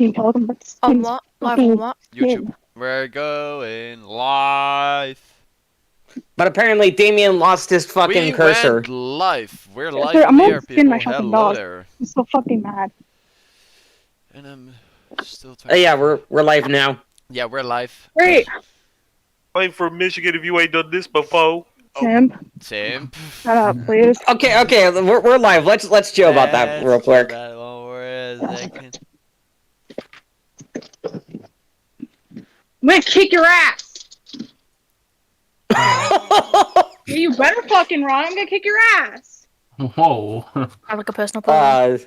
fucking talking about this On kid's what? Live fucking on what? YouTube. kid. We're going live. But apparently Damien lost his fucking We cursor. went live. We're live Dude, on I'm the gonna air, skin people. my fucking Hello dog. there. I'm so fucking mad. And I'm still trying. Yeah, we're live now. Yeah, we're live. Great. I'm from Michigan if you ain't done this before. Simp. Simp. Shut up, please. Okay, we're live. Let's chill about that real Let's quick. chill that one for a second. I'm gonna kick your ass. Yeah, you better fucking run. I'm gonna kick your ass. I Whoa. have like a personal problem.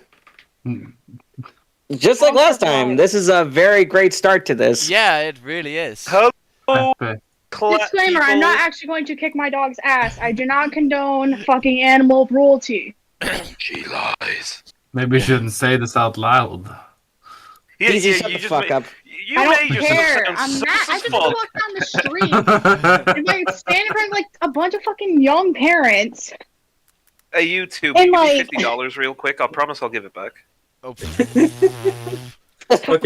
Just like last time, this is a very great start to this. Yeah, it really is. Hello, Okay. Disclaimer, I'm not actually going to kick my dog's ass. I do not condone fucking animal cruelty. She lies. Maybe we shouldn't say this out loud. Easy, shut the fuck up. You I made don't yourself care. sound I'm so not. I just fuck. walked down the street and like stand in front of like a bunch of fucking young parents. Hey, you two, And, give me like- $50 real quick. I promise I'll give it back. Oh. Okay,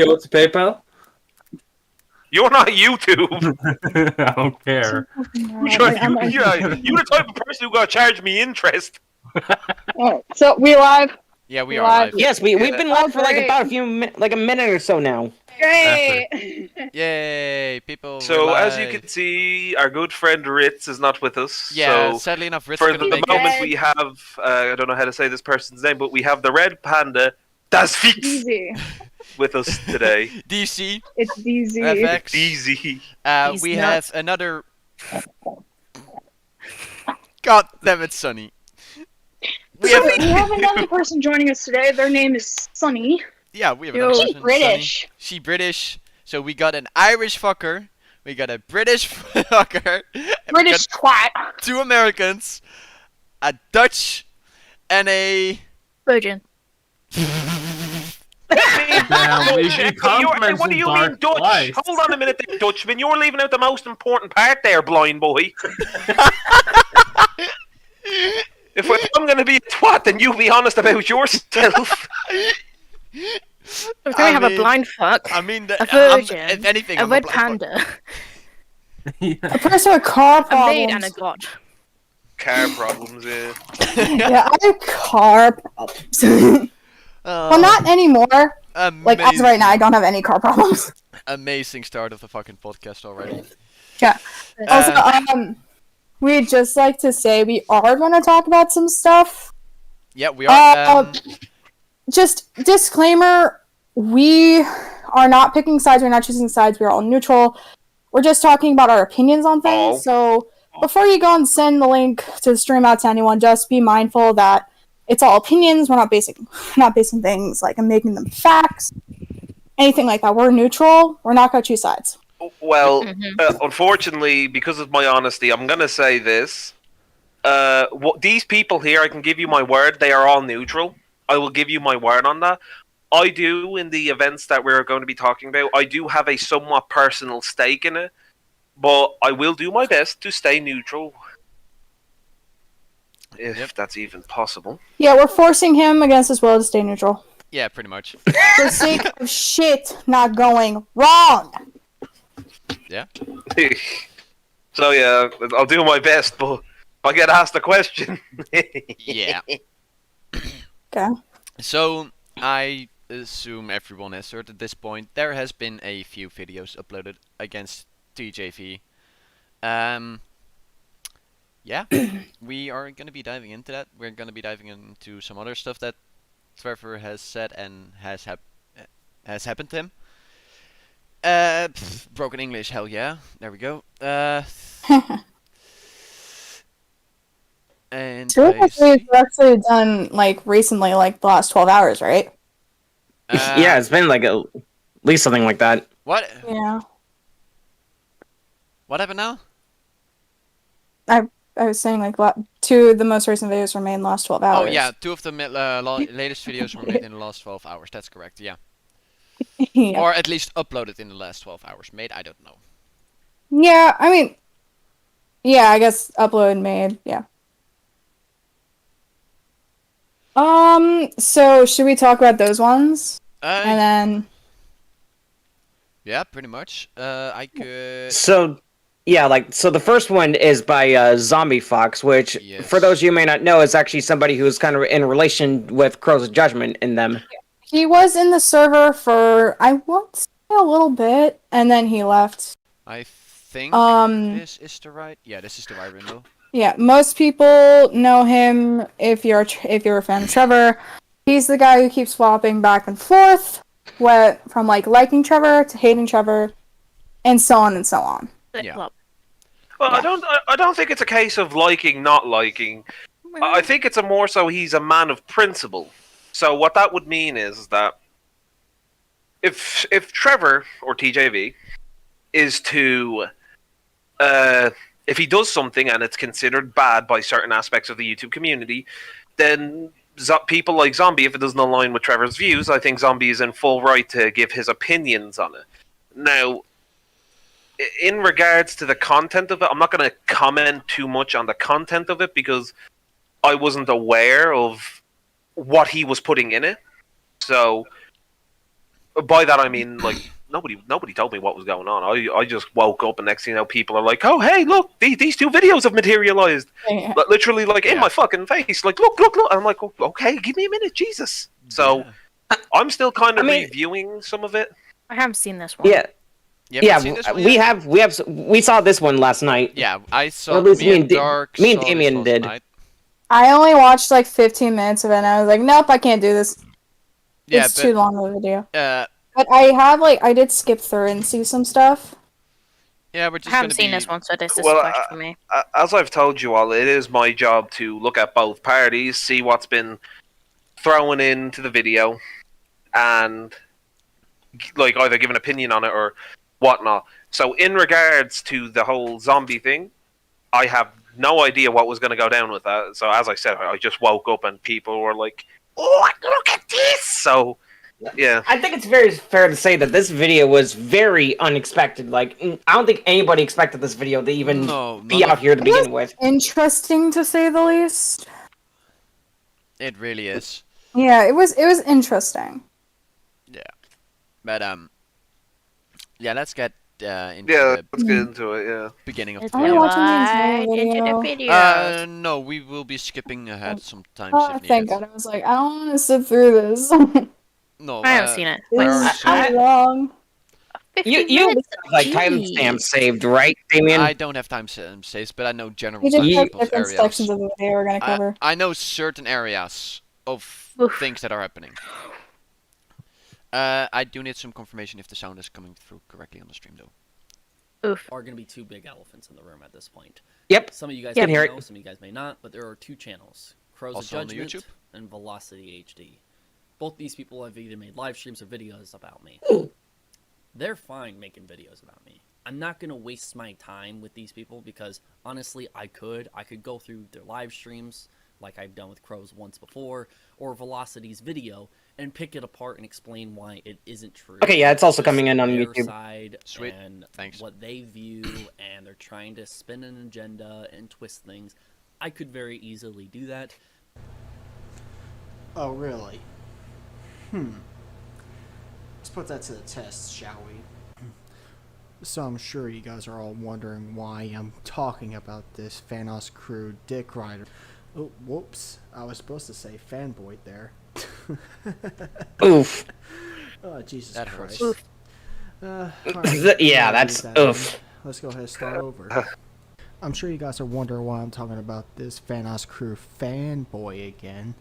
what's the PayPal? You're not YouTube. I don't care. You're the type of person who got to charge me interest. Oh, so we live. Yeah, we are Live. live. Yes, we've been live for like Great. about a minute or so now. Great. Yay, people. So, we're as you live. can see, our good friend Ritz is not with us. Yeah, So, sadly enough, Ritz for couldn't the make moment, it. we have, I don't know how to say this person's name, but we have the red panda, Das Fix, Easy. with us today. DC, It's easy. FX. Easy. He's We nuts. have another. God damn it, Sonny. We So have we have another person joining us today. Their name is Sunny. yeah, we have Yo. another She's person, British. Sonny. She British. So we got an Irish fucker. We got a British fucker. and we British twat. got 2 Americans, a Dutch, and a. Virgin. Damn, we Hey, compliments what do in you mean, Dark Dutch? twice. Hold on a minute there, Dutchman. You're leaving out the most important part there, blind boy. If I'm going to be a twat, then you be honest about yourself. We're gonna have a blind fuck, I mean, a virgin, if anything, a I'm red blind fuck. panda, A person with car a maid, and problems. a god. Car problems, yeah. Yeah, I have car problems. Well, not anymore. Like, as of right now, I don't have any car problems. Amazing start of the fucking podcast already. Yeah. Also, we'd just like to say we are going to talk about some stuff. Yeah, we are. Just disclaimer, we are not picking sides, we're not choosing sides, we're all neutral. We're just talking about our opinions on things. So before you go and send the link to the stream out to anyone, just be mindful that it's all opinions. We're not basing things like and making them facts, anything like that. We're neutral. We're not going to choose sides. Well, unfortunately, because of my honesty, I'm going to say this. These people here, I can give you my word, they are all neutral. I will give you my word on that. I do, in the events that we're going to be talking about, I do have a somewhat personal stake in it, but I will do my best to stay neutral. If that's even possible. Yeah, we're forcing him against his will to stay neutral. Yeah, pretty much. For the sake of shit not going wrong. Yeah. So yeah, I'll do my best, but if I get asked a question... Yeah. Okay. So, I assume everyone has heard at this point, there has been a few videos uploaded against TJV. Yeah, we are going to be diving into that. We're going to be diving into some other stuff that Trevor has said and has happened to him. Broken English, hell yeah. There we go. And So I we've actually done, like, recently, like, the last 12 hours, right? Yeah, it's been like at least something like that. What? Yeah. What happened now? I was saying, like, 2 of the most recent videos were made in the last 12 hours. Oh yeah, 2 of the latest videos were made in the last 12 hours. That's correct, yeah. Yeah. Or at least uploaded in the last 12 hours. Made, I don't know. Yeah, I mean... Yeah, I guess upload made, yeah. So should we talk about those ones? And then Yeah, pretty much. I could. So, yeah, so the first one is by Zombie Fox, which, Yes. for those of you who may not know, is actually somebody who's kind of in relation with Crow's Judgment in them. He was in the server for, I want to say, a little bit, and then he left. I think this is the right. Yeah, this is the right window. Yeah, most people know him if you're a fan of Trevor. He's the guy who keeps swapping back and forth, from liking Trevor to hating Trevor, and so on and so on. Yeah. Well, Yeah. I don't think it's a case of liking, not liking. I think it's more so he's a man of principle. So what that would mean is that if Trevor or TJV is to if he does something and it's considered bad by certain aspects of the YouTube community, then people like Zombie, if it doesn't align with Trevor's views, I think Zombie is in full right to give his opinions on it. Now, in regards to the content of it, I'm not going to comment too much on the content of it because I wasn't aware of what he was putting in it. So, by that I mean, nobody told me what was going on. I just woke up and next thing you know, people are like, "Oh, hey, look, these two videos have materialized." Yeah. Literally, in my fucking face. Like, look. And I'm like, okay, give me a minute, Jesus. So, I'm still kind of reviewing some of it. I haven't seen this one. Yeah. You Yeah, haven't seen this one yet? we saw this one last night. Yeah, I saw. Or at least me and Dark. me and saw this Damien last did. night. I only watched 15 minutes of it, and I was like, nope, I can't do this. Yeah, It's too long of a video. but I have I did skip through and see some stuff. yeah, we're I just haven't gonna seen be. this one, so this is Well, fresh for me. As I've told you all, it is my job to look at both parties, see what's been thrown into the video, and either give an opinion on it or whatnot. So in regards to the whole zombie thing, I have no idea what was going to go down with that. So as I said, I just woke up and people were like, "Oh, look at this!" So yeah, I think it's very fair to say that this video was very unexpected. I don't think anybody expected this video to even be out here to begin with. Interesting to say the least. It really is. Yeah, it was interesting. Yeah, but yeah, let's get into let's the get into it. Yeah. beginning of Let's the Are you go video. watching the entire right into video? the video. No, we will be skipping ahead sometimes Oh, if thank needed. God. I was like, I don't want to sit through this. No, I haven't seen it. there This are is some- too long. 15 You minutes? have Jeez. timestamps saved, right, Damien? I don't have time saves, but I know general We just Ye- have people's different areas. sections of the video we're gonna cover. I know certain areas of Oof. things that are happening. I do need some confirmation if the sound is coming through correctly on the stream, though. Oof. Are going to be two big elephants in the room at this point. Yep. Some of you guys Can may hear it. know, some of you guys may not, but there are two channels: Crows of Also on the Judgment YouTube? and Velocity HD. Both these people have either made live streams or videos about me. They're fine making videos about me. I'm not going to waste my time with these people because, honestly, I could go through their live streams like I've done with Crows once before, or Velocity's video, and pick it apart and explain why it isn't true. Okay, yeah, it's also Just coming in on their YouTube. Side Sweet. and Thanks. what they view, and they're trying to spin an agenda and twist things. I could very easily do that. Oh, really? Let's put that to the test, shall we? So I'm sure you guys are all wondering why I'm talking about this Thanos crew dick rider. Oh, whoops. I was supposed to say fanboy there. Oof. Oh, Jesus That Christ. hurts. Alright, Yeah, I'll that's leave that in. oof. Let's go ahead and start over. I'm sure you guys are wondering why I'm talking about this Thanos crew fanboy again.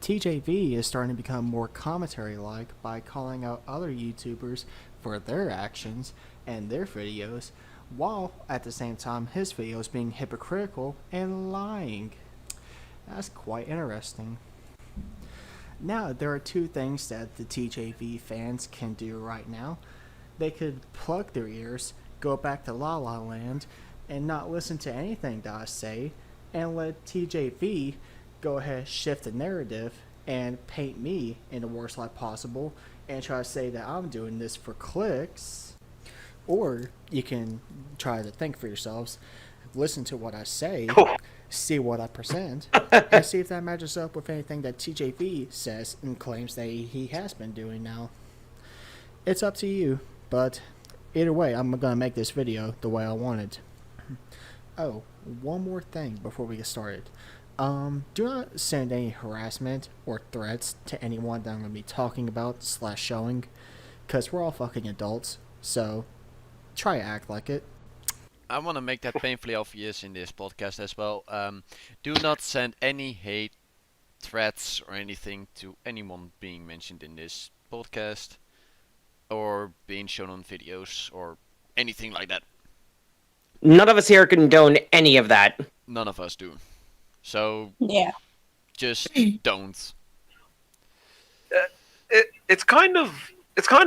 TJV is starting to become more commentary-like by calling out other YouTubers for their actions and their videos, while at the same time his videos being hypocritical and lying. That's quite interesting. Now, there are two things that the TJV fans can do right now. They could plug their ears, go back to La La Land, and not listen to anything that I say, and let TJV go ahead, shift the narrative, and paint me in the worst light possible, and try to say that I'm doing this for clicks. Or you can try to think for yourselves, listen to what I say, see what I present, and see if that matches up with anything that TJV says and claims that he has been doing now. It's up to you, But either way, I'm gonna make this video the way I wanted. Oh, one more thing before we get started. Do not send any harassment or threats to anyone that I'm gonna be talking about / showing, because we're all fucking adults. So try to act like it. I want to make that painfully obvious in this podcast as well. Do not send any hate, threats, or anything to anyone being mentioned in this podcast, or being shown on videos, or anything like that. None of us here condone any of that. None of us do. So Yeah. just don't. It's kind of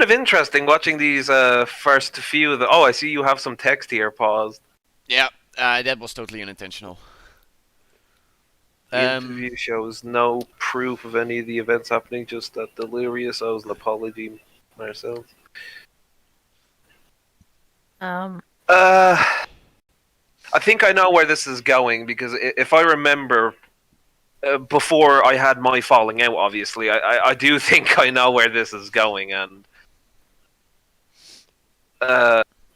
interesting watching these first few. I see you have some text here paused. Yeah, that was totally unintentional. The interview shows no proof of any of the events happening, just that Delirious owes an apology, Marcel. I think I know where this is going, because if I remember, before I had my falling out, obviously, I do think I know where this is going, and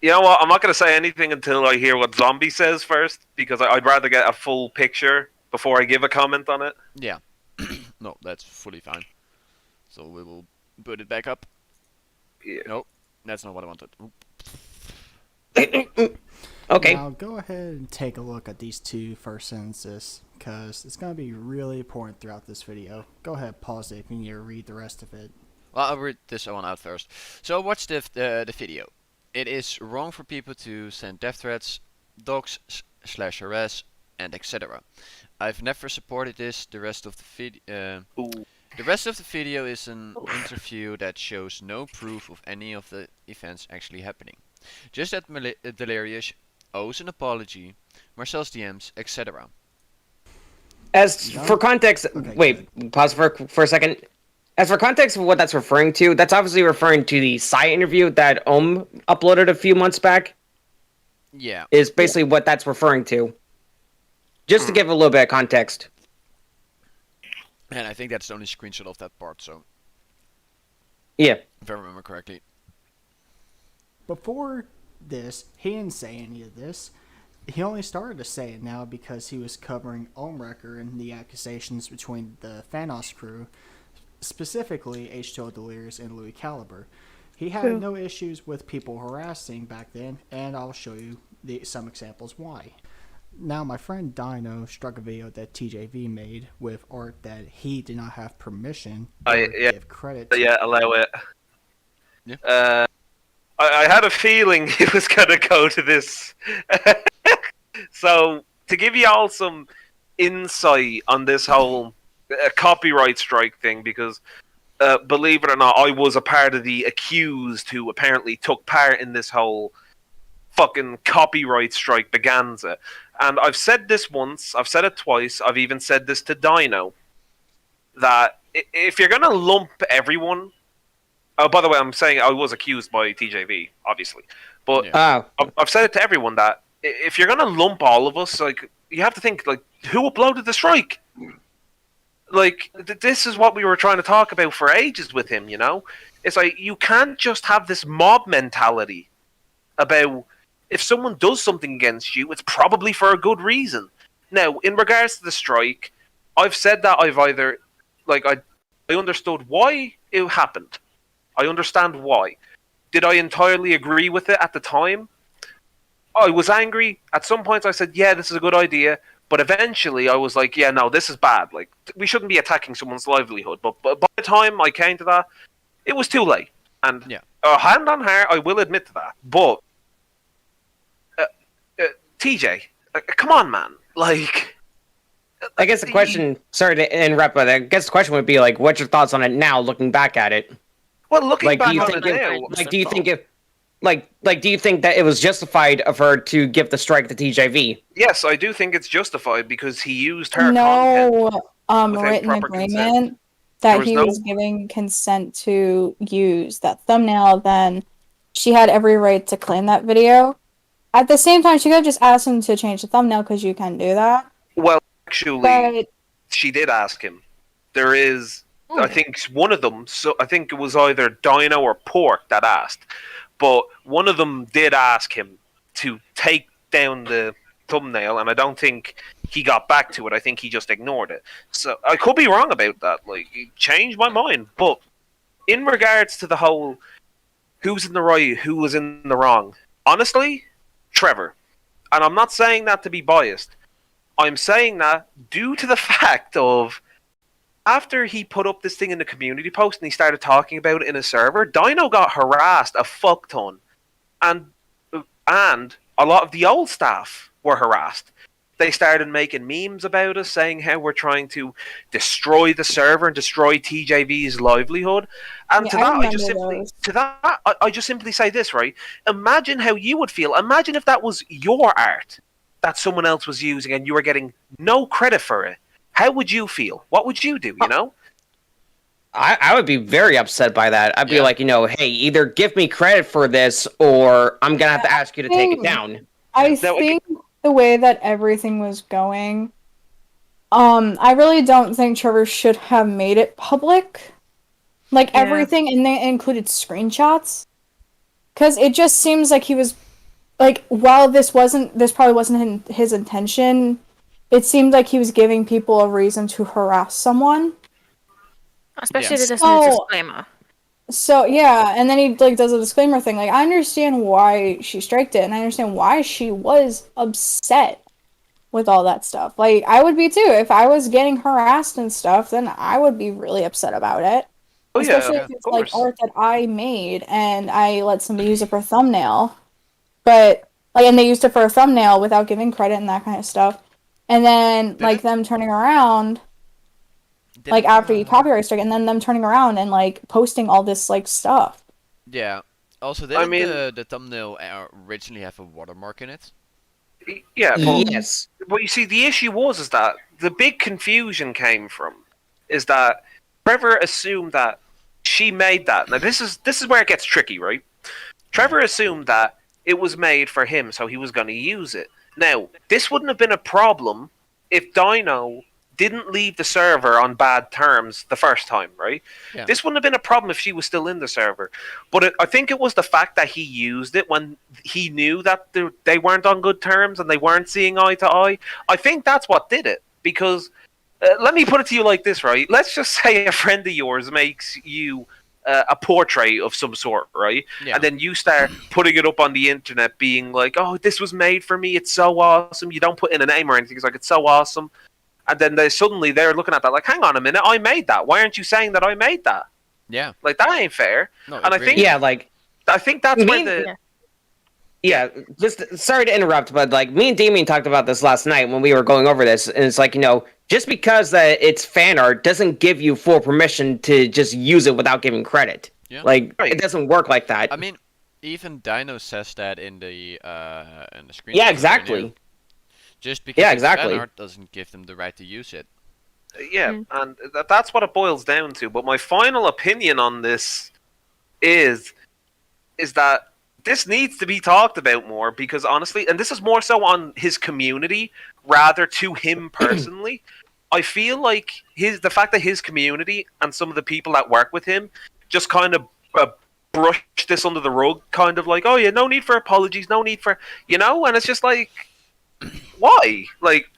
you know what? I'm not going to say anything until I hear what Zombie says first, because I'd rather get a full picture before I give a comment on it. Yeah. No, that's fully fine. So we will put it back up. Yeah. Nope, that's not what I wanted. Okay. Now go ahead and take a look at these two first sentences, because it's going to be really important throughout this video. Go ahead, pause it if you need to read the rest of it. Well, I'll read this one out first. So watch the video. It is wrong for people to send death threats, dox / harass, and etc. I've never supported this. The rest of the video is an interview that shows no proof of any of the events actually happening. Just that Delirious owes an apology, Marcel's DMs, etc. As for context, Okay, wait, pause for a second. As for context of what that's referring to, that's obviously referring to the side interview that uploaded a few months back. Yeah. Is basically what that's referring to. Just to give a little bit of context. And I think that's the only screenshot of that part, so. Yeah. If I remember correctly. Before this, he didn't say any of this. He only started to say it now because he was covering Omrecker and the accusations between the Thanos crew, specifically H2O Delirious and Louis Caliber. He had no issues with people harassing back then, and I'll show you some examples why. Now, my friend Dino struck a video that TJV made with art that he did not have permission to give credit to. Yeah, allow it. Yeah. I had a feeling it was going to go to this. So, to give you all some insight on this whole copyright strike thing, because believe it or not, I was a part of the accused who apparently took part in this whole fucking copyright strike bonanza. And I've said this once, I've said it twice, I've even said this to Dino, that if you're going to lump everyone... Oh, by the way, I'm saying I was accused by TJV, obviously. But Yeah. I've said it to everyone that if you're going to lump all of us, like, you have to think, like, who uploaded the strike? Like, this is what we were trying to talk about for ages with him, you know? It's like, you can't just have this mob mentality about if someone does something against you, it's probably for a good reason. Now, in regards to the strike, I've said that I've either, like, I understood why it happened. I understand why. Did I entirely agree with it at the time? I was angry. At some points I said, yeah, this is a good idea. But eventually I was like, yeah, no, this is bad. Like, we shouldn't be attacking someone's livelihood. But by the time I came to that, it was too late. And hand on heart, I will admit to that. But, TJ, come on, man. Like... I guess the question, sorry to interrupt, but I guess the question would be, like, what's your thoughts on it now, looking back at it? Well, looking like, back do you on think it now... Like, do you think if... Like, do you think that it was justified of her to give the strike to TJV? Yes, I do think it's justified because he used her content written agreement that he was giving consent to use that thumbnail. Then she had every right to claim that video. At the same time, she could have just asked him to change the thumbnail because you can do that. Well, actually, she did ask him. There is, I think, one of them. So I think it was either Dino or Pork that asked. but one of them did ask him to take down the thumbnail, and I don't think he got back to it. I think he just ignored it. So I could be wrong about that. Like, it changed my mind. But in regards to the whole who's in the right, who was in the wrong, honestly, Trevor. And I'm not saying that to be biased. I'm saying that due to the fact of after he put up this thing in the community post and he started talking about it in a server, Dino got harassed a fuck ton. And a lot of the old staff were harassed. They started making memes about us, saying how we're trying to destroy the server and destroy TJV's livelihood. And Yeah, I just simply say this, right? Imagine how you would feel. Imagine if that was your art that someone else was using and you were getting no credit for it. How would you feel? What would you do, you know? I would be very upset by that. I'd be like, hey, either give me credit for this or I'm going to have to ask you to take it down. I think the way that everything was going, I really don't think Trevor should have made it public. Like, everything, and they included screenshots. Because it just seems like he was, like, while this probably wasn't his intention, it seemed like he was giving people a reason to harass someone. Especially if it doesn't have a disclaimer. So, yeah, and then he, like, does a disclaimer thing. Like, I understand why she striked it, and I understand why she was upset with all that stuff. Like, I would be too. If I was getting harassed and stuff, then I would be really upset about it. Oh, especially if it's, like, art that I made, and I let somebody use it for a thumbnail. But, like, and they used it for a thumbnail without giving credit and that kind of stuff. And then, like, them turning around... like, after you copyright strike, and then them turning around and, like, posting all this, like, stuff. Yeah. Also, didn't the thumbnail originally have a watermark in it? Yeah, but, yes. But you see, the issue is that the big confusion came from is that Trevor assumed that she made that. Now, this is where it gets tricky, right? Trevor assumed that it was made for him, so he was going to use it. Now, this wouldn't have been a problem if Dino didn't leave the server on bad terms the first time, right? Yeah. This wouldn't have been a problem if she was still in the server. But I think it was the fact that he used it when he knew that they weren't on good terms and they weren't seeing eye to eye. I think that's what did it. Because, let me put it to you like this, right? Let's just say a friend of yours makes you a portrait of some sort, right? Yeah. And then you start putting it up on the internet being like, oh, this was made for me, it's so awesome. You don't put in a name or anything, it's like, it's so awesome. And then they're looking at that like, hang on a minute, I made that. Why aren't you saying that I made that? Yeah. Like, that ain't fair. No, and I think that's where the... Yeah, just sorry to interrupt, but like me and Damien talked about this last night when we were going over this, and it's like, just because that it's fan art doesn't give you full permission to just use it without giving credit. Yeah. Like, it doesn't work like that. I mean, even Dino says that in the screen. Yeah, exactly. Just because it's fan art doesn't give them the right to use it. Yeah, and that's what it boils down to. But my final opinion on this is that this needs to be talked about more, because honestly, and this is more so on his community rather to him personally, I feel like the fact that his community and some of the people that work with him just kind of brush this under the rug, kind of like, oh yeah, no need for apologies, no need for, and it's just like, why? Like,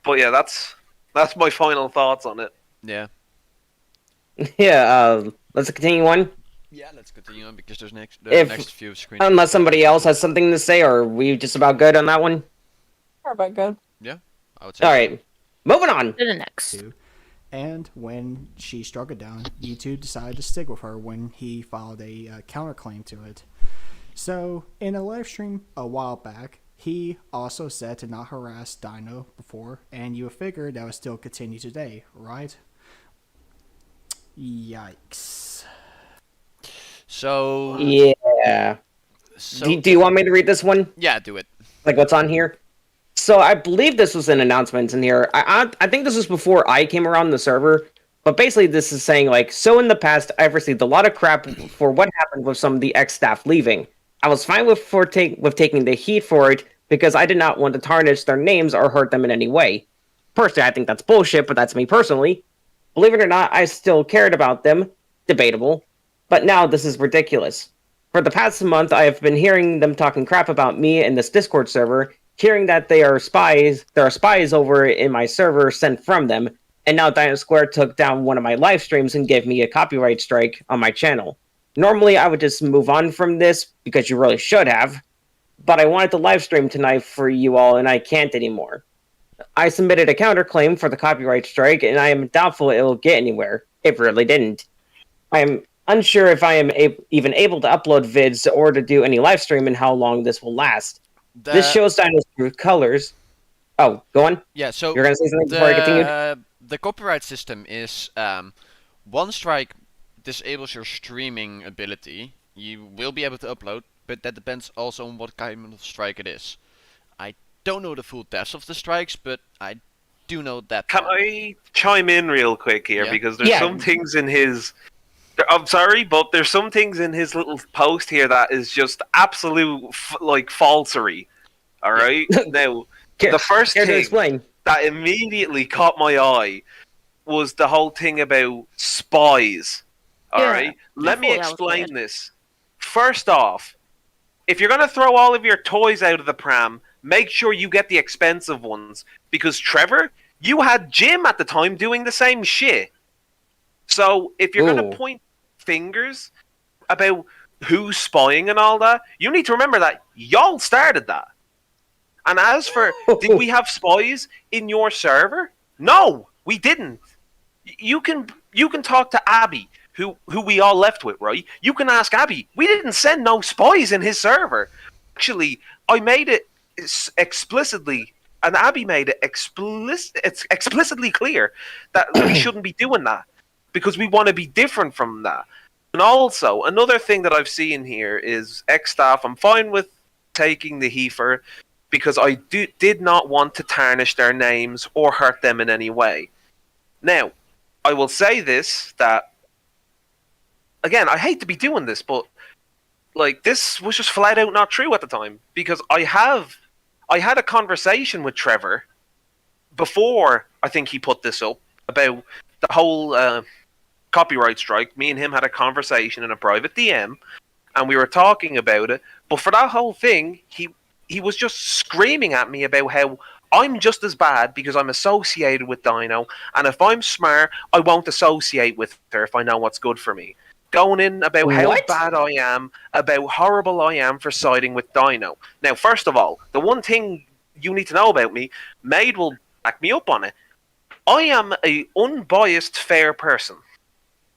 but yeah, that's my final thoughts on it. Yeah. Yeah, let's continue on. Yeah, let's continue on because there's next few screens. Unless somebody else has something to say, or are we just about good on that one? We're about good. Yeah, I would say. All right, moving on. To the next. And when she struck it down, YouTube decided to stick with her when he filed a counterclaim to it. So, in a live stream a while back, he also said to not harass Dino before, and you would figure that would still continue today, right? Yikes. So... Yeah. So, do you want me to read this one? Yeah, do it. Like what's on here? So I believe this was an announcement in here. I think this was before I came around the server, but basically this is saying, like, so in the past, I've received a lot of crap for what happened with some of the ex-staff leaving. I was fine with taking the heat for it, because I did not want to tarnish their names or hurt them in any way. Personally, I think that's bullshit, but that's me personally. Believe it or not, I still cared about them. Debatable. But now this is ridiculous. For the past month, I have been hearing them talking crap about me in this Discord server, hearing that they are spies. There are spies over in my server sent from them, and now Dino Square took down one of my live streams and gave me a copyright strike on my channel. Normally, I would just move on from this because you really should have, but I wanted to live stream tonight for you all, and I can't anymore. I submitted a counterclaim for the copyright strike, and I am doubtful it will get anywhere. It really didn't. I am unsure if I am even able to upload vids or to do any live stream and how long this will last. This shows Dino's true colors. Oh, go on. Yeah, so you're gonna say something before I continue? The copyright system is one strike disables your streaming ability. You will be able to upload, but that depends also on what kind of strike it is. I don't know the full depths of the strikes, but I do know that. Can I chime in real quick here? Because there's some things in his... I'm sorry, but there's some things in his little post here that is just absolute, falsery. Alright? Now, the first thing that immediately caught my eye was the whole thing about spies. Alright? Let me explain this. First off, if you're going to throw all of your toys out of the pram, make sure you get the expensive ones. Because, Trevor, you had Jim at the time doing the same shit. So, if you're going to point fingers about who's spying and all that, you need to remember that y'all started that. And as for, did we have spies in your server? No, we didn't. You can talk to Abby, who we all left with, right? You can ask Abby. We didn't send no spies in his server. Actually, I made it explicitly, and Abby made it explicitly clear that we shouldn't be doing that. Because we want to be different from that. And also, another thing that I've seen here is ex-staff. I'm fine with taking the heifer because I did not want to tarnish their names or hurt them in any way. Now, I will say this, that, again, I hate to be doing this, but this was just flat out not true at the time. Because I had a conversation with Trevor before I think he put this up about the whole... copyright strike. Me and him had a conversation in a private DM, and we were talking about it. But for that whole thing, he was just screaming at me about how I'm just as bad because I'm associated with Dino, and if I'm smart, I won't associate with her if I know what's good for me. Going in about how bad I am, about horrible I am for siding with Dino. Now, first of all, the one thing you need to know about me, Maid will back me up on it. I am a unbiased, fair person.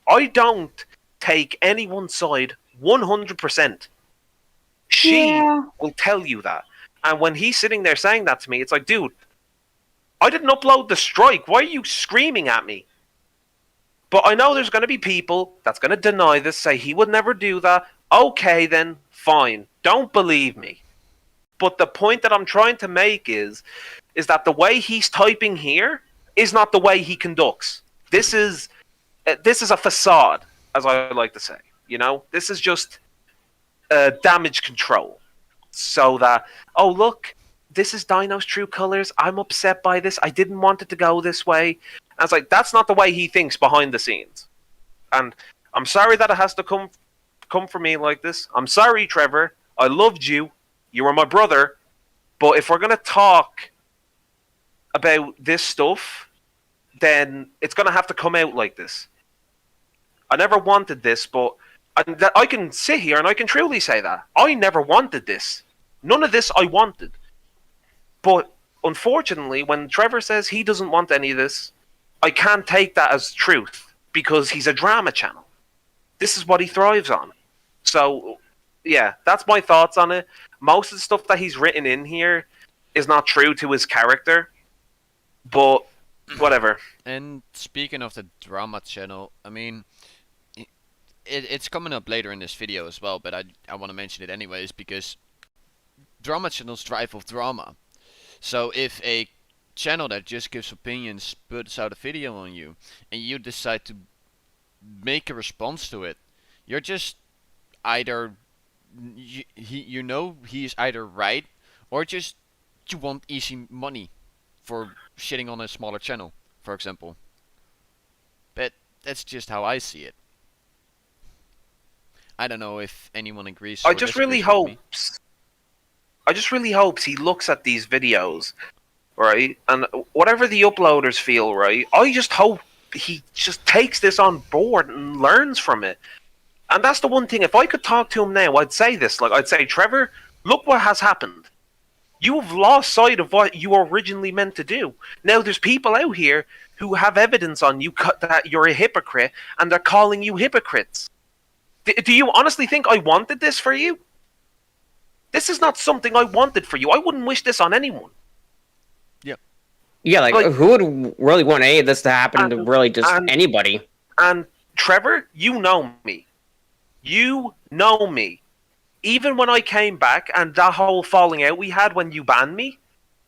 I don't take anyone's side 100%. She will tell you that. And when he's sitting there saying that to me, it's like, dude, I didn't upload the strike. Why are you screaming at me? But I know there's going to be people that's going to deny this, say he would never do that. Okay, then, fine. Don't believe me. But the point that I'm trying to make is that the way he's typing here is not the way he conducts. This is a facade, as I like to say. You know, this is just damage control. So that, oh look, this is Dino's true colors. I'm upset by this. I didn't want it to go this way. And it's like, that's not the way he thinks behind the scenes. And I'm sorry that it has to come from me like this. I'm sorry, Trevor. I loved you. You were my brother. But if we're going to talk about this stuff, then it's going to have to come out like this. I never wanted this, but I can sit here and I can truly say that. I never wanted this. None of this I wanted. But unfortunately, when Trevor says he doesn't want any of this, I can't take that as truth because he's a drama channel. This is what he thrives on. So, yeah, that's my thoughts on it. Most of the stuff that he's written in here is not true to his character, but whatever. And speaking of the drama channel, I mean, it's coming up later in this video as well, but I want to mention it anyways because drama channels thrive off drama. So if a channel that just gives opinions puts out a video on you and you decide to make a response to it, you're just either you know he's either right or just you want easy money for shitting on a smaller channel, for example. But that's just how I see it. I don't know if anyone agrees. I or just really disagrees with me. hopes he looks at these videos, right? And whatever the uploaders feel, right? I just hope he just takes this on board and learns from it. And that's the one thing. If I could talk to him now, I'd say this. Like, I'd say, Trevor, look what has happened. You have lost sight of what you were originally meant to do. Now there's people out here who have evidence on you that you're a hypocrite, and they're calling you hypocrites. Do you honestly think I wanted this for you? This is not something I wanted for you. I wouldn't wish this on anyone. Yeah, like who would really want any of this to happen to really just anybody? And Trevor, you know me. You know me. Even when I came back and that whole falling out we had when you banned me,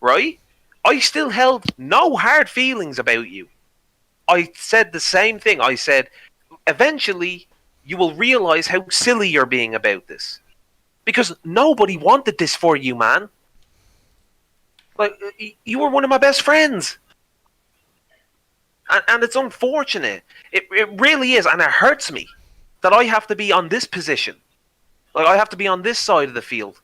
right? I still held no hard feelings about you. I said the same thing. I said, eventually, you will realize how silly you're being about this. Because nobody wanted this for you, man. Like, you were one of my best friends. And it's unfortunate. It really is, and it hurts me that I have to be on this position. Like, I have to be on this side of the field.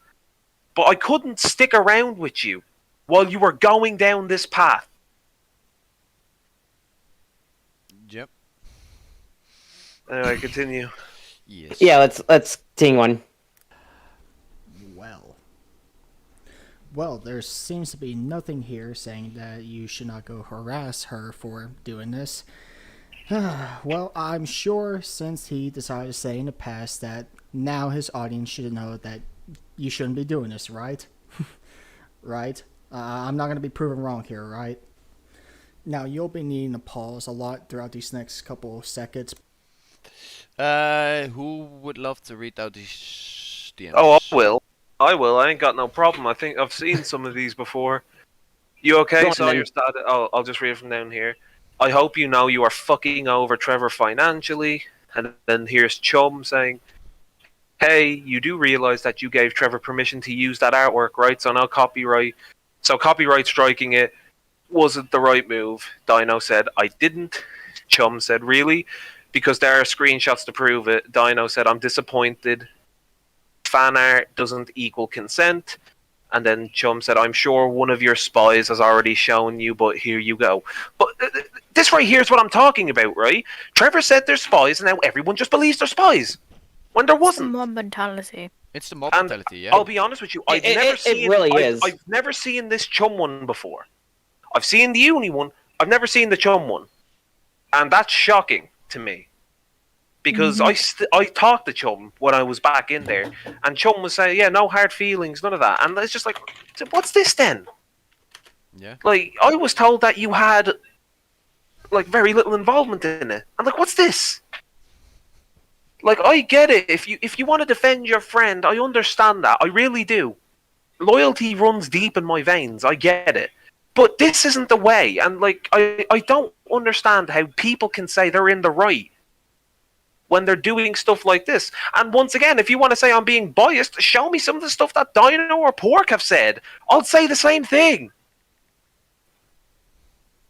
But I couldn't stick around with you while you were going down this path. Yep. Anyway, continue. Yes. Yeah, let's continue on. Well, there seems to be nothing here saying that you should not go harass her for doing this. Well, I'm sure since he decided to say in the past that now his audience should know that you shouldn't be doing this, right? Right? I'm not going to be proven wrong here, right? Now, you'll be needing to pause a lot throughout these next couple of seconds. Who would love to read out these DMs? Oh, I will. I ain't got no problem. I think I've seen some of these before. You okay? So you're started. I'll just read it from down here. I hope you know you are fucking over Trevor financially. And then here's Chum saying, hey, you do realize that you gave Trevor permission to use that artwork, right? So no copyright. So copyright striking it wasn't the right move. Dino said, I didn't. Chum said, really? Because there are screenshots to prove it. Dino said, I'm disappointed. Fan art doesn't equal consent. And then Chum said, I'm sure one of your spies has already shown you, but here you go. But this right here is what I'm talking about, right? Trevor said they're spies, and now everyone just believes they're spies. When there wasn't. Mob mentality. It's the mob mentality, yeah. I'll be honest with you, I've never seen this Chum one before. I've seen the Uni one, I've never seen the Chum one. And that's shocking to me. Because I talked to Chum when I was back in there, and Chum was saying, yeah, no hard feelings, none of that. And it's just like, what's this then? Yeah. Like, I was told that you had, like, very little involvement in it. I'm like, what's this? Like, I get it. If you want to defend your friend, I understand that. I really do. Loyalty runs deep in my veins. I get it. But this isn't the way. And, like, I don't understand how people can say they're in the right when they're doing stuff like this. And once again, if you want to say I'm being biased, show me some of the stuff that Dino or Pork have said. I'll say the same thing.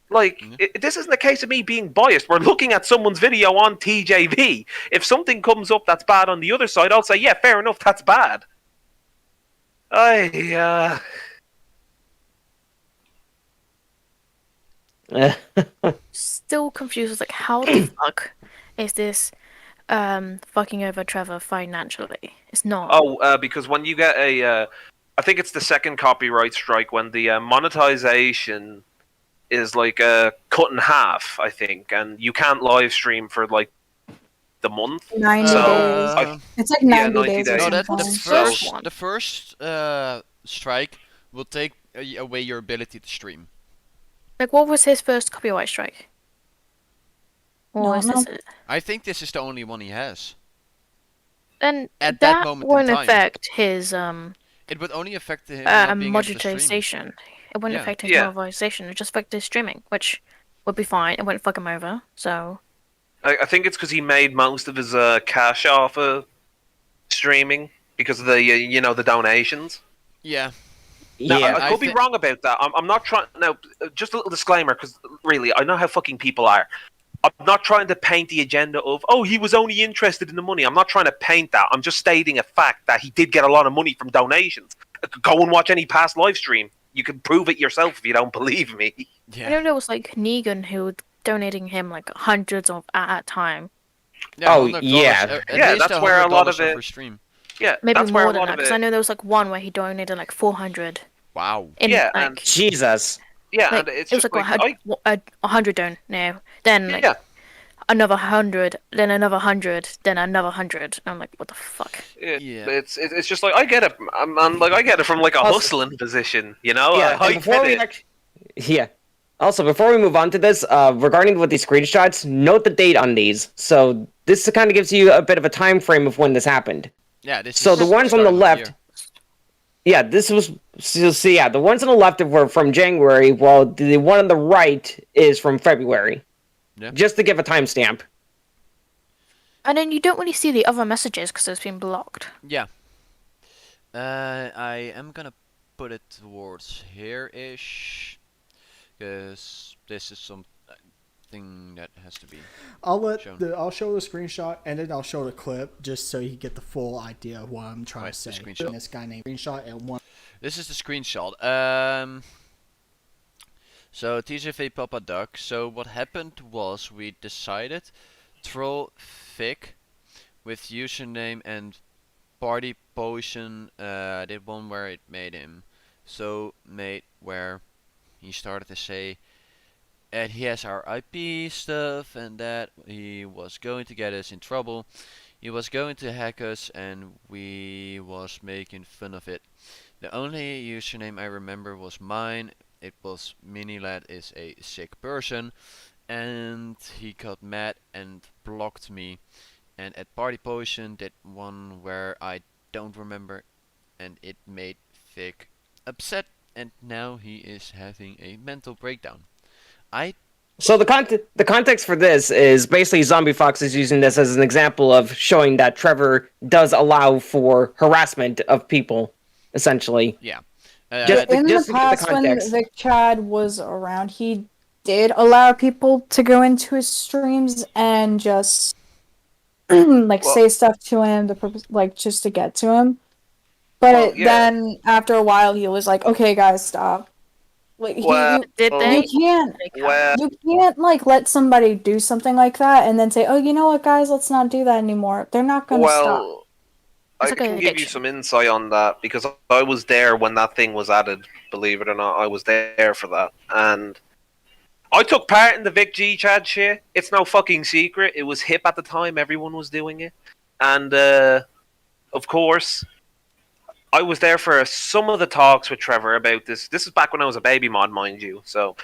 Like, this isn't a case of me being biased. We're looking at someone's video on TJV. If something comes up that's bad on the other side, I'll say, yeah, fair enough, that's bad. Still confused. Like, how the fuck is this fucking over Trevor financially? It's not. Because when you get I think it's the second copyright strike when the monetization is like cut in half, I think, and you can't live stream for like the month. 90 days. It's like 90 days. No, or the first strike will take away your ability to stream. Like, what was his first copyright strike? Or is this it? I think this is the only one he has. Then at that moment won't in time. affect his It would only affect him not being able to stream. monetization. It wouldn't affect his monetization. It would just affect his streaming, which would be fine. It wouldn't fuck him over. So I think it's because he made most of his cash off of streaming because of the the donations. Yeah. Now, I could be wrong about that. I'm not trying. Now, just a little disclaimer, because really, I know how fucking people are. I'm not trying to paint the agenda of, oh, he was only interested in the money. I'm not trying to paint that. I'm just stating a fact that he did get a lot of money from donations. Go and watch any past live stream. You can prove it yourself if you don't believe me. I know there was like Negan who was donating him like hundreds of at a time. Yeah, Oh, $100, yeah. at Yeah, least that's where a lot $100 of it- per stream. Yeah, Maybe that's where more a than lot that, of because it. I know there was like one where he donated like 400. Wow. In, Yeah, like, and Jesus. yeah, like, and it's it was just like like, 100 don now, then like yeah, another 100, then another 100, then another 100. I'm like, what the fuck? Yeah. it's just like I get it, and like I get it from like a Also- hustling position, you know. Yeah, I and before get we it. actually, yeah. Also, before we move on to this, regarding with these screenshots, note the date on these. So this kind of gives you a bit of a time frame of when this happened. Yeah, this So is the ones on the start of left, year. yeah, this was. So see, yeah, the ones on the left were from January, while the one on the right is from February. Yeah. Just to give a timestamp. And then you don't really see the other messages because it's been blocked. Yeah. I am gonna put it towards here-ish, because this is something that has to be. I'll shown. show the screenshot and then I'll show the clip just so you get the full idea of what I'm trying Right, to the say. screenshot. This guy named screenshot and one. This is the screenshot. So TJV Papa Duck. So what happened was we decided Troll Fic with username and party potion did one where it made him. So made where he started to say that he has our IP stuff and that he was going to get us in trouble. He was going to hack us and we was making fun of it. The only username I remember was mine. It was Minilad is a sick person, and he got mad and blocked me. And at Party Potion did one where I don't remember, and it made Vic upset, and now he is having a mental breakdown. So the context for this is basically Zombie Fox is using this as an example of showing that Trevor does allow for harassment of people, essentially. Yeah. Just In just the to get the past, when context. Vic Chad was around, he did allow people to go into his streams and just like say stuff to him, the purpose, like just to get to him. But then after a while, he was like, "Okay, guys, stop." Like Did they? you can't like let somebody do something like that and then say, "Oh, you know what, guys, let's not do that anymore." They're not going to stop. I It's like an can give you addiction. some insight on that because I was there when that thing was added. Believe it or not, I was there for that, and I took part in the Vic G Chad shit. It's no fucking secret. It was hip at the time. Everyone was doing it, and of course, I was there for some of the talks with Trevor about this. This is back when I was a baby mod, mind you. So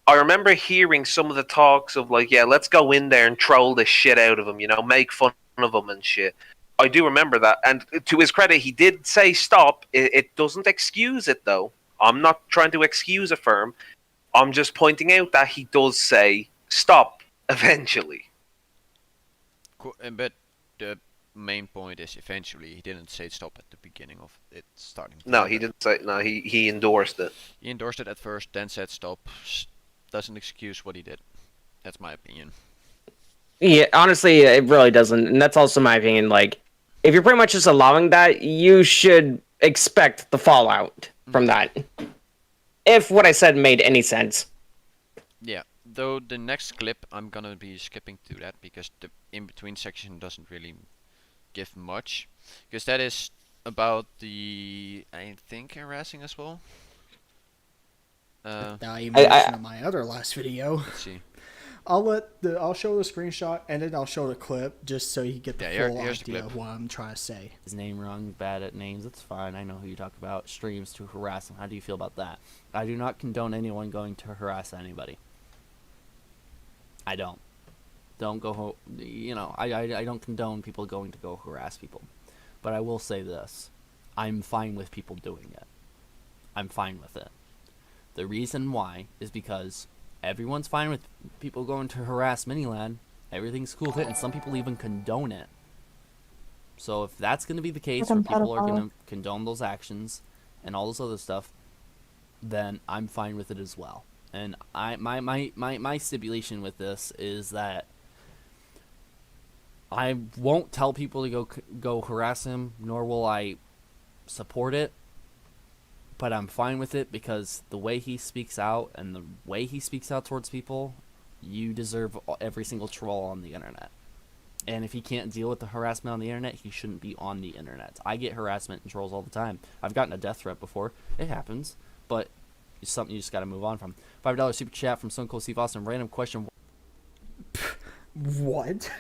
I remember hearing some of the talks of like, yeah, let's go in there and troll the shit out of him, you know, make fun of him and shit. I do remember that, and to his credit, he did say stop. It doesn't excuse it, though. I'm not trying to excuse a firm. I'm just pointing out that he does say stop eventually. But the main point is eventually he didn't say stop at the beginning of it starting. No, he didn't say. No, he endorsed it. He endorsed it at first, then said stop. Doesn't excuse what he did. That's my opinion. Yeah, honestly, it really doesn't, and that's also my opinion. Like, if you're pretty much just allowing that, you should expect the fallout from that. If what I said made any sense. Yeah, though the next clip I'm gonna be skipping to that because the in-between section doesn't really give much. Because that is about the, I think, harassing as well. Now you mentioned in my other last video. Let's see. I'll show the screenshot and then I'll show the clip just so you get the full here's the idea clip. of what I'm trying to say. His name wrong, bad at names, it's fine. I know who you talk about. Streams to harass him. How do you feel about that? I do not condone anyone going to harass anybody. I don't. Don't go, you know, I don't condone people going to go harass people. But I will say this. I'm fine with people doing it. I'm fine with it. The reason why is because everyone's fine with people going to harass Minilad. Everything's cool with it, and some people even condone it. So if that's going to be the case, where people are going to condone those actions and all this other stuff, then I'm fine with it as well. And my stipulation with this is that I won't tell people to go harass him, nor will I support it. But I'm fine with it because the way he speaks out and the way he speaks out towards people, you deserve every single troll on the internet. And if he can't deal with the harassment on the internet, he shouldn't be on the internet. I get harassment and trolls all the time. I've gotten a death threat before. It happens. But it's something you just got to move on from. $5 super chat from Stone Cold Steve Austin. Random question. What?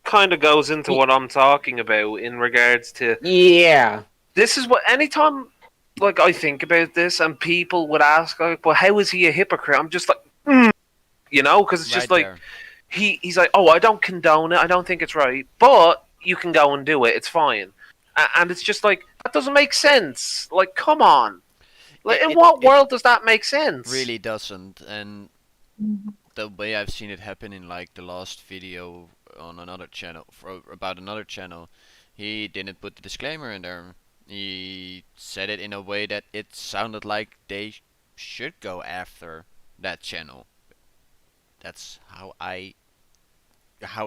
Kind of goes into what I'm talking about in regards to. Yeah. This is what anytime, like, I think about this, and people would ask, like, "Well, how is he a hypocrite?" I'm just like, you know, because it's just Right like there. he's like, "Oh, I don't condone it. I don't think it's right, but you can go and do it. It's fine." And it's just like that doesn't make sense. Like, come on. Like, in what world does that make sense? Really doesn't, and the way I've seen it happen in like the last video on another channel about another channel, he didn't put the disclaimer in there. He said it in a way that it sounded like they should go after that channel. That's how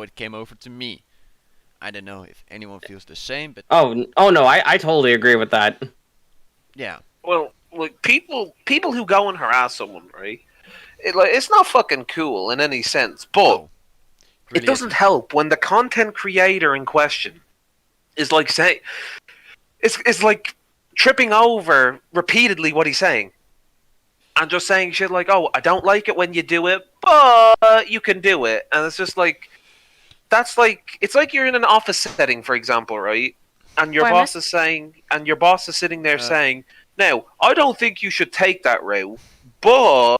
it came over to me. I don't know if anyone feels the same, but Oh no, I totally agree with that. yeah. Well, like people who go and harass someone, right? It's not fucking cool in any sense, but No, it really doesn't isn't. help when the content creator in question is like saying, it's like tripping over repeatedly what he's saying, and just saying shit like, "Oh, I don't like it when you do it, but you can do it," and it's just like, that's like, it's like you're in an office setting, for example, right? And your boss is saying, and your boss is sitting there saying, "Now, I don't think you should take that route, but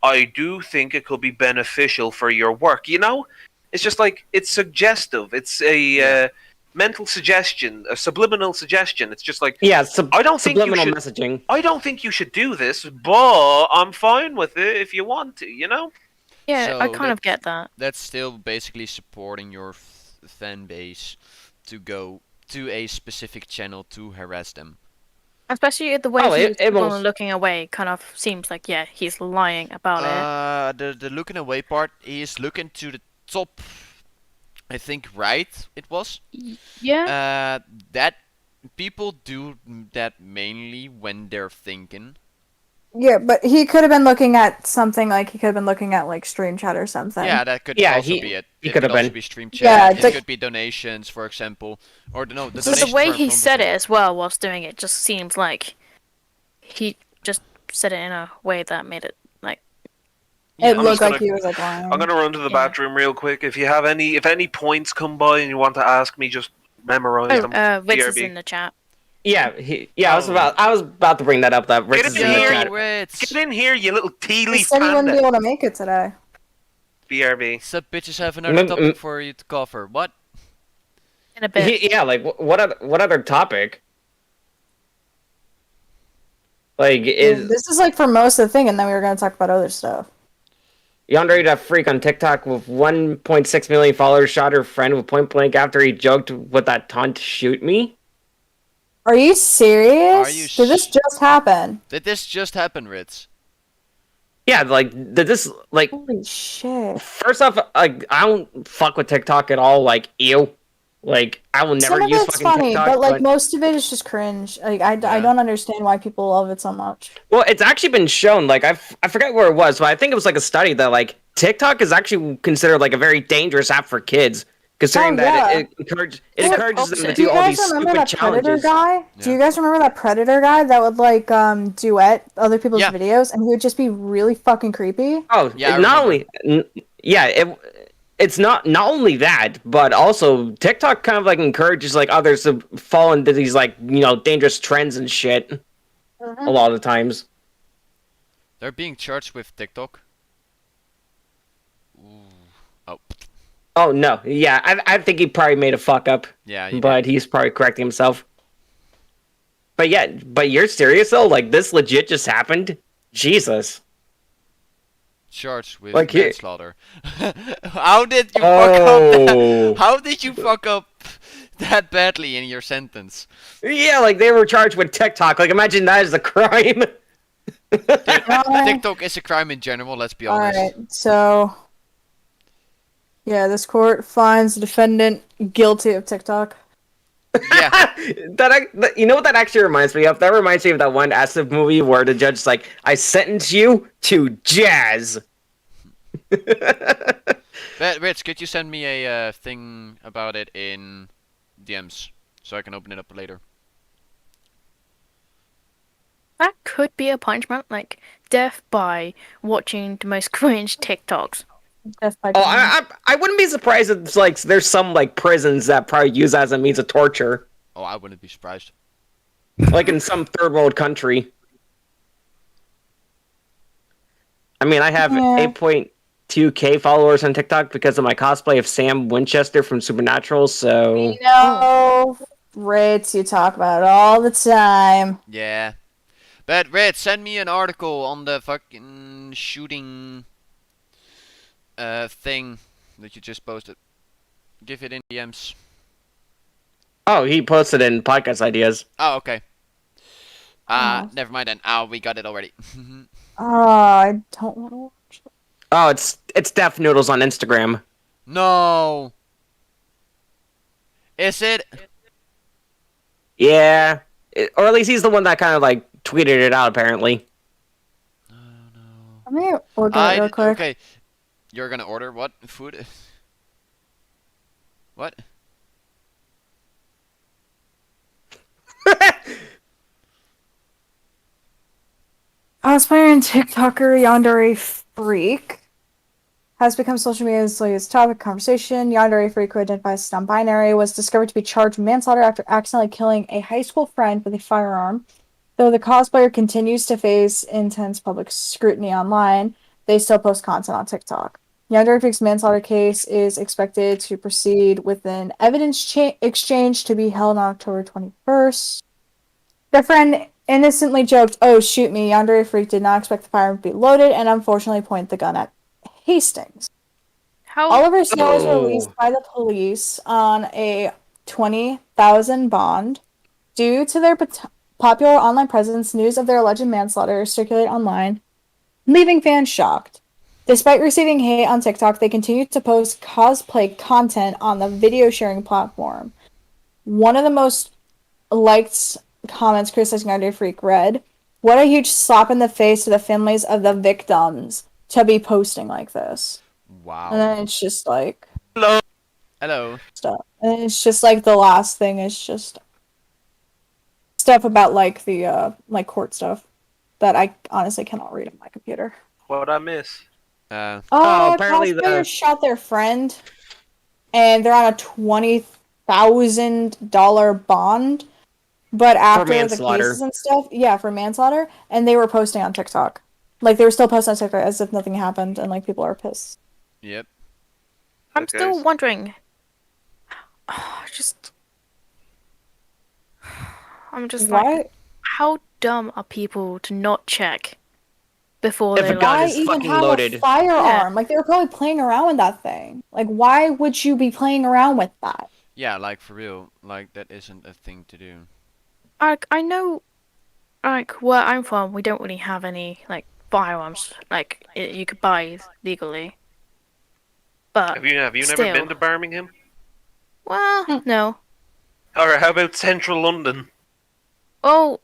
I do think it could be beneficial for your work." You know, it's just like, it's suggestive. It's a mental suggestion, a subliminal suggestion. It's just like, Yeah, I don't think you subliminal should. messaging. I don't think you should do this, but I'm fine with it if you want to. You know? Yeah, I So kind of get that. That's still basically supporting your fan base to go to a specific channel to harass them. Especially the way Oh, he's it was- looking away kind of seems like, yeah, he's lying about it. The looking away part, he is looking to the top, I think right it was. Yeah. That people do that mainly when they're thinking. Yeah, but he could have been looking at something like he could have been looking at like stream chat or something. Yeah, that could Yeah, also he- be it. he It could could have also been. be stream Yeah, chat. it's It like- could be donations, for example, or no, the So the donations way weren't he from said it before. as well whilst doing it just seems like he just said it in a way that made it like It I'm looked just like gonna- he was like lying. I'm gonna run to the Yeah. bathroom real quick. If any points come by and you want to ask me, just memorize them. Ritz is BRB. in the chat. Yeah, I was about to bring that up. That Ritz Get is in in the here, chat. Ritz. Get in here, you little tea He leaf said he wouldn't be panda. able to make it today. BRB. Some bitches have another Mm, topic for you to cover. What? In a bit. Yeah, like what other topic? Like is This is like for most of the thing, and then we were going to talk about other stuff. Yandere, that freak on TikTok with 1.6 million followers, shot her friend with point blank after he joked with that taunt to shoot me? Are you serious? Are you Did this just happen? Did this just happen, Ritz? Yeah, like did this like Holy shit. first off, like I don't fuck with TikTok at all. Like ew, like I will never Some of use it's fucking funny, TikTok. but like most of it is just cringe. Like I don't understand why people love it so much. Well, it's actually been shown. Like I forget where it was, but I think it was like a study that like TikTok is actually considered like a very dangerous app for kids, considering that it encourages them to Do you do all guys these remember stupid that Predator challenges. guy? Do you guys remember that Predator guy that would like duet other people's Yeah. videos, and he would just be really fucking creepy? Oh, Yeah, I not remember. only it's not only that, but also TikTok kind of like encourages like others to fall into these like dangerous trends and shit. A lot of the times. They're being charged with TikTok. Ooh. Oh, Oh no, yeah, I think he probably made a fuck up, yeah. he but did. he's probably correcting himself. But yeah, but you're serious though? Like this legit just happened? Jesus. Charged with Like here- manslaughter. How did you fuck up? Oh. How did you fuck up that badly in your sentence? Yeah, like they were charged with TikTok. Like imagine that as a crime. Dude, TikTok is a crime in general. Let's be honest. Alright, so... Yeah, this court finds the defendant guilty of TikTok. Yeah. You know what that actually reminds me of? That reminds me of that one Asif movie where the judge's like, I sentence you to jazz. Rich, could you send me a thing about it in DMs so I can open it up later? That could be a punishment, like death by watching the most cringe TikToks. Death by I wouldn't be surprised if it's like there's some like prisons that probably use that as a means of torture. Oh, I wouldn't be surprised. Like in some third world country. I mean, I have 8.2k followers on TikTok because of my cosplay of Sam Winchester from Supernatural, so... We know, Ritz, you talk about it all the time. Yeah. But Rich, send me an article on the fucking shooting thing that you just posted. Give it in DMs. Oh, he posted in podcast ideas. Oh, okay. Never mind then. Oh, we got it already. Oh, I don't want to watch it. Oh, it's Deaf Noodles on Instagram. No. Is it? Yeah. Or at least he's the one that kind of like tweeted it out, apparently. No. Let me order it real quick. Okay. You're gonna order what? Food? What? Cosplaying TikToker Yandere Freak has become social media's latest topic of conversation. Yandere Freak, who identifies as non-binary, was discovered to be charged with manslaughter after accidentally killing a high school friend with a firearm. Though the cosplayer continues to face intense public scrutiny online, they still post content on TikTok. Yandere Freak's manslaughter case is expected to proceed with an evidence exchange to be held on October 21st. The friend innocently joked, "Oh, shoot me." Yandere Freak did not expect the firearm to be loaded and unfortunately pointed the gun at Hastings. Oliver Snow was released by the police on a $20,000 bond. Due to their popular online presence, news of their alleged manslaughter circulated online, leaving fans shocked. Despite receiving hate on TikTok, they continue to post cosplay content on the video sharing platform. One of the most liked comments criticizing Yandere Freak read, "What a huge slap in the face to the families of the victims to be posting like this." Wow. And then it's just like... Hello. Stuff. And it's just like the last thing is just stuff about like the like court stuff that I honestly cannot read on my computer. What'd I miss? Apparently cosplayers shot their friend, and they're on a $20,000 bond. But after the cases and stuff, for manslaughter, and they were posting on TikTok. Like, they were still posting on TikTok as if nothing happened, and, like, people are pissed. Yep. I'm still wondering. I'm just like, how dumb are people to not check before if they a gun is even fucking have loaded. a firearm? Like, they were probably playing around with that thing. Like, why would you be playing around with that? Yeah, like for real. Like, that isn't a thing to do. I know, like, where I'm from, we don't really have any, like, firearms, like, you could buy legally. But Have you never been to Birmingham? Well, no. Alright, how about central London? Oh.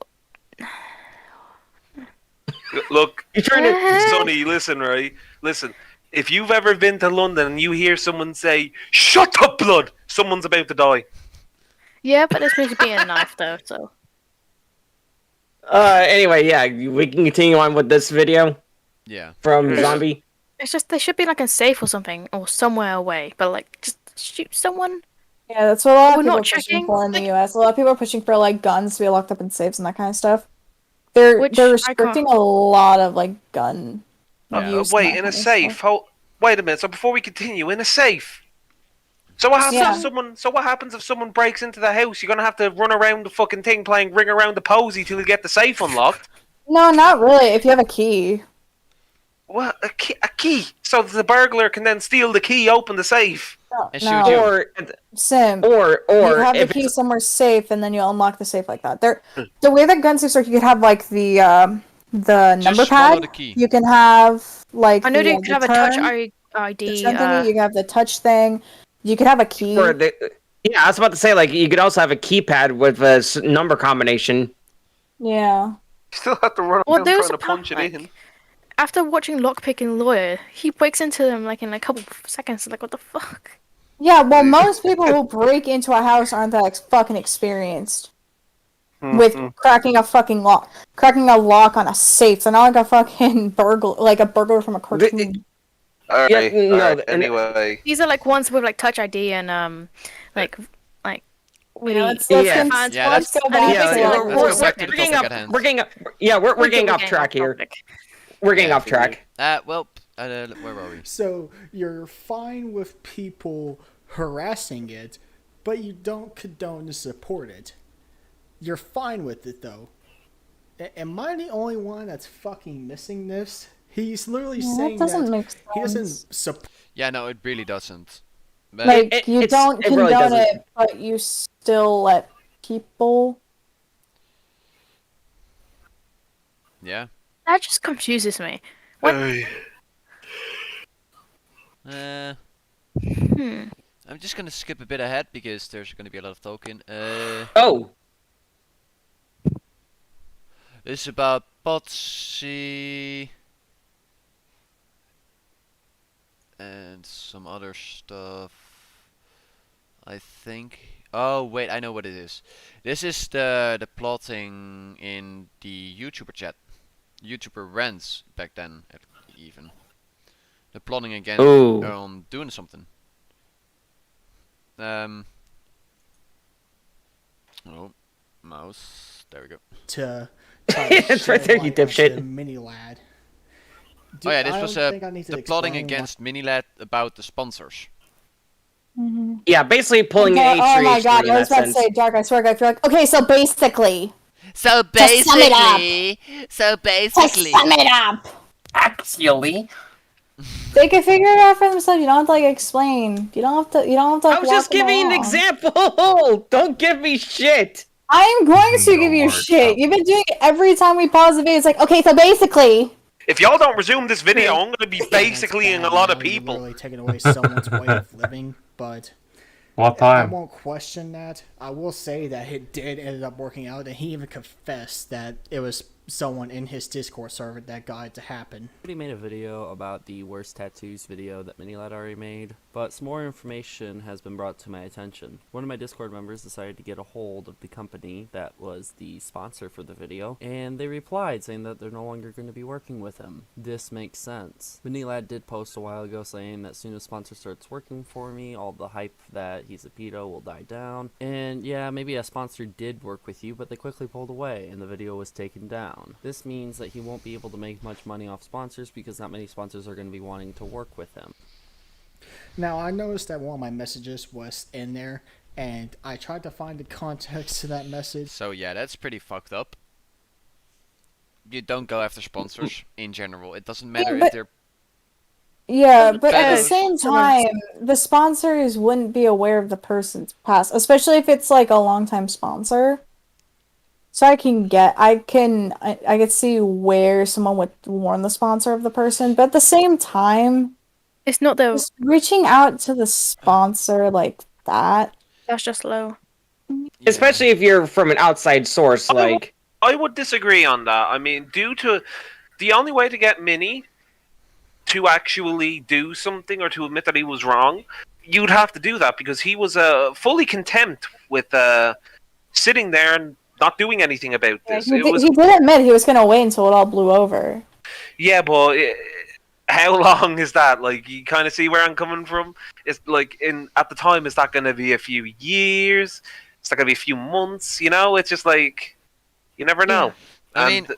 Look, you're trying to... Sonny, listen, right? Listen, if you've ever been to London and you hear someone say, "Shut up, blood!" someone's about to die. Yeah, but there's supposed to be a knife, though, so... Anyway, yeah, we can continue on with this video. Yeah. From Zombie. It's just, they should be, like, a safe or something, or somewhere away, but, like, just shoot someone. Yeah, that's what a lot of people are checking. pushing for in the US. A lot of people are pushing for, like, guns to be locked up in safes and that kind of stuff. They're restricting a lot of, like, gun use. Wait, in a safe? Wait a minute, so before we continue, in a safe? So what happens if someone breaks into the house? You're gonna have to run around the fucking thing playing Ring Around the Posy till you get the safe unlocked? No, not really, if you have a key. What? A key? So the burglar can then steal the key, open the safe? No. Or Sim. Or you have the key somewhere safe, and then you unlock the safe like that. The way that gun safes work, you could have like the the number Just swallow pad. the key. You can have like I know the, you could have a touch ID. the turn thingy, you can have the touch thing. You could have a key. Yeah, I was about to say, like, you could also have a keypad with a number combination. Yeah. You still have to run Well, around there trying was to a punch it like, in. after watching Lockpicking Lawyer, he breaks into them like in a couple seconds. Like, what the fuck? Yeah, well, most people who break into a house aren't that fucking experienced with cracking a fucking lock, cracking a lock on a safe. They're not like a fucking burglar from a cartoon. Alright, Yeah, no, alright, anyway. These are like ones with like Touch ID and like really. Let's Yeah. let's Yeah, let's that's- go back Yeah, to yeah, let's go back to the getting topic up, at hand. we're getting up. Yeah, we're getting off track here. We're getting off track. Where were we? So you're fine with people harassing it, but you don't condone to support it. You're fine with it though. Am I the only one that's fucking missing this? He's literally saying that doesn't that make he doesn't sense. support. Yeah, no, it really doesn't. But Like you don't it really condone doesn't. it, but you still let people. yeah. That just confuses me. What? I'm just gonna skip a bit ahead because there's gonna be a lot of talking. Oh, This is about Potsy and some other stuff. I think. Oh wait, I know what it is. This is the plotting in the YouTuber chat. YouTuber rants back then, even. The plotting against Ooh. doing something. Oh, mouse. There we go. To It's right there, you dipshit. Mini lad. Oh yeah, this was the plotting against Minilad about the sponsors. yeah, basically pulling Okay, an oh my H3H3 god, in I was that about to sense. say, Dark, I swear, I feel like, okay, so basically, So sum it up. basically, sum it up. Actually, They can figure it out for themselves. You don't have to like explain. You don't have to. You don't have to. I Like, was just walk them giving an along. example. Don't give me shit. I am going to No give you hard shit. copy. You've been doing it every time we pause the video. It's like, okay, so basically, If y'all don't resume this video, I'm gonna be basically in a lot of You're people. literally taking away someone's way of living, but What I time? won't question that. I will say that it did end up working out, and he even confessed that it was someone in his Discord server that got it to happen. Somebody made a video about the worst tattoos video that Minilad already made, but some more information has been brought to my attention. One of my Discord members decided to get a hold of the company that was the sponsor for the video, and they replied saying that they're no longer going to be working with him. This makes sense. Minilad did post a while ago saying that soon as sponsor starts working for me, all the hype that he's a pedo will die down. And yeah, maybe a sponsor did work with you, but they quickly pulled away and the video was taken down. This means that he won't be able to make much money off sponsors because not many sponsors are going to be wanting to work with him. Now, I noticed that one of my messages was in there, and I tried to find the context to that message. So yeah, that's pretty fucked up. You don't go after sponsors in general. It doesn't matter if but- they're yeah, but at the Better. same time, the sponsors wouldn't be aware of the person's past, especially if it's like a longtime sponsor. So I could see where someone would warn the sponsor of the person, but at the same time, It's not the. just reaching out to the sponsor like that. That's just low. Especially if you're from an outside source, like I would disagree on that. I mean, due to the only way to get Minnie to actually do something or to admit that he was wrong, you'd have to do that because he was fully content with sitting there and not doing anything about this. He did admit he was going to wait until it all blew over. Yeah, but how long is that? Like, you kind of see where I'm coming from. It's like at the time, is that going to be a few years? Is that going to be a few months? You know, it's just like you never know. I And mean,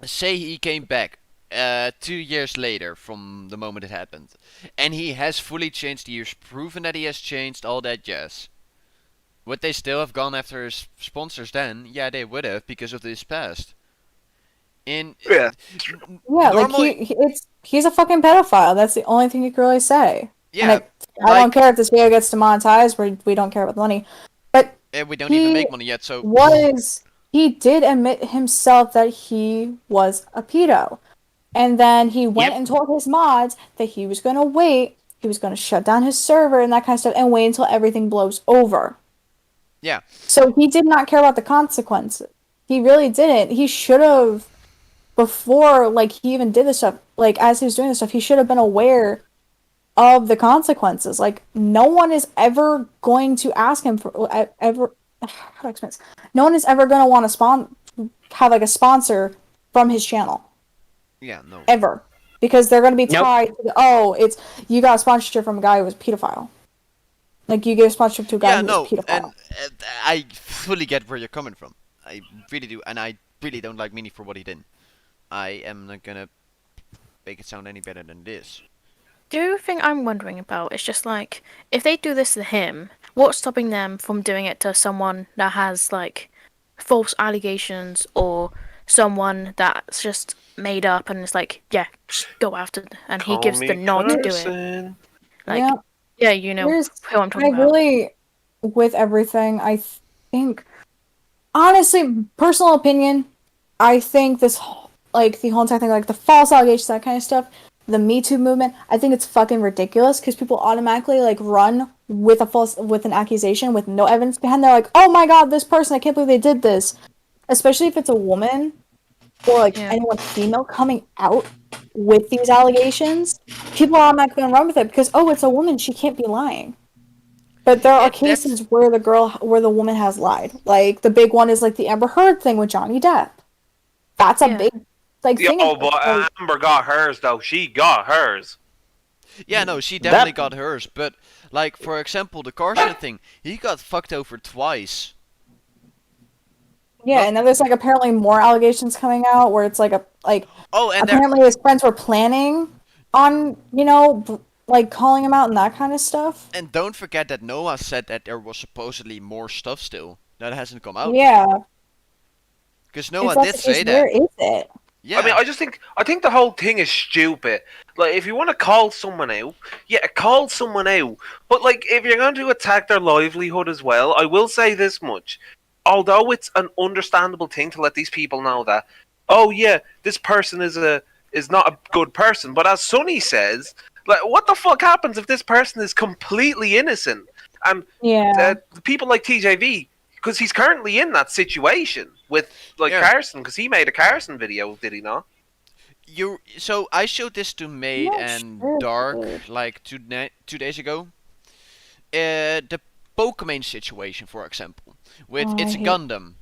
say he came back 2 years later from the moment it happened, and he has fully changed. He has proven that he has changed, all that jazz. Would they still have gone after his sponsors then? Yeah, they would have because of this past. yeah, Yeah, normally, like he's a fucking pedophile. That's the only thing you can really say. yeah, And I don't care if this video gets demonetized. We don't care about the money. But we don't even make money yet, so was he did admit himself that he was a pedo. And then he went and told his mods that he was going to wait, he was going to shut down his server and that kind of stuff, and wait until everything blows over. Yeah. So he did not care about the consequences. He really didn't. He should have, before, like, he even did this stuff, like, as he was doing this stuff, he should have been aware of the consequences. Like, no one is ever going to ask him for, how do I explain this? No one is ever going to want to have, like, a sponsor from his channel. Yeah, no. Ever. Because they're going to be tied to, it's, you got a sponsorship from a guy who was a pedophile. Like, you gave a sponsorship to a guy who was a pedophile. And I fully get where you're coming from. I really do, and I really don't like Meanie for what he did. I am not gonna make it sound any better than this. The other thing I'm wondering about is just like, if they do this to him, what's stopping them from doing it to someone that has like false allegations or someone that's just made up and it's like, yeah, just go after it, and he gives the nod to do it. Like, yeah, you know who I'm talking about. Really, with everything, I think, honestly, personal opinion, I think this, like, the whole entire thing, like, the false allegations, that kind of stuff, the Me Too movement, I think it's fucking ridiculous, because people automatically, like, run with an accusation with no evidence behind. They're like, oh my god, this person, I can't believe they did this. Especially if it's a woman, or, like, anyone female coming out with these allegations, people are automatically gonna run with it, because, it's a woman, she can't be lying. But there are cases where the woman has lied. Like, the big one is, like, the Amber Heard thing with Johnny Depp. That's a big, like, thing. Oh, but Amber got hers, though. She got hers. Yeah, no, she definitely got hers. But, like, for example, the Carson thing, he got fucked over twice. Yeah, and then there's, like, apparently more allegations coming out where it's, like, apparently his friends were planning on, like, calling him out and that kind of stuff. And don't forget that Noah said that there was supposedly more stuff still that hasn't come out. Yeah. Because Noah did say that. Where is it? Yeah. I mean, I think the whole thing is stupid. Like, if you want to call someone out, call someone out. But, like, if you're going to attack their livelihood as well, I will say this much. Although it's an understandable thing to let these people know that, this person is not a good person. But as Sonny says, like, what the fuck happens if this person is completely innocent? And people like TJV, because he's currently in that situation with, like, Carson, because he made a Carson video, did he not? So I showed this to Made and Dark like 2 days ago. The Pokemon situation, for example, with It's a Gundam.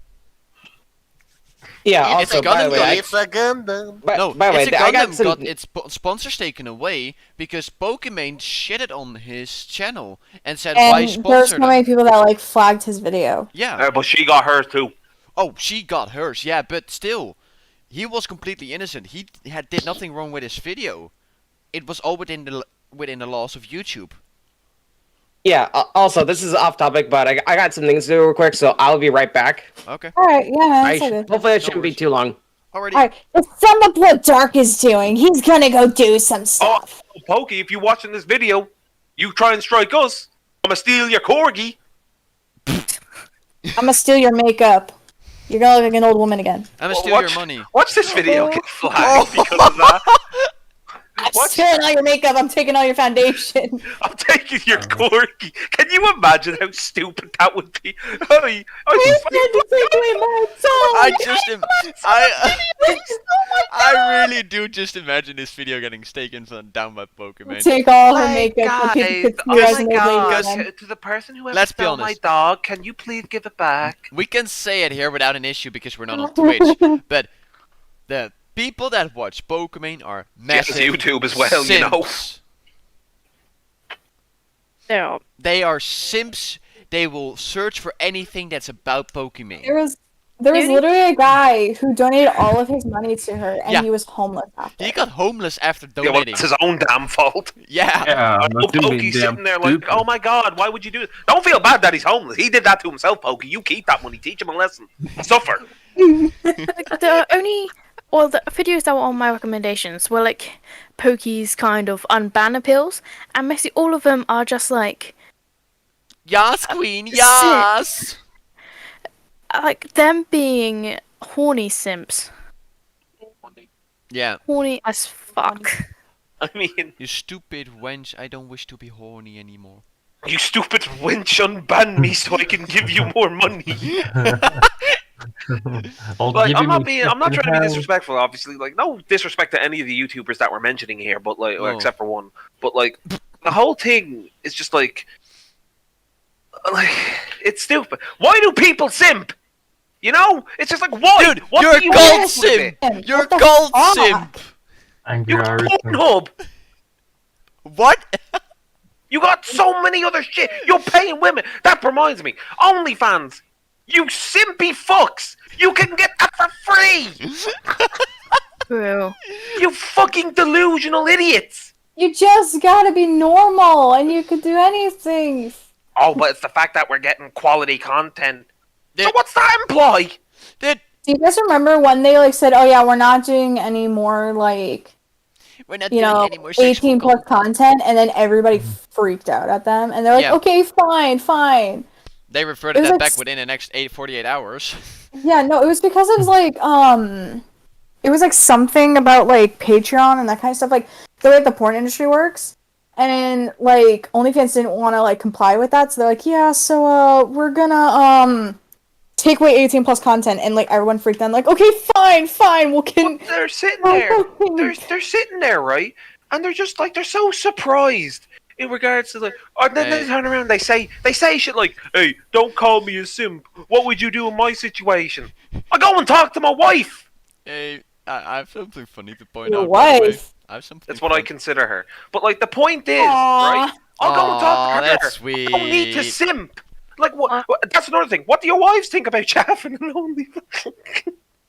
Yeah, also, also, by the way, it's a Gundam. No, by the way, It's a I Gundam got its sponsors taken away because Pokemon shitted on his channel and said, why sponsor there's so many people that, like, flagged his video. Yeah. But she got hers too. Oh, she got hers, yeah, but still, he was completely innocent. He did nothing wrong with his video. It was all within the laws of YouTube. Yeah, also, this is off topic, but I got some things to do real quick, so I'll be right back. Okay. Alright, yeah, man, that's good. Hopefully it shouldn't be too long. Alright, let's sum up what Dark is doing. He's gonna go do some stuff. Oh, Pokey, if you're watching this video, you try and strike us, I'm gonna steal your corgi. I'm gonna steal your makeup. You're gonna look like an old woman again. I'm gonna steal your money. Watch this video get flagged because of that. I'm stealing all your makeup. I'm taking all your foundation. I'm taking your corgi. Can you imagine how stupid that would be? I really do just imagine this video getting taken down by Pokemon. Take all her makeup. To the person who ever stole my dog, can you please give it back? We can say it here without an issue because we're not on Twitch, but the people that watch Pokemon are massive YouTube as well, simps. Yeah. They are simps. They will search for anything that's about Pokemon. There was literally a guy who donated all of his money to her, and he was homeless after. He got homeless after donating. It's his own damn fault. Yeah. Pokey's sitting there like, oh my god, why would you do this? Don't feel bad that he's homeless. He did that to himself, Pokey. You keep that money. Teach him a lesson. Suffer. The videos that were on my recommendations were like Pokey's kind of unban appeals, and basically all of them are just like, Yas, Queen, yas! like them being horny simps. Yeah. Horny as fuck. I mean, You stupid wench, I don't wish to be horny anymore. you stupid wench, unban me so I can give you more money. Like, I'm not trying to be disrespectful, obviously. Like, no disrespect to any of the YouTubers that we're mentioning here, but like, No. except for one. But like, the whole thing is just like, it's stupid. Why do people simp? You know, it's just like, why? Dude, What you're do you a gold want with simp! it? You're a What the gold fuck? simp! Angry You got Irishman. Pornhub. What? You got so many other shit. You're paying women. That reminds me. OnlyFans. You simpy fucks. You can get that for free. True. You fucking delusional idiots. You just gotta be normal, and you could do anything. Oh, but it's the fact that we're getting quality content. So Dude. what's that imply? Dude, Do you guys remember when they like said, "Oh yeah, we're not doing any more like we're not you doing know any more sexual 18 plus content," and then everybody freaked out at them, and they're like, Yeah. "Okay, fine." They reverted It was that like back within the next 48 hours. Yeah, no, it was because it was like it was like something about like Patreon and that kind of stuff, like the way the porn industry works. And then like OnlyFans didn't want to like comply with that, so they're like, yeah, so we're gonna take away 18 plus content, and like everyone freaked out, like, okay, fine, we'll can. But they're sitting there. They're sitting there, right? And they're just like, they're so surprised in regards to the. And then they turn around, they say shit like, "Hey, don't call me a simp. What would you do in my situation? I go and talk to my wife." Hey, I have something funny to point Your out. by the way. wife? I have something That's what I funny. consider her. But like, the point is, Aw. right? I'll go and talk to her. That's sweet. I don't need to simp. Like, what? That's another thing. What do your wives think about chaffing and OnlyFans?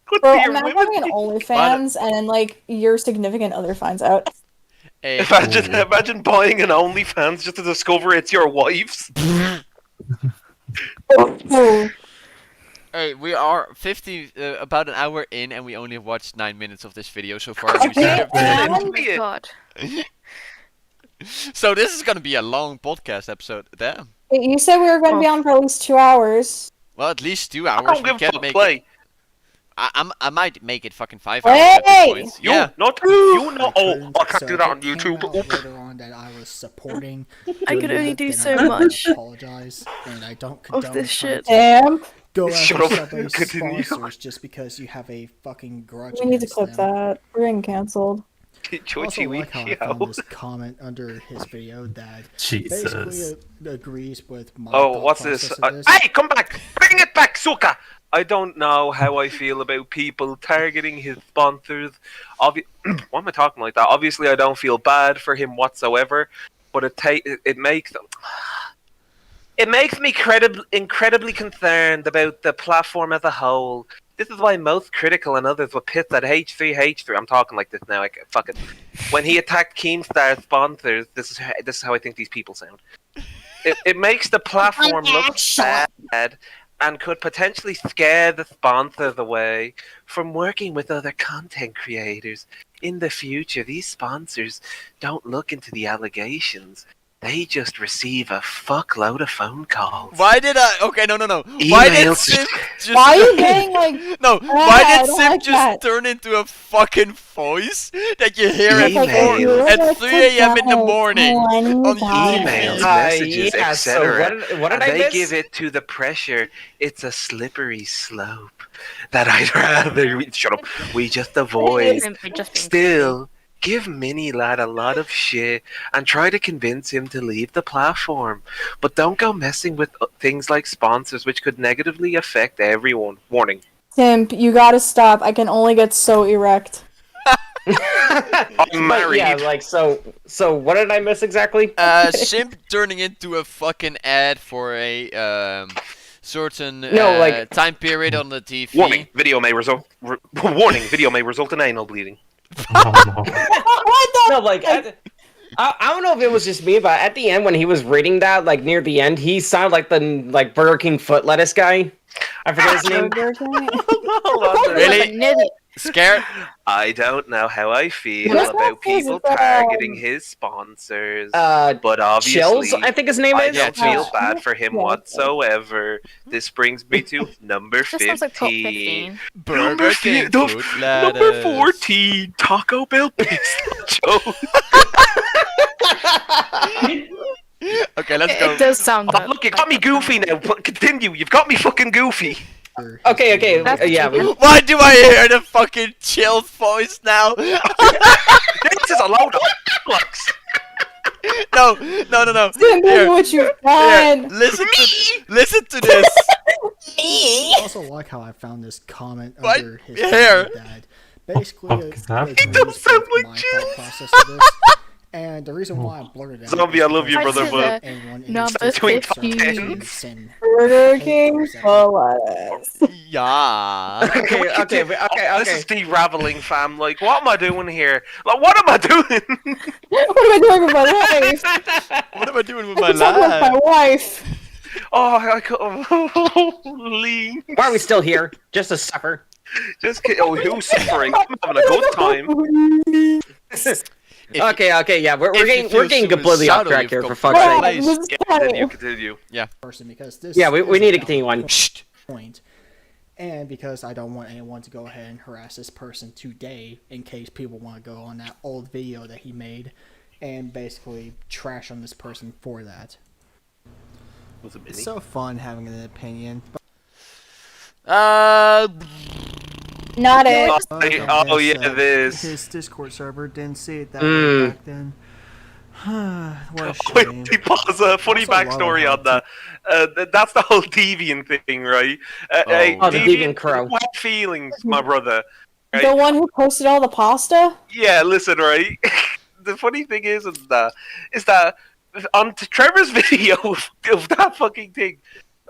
What Bro, do your imagine women having an think? OnlyFans and then like your significant other finds out. Hey, Imagine buying an OnlyFans just to discover it's your wife's. Oh. hey, we are about an hour in, and we only have watched 9 minutes of this video so far. We Okay, should have- and- Oh my god. So this is gonna be a long podcast episode. Damn. You said we were going to be on for at least 2 hours. Well, at least 2 I hours. don't We give a can't fuck. make Play. it. I might make it fucking 5 hours at this Hey! point. You, Yeah. not you know. Oh, couldn't- I can't so do that if on it came YouTube. out Oops. later on that I was supporting. I doing could only that, do then so I would much. Apologize, and I don't condone this shit. trying to Damn. Go Shut after up. somebody's Continue. sponsors just because you have a fucking grudge. We need to against clip them. that. We're getting canceled. I also Chochi like how I found Wiki. this comment under his video that Jesus. basically agrees with my Oh, thought what's this? process of Hey, come back! Bring it back, Suka! I don't know how I feel about people targeting his sponsors. Why am I talking like that? Obviously, I don't feel bad for him whatsoever, but it makes me incredibly concerned about the platform as a whole. This is why I'm most critical and others were pissed at H3. I'm talking like this now. Like, fuck it. When he attacked Keemstar sponsors, this is how I think these people sound. It makes the platform look bad and could potentially scare the sponsors away from working with other content creators. In the future, these sponsors don't look into the allegations. They just receive a fuckload of phone calls. Why did I? Okay, no. Why did Emails. Sim just? Why are you getting like No, Ah, why I did don't Sim like just that. turn into a fucking voice that you hear at, Emails. at 3 a.m. in the morning on Emails, YouTube? messages, yeah, so etc. what did I they miss? give it to the pressure. It's a slippery slope that I'd rather shut up. We just avoid. Simply just being Still, give Mini Lad a lot of shit and try to convince him to leave the platform. But don't go messing with things like sponsors, which could negatively affect everyone. Warning. Simp, you gotta stop. I can only get so erect. I'm But married. yeah, like so what did I miss exactly? Simp turning into a fucking ad for a certain No, like- time period on the TV. Warning. Video may result. Warning. Video may result in anal bleeding. Oh, no. What the? No, like I don't know if it was just me, but at the end when he was reading that, like near the end, he sounded like the Burger King foot lettuce guy. I forget his name. Burger King? Hold on. Really? Scared? I don't know how I feel What about is people that? targeting his sponsors, but obviously, Chills, I think his name I is. don't Yeah, feel Chills. bad for him Yeah. whatsoever. This brings me to number This sounds like top 15. 15. Burger King food Number lettuce. 14, Taco Bell pistachio. Okay, let's It go. does sound Oh, look, you got me goofy now. Continue. You've got me fucking goofy. Okay, That's yeah. Why do I hear the fucking Chills voice now? This is a load of bollocks. No. Sim, Here, what you've here, done. listen to this. I also like how I found this comment What? under his Here. video that basically What the fuck is happening? agrees It does sound with like my Jill. thought process of this. And the reason why I blurted it out Zombie, is I love you, because brother, but anyone in number this Discord 15. server can send Burger hate King towards that. for lettuce. Yeah. Oh, this is de-raveling, fam. Like, what am I doing here? Like, what am I doing? What am I doing with my life? What am I doing with my I'm talking with my life? wife. Oh, I could lean. Why are we still here? Just to suffer. Just kidding. Oh, who's suffering? I'm having a good time. Okay, yeah, we're if you getting feel completely off suicidal, track you've here got for fuck's Right, sake. place. this is Continue, funny. continue. Person because this Yeah, we is need to a continue on. Shh. point. And because I don't want anyone to go ahead and harass this person today in case people want to go on that old video that he made and basically trash on this person for that. Was it It's Minnie? so fun having an opinion. Not it. Oh, yeah, this. His Discord server didn't see it that Mm. way back then. What a shame. Wait, pause. A funny Also, while backstory I on that. That's the whole deviant thing, right? Hey, Oh, the deviant crow. What feelings, my brother? Right? The one who posted all the pasta? Yeah, listen, right? The funny thing is that on Trevor's video of that fucking thing,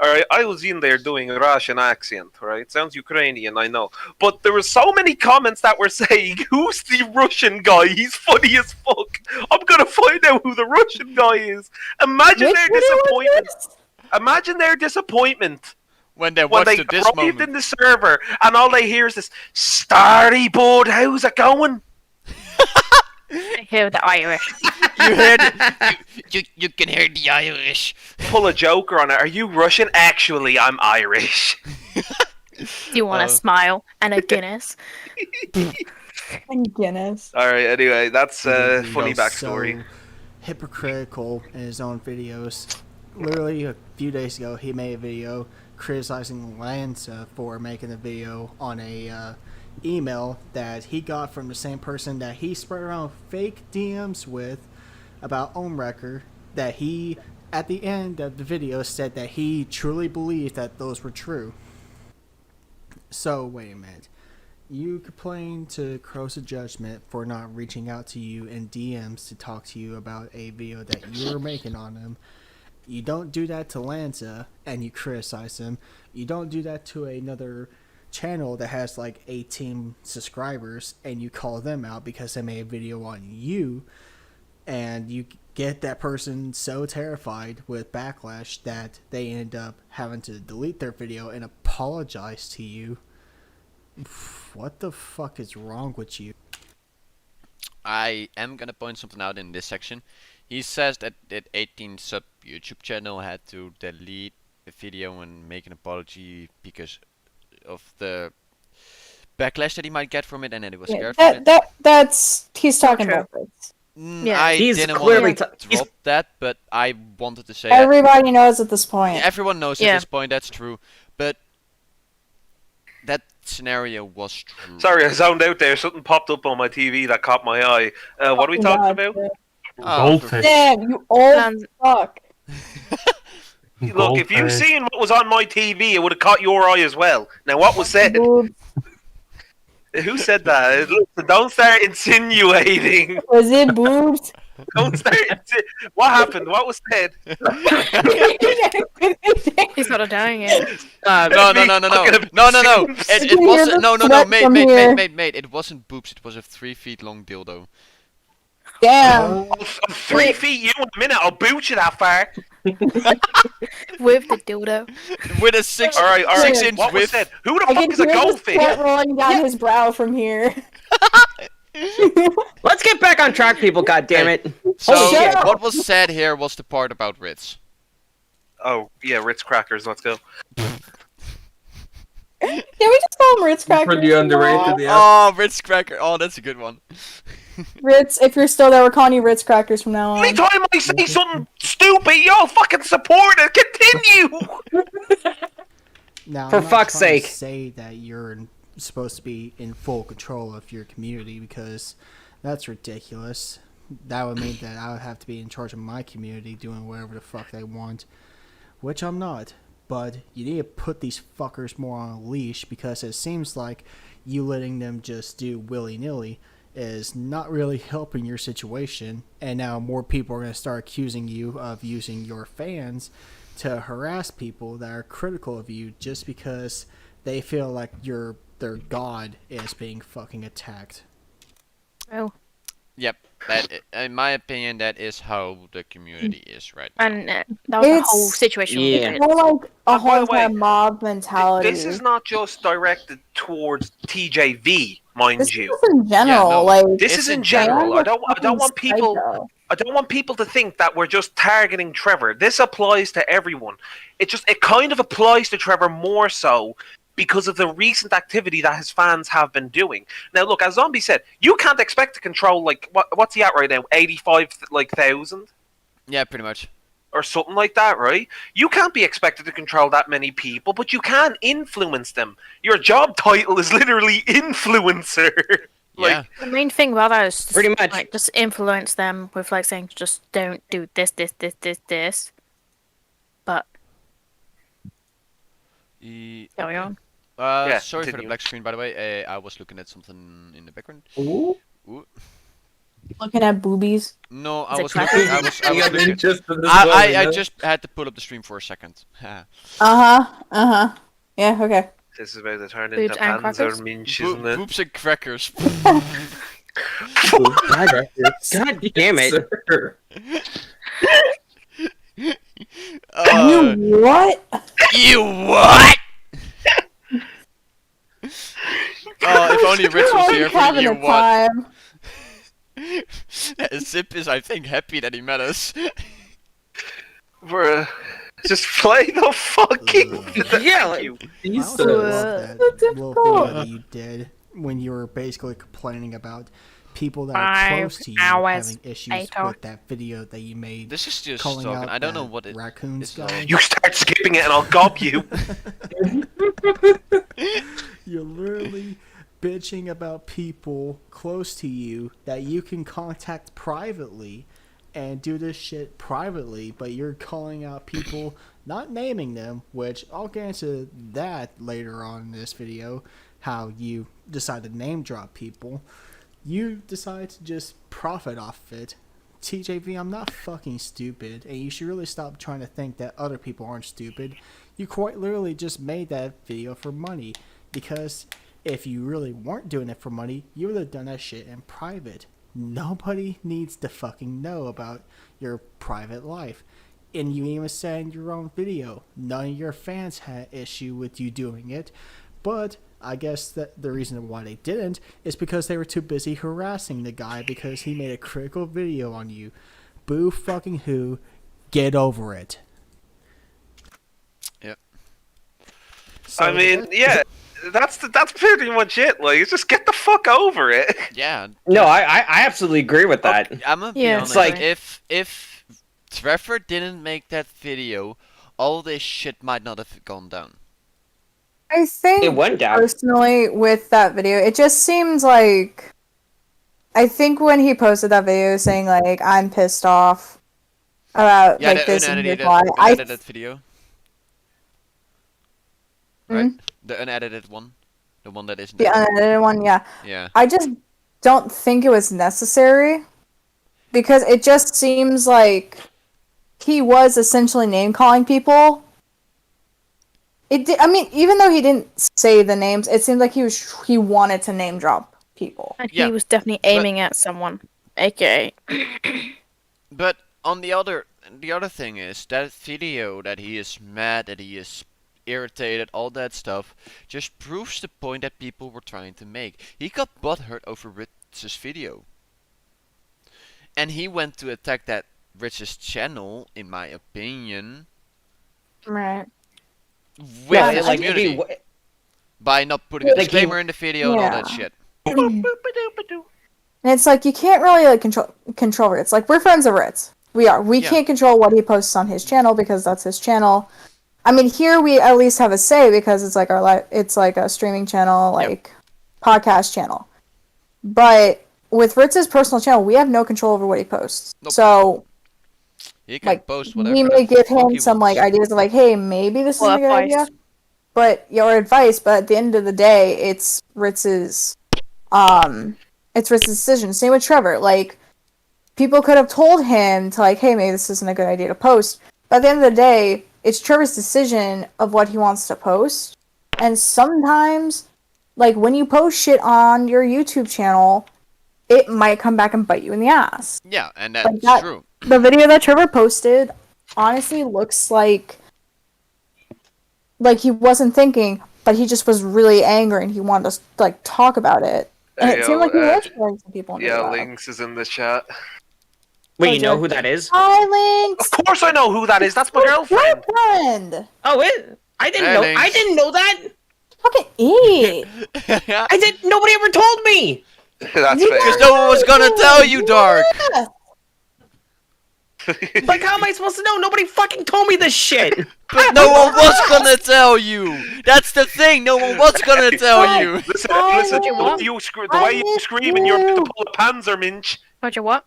alright, I was in there doing a Russian accent, right? Sounds Ukrainian, I know. But there were so many comments that were saying, who's the Russian guy? He's funny as fuck. I'm gonna find out who the Russian guy is. Imagine Which their video was disappointment. this? Imagine their disappointment When they when watched they this arrived moment. in the server and all they hear is this, "Starry bud, how's it going?" Hear the Irish. You heard it. You can hear the Irish. Pull a joker on it. Are you Russian? Actually, I'm Irish. Do you want a smile and a Guinness? And Guinness. All right. Anyway, that's He funny was backstory. So hypocritical in his own videos. Literally a few days ago, he made a video criticizing Lanza for making a video on a email that he got from the same person that he spread around fake DMs with about Omwrecker. That he, at the end of the video, said that he truly believed that those were true. So wait a minute. You complain to Crows of Judgment for not reaching out to you in DMs to talk to you about a video that you were making on him. You don't do that to Lanza and you criticize him. You don't do that to another channel that has like 18 subscribers and you call them out because they made a video on you, and you get that person so terrified with backlash that they end up having to delete their video and apologize to you. What the fuck is wrong with you? I am gonna point something out in this section. He says that 18 sub YouTube channel had to delete the video and make an apology because of the backlash that he might get from it, and then he was scared from it. That's he's talking True. about this. Yeah. I He's didn't clearly want to he's- drop that, but I wanted to say that. Everybody knows at this point. Yeah, everyone knows Yeah. at this point that's true, but that scenario was true. Sorry, I zoned out there. Something popped up on my TV that caught my eye. What are we talking about? Oh, Goldfish. Damn, you old Lanza. fuck. Look, if you Goldfish. seen what was on my TV, it would have caught your eye as well. Now, what was said? Boobs. Who said that? Listen, don't start insinuating. Was it boobs? Don't start. What happened? What was said? He's not dying it. No. talking about boobs. It You hear wasn't. the No. threat from here. Mate. It wasn't boobs. It was a 3 feet long dildo. Damn. I'm 3 feet you in a minute. I'll boot you that far. With the dildo. With a 6 All right. 6-inch What was width. said? Who the I fuck can is a hear the goldfish? sweat rolling down his brow from here. Let's get back on track, people. God damn it! So shit. what was said here was the part about Ritz. Oh yeah, Ritz crackers. Let's go. Can we just call him Ritz Crackers? Pretty underrated, yeah. Oh, Ritz cracker. Oh, that's a good one. Ritz, if you're still there, we're calling you Ritz Crackers from now on. Anytime I say something stupid, y'all fucking support it. Continue. Now, For I'm not fuck's trying sake. to say that you're supposed to be in full control of your community because that's ridiculous. That would mean that I would have to be in charge of my community doing whatever the fuck they want, which I'm not. But you need to put these fuckers more on a leash because it seems like you letting them just do willy-nilly is not really helping your situation. And now more people are going to start accusing you of using your fans to harass people that are critical of you just because they feel like their god is being fucking attacked. Oh. Yep. In my opinion, that is how the community is right now. And that was the whole It's- situation. Yeah. with More it. like a by whole the way, kind of mob mentality. This is not just directed towards TJV, mind This you. is in general. no. Like This It's is in in general. I don't fucking want people. psycho. I don't want people to think that we're just targeting Trevor. This applies to everyone. It kind of applies to Trevor more so because of the recent activity that his fans have been doing. Now, look, as Zombie said, you can't expect to control what's he at right now? 85,000 Yeah, pretty much. or something like that, right? You can't be expected to control that many people, but you can influence them. Your job title is literally influencer. Yeah. The main thing about that is just, Pretty much. like, just influence them with like saying just don't do this. But carry on. Yeah, Sorry for the continue. black screen, by the way. I was looking at something in the background. Ooh. Ooh. Looking at boobies. No, Is I it was clapping? looking. I was looking. Just for this I just had to pull up the stream for a second. Uh huh. Yeah. Okay. This is about to turn Boobs into and crackers? Panzerminch, isn't it? Boobs and crackers. God damn it! You what? You what? Oh, if only Rich was here for having you a what? time. Zip is, I think, happy that he met us. Bruh. Just play the fucking. Yeah, Thank like- you. I also love that little video that you did when you were basically complaining about people that are 5 close to you hours having issues later. with that video that you made. This is just calling talking. out I don't know that what it raccoons this is all- guy. You start skipping it and I'll gob you. You're literally bitching about people close to you that you can contact privately and do this shit privately, but you're calling out people, not naming them, which I'll get into that later on in this video, how you decide to name drop people. You decide to just profit off of it. TJV, I'm not fucking stupid, and you should really stop trying to think that other people aren't stupid. You quite literally just made that video for money, because if you really weren't doing it for money, you would have done that shit in private. Nobody needs to fucking know about your private life. And you even said in your own video, none of your fans had issue with you doing it, but I guess that the reason why they didn't is because they were too busy harassing the guy because he made a critical video on you. Boo fucking who. Get over it. Yep. So I mean, yeah, that's pretty much it. Like, it's just get the fuck over it. Yeah. No, I absolutely agree with that. I'm gonna be Yeah, honest. it's like- if Trevor didn't make that video, all this shit might not have gone down. I think It went down. personally with that video, it just seems like I think when he posted that video saying like I'm pissed off about Yeah, like the this and unedited, why I unedited video. Right? The unedited one. The one that isn't. the unedited one, yeah. Yeah. I just don't think it was necessary because it just seems like he was essentially name calling people. I mean, even though he didn't say the names, it seemed like he wanted to name drop people. And Yeah, he was definitely aiming at someone. Okay. But on the other thing is that video that he is mad, that he is irritated, all that stuff, just proves the point that people were trying to make. He got butthurt over Ritz's video, and he went to attack that Ritz's channel, in my opinion, Right. with Yeah, his like, community by not putting a Like, disclaimer in the video and all that Yeah. shit. And it's like you can't really like control Ritz. Like we're friends of Ritz. We are. We Yeah. can't control what he posts on his channel because that's his channel. I mean, here we at least have a say because it's like it's like a streaming channel, like podcast channel. But with Ritz's personal channel, we have no control over what he posts. Nope. So He can like post whatever we the may give fuck him he some wants. like ideas of like, hey, maybe this Well, is a good advice. idea. But your advice, but at the end of the day, it's Ritz's decision. Same with Trevor. Like people could have told him to like, hey, maybe this isn't a good idea to post. But at the end of the day, it's Trevor's decision of what he wants to post. And sometimes, like when you post shit on your YouTube channel, it might come back and bite you in the ass. Yeah, and Like that's that- true. The video that Trevor posted honestly looks like he wasn't thinking, but he just was really angry and he wanted to like talk about it. And Hey, it seemed like he yo, was throwing some people in the Yeah, lab. Lynx is in the chat. Wait, you know who that is? Hi, Lynx! Of course I know who that is. That's my girlfriend. Girlfriend! Oh, it? I didn't Hey, know. Lynx. I didn't know that. Fucking idiot! I didn't. Nobody ever told me. That's You fair. Because no one was gonna tell you, Dark. Yeah. Like, how am I supposed to know? Nobody fucking told me this shit. But no one was gonna tell you. That's the thing. No one was gonna tell you. Listen, I listen. know. The way you I scream and you're knew. about to pull a Panzer Minch. Roger, what?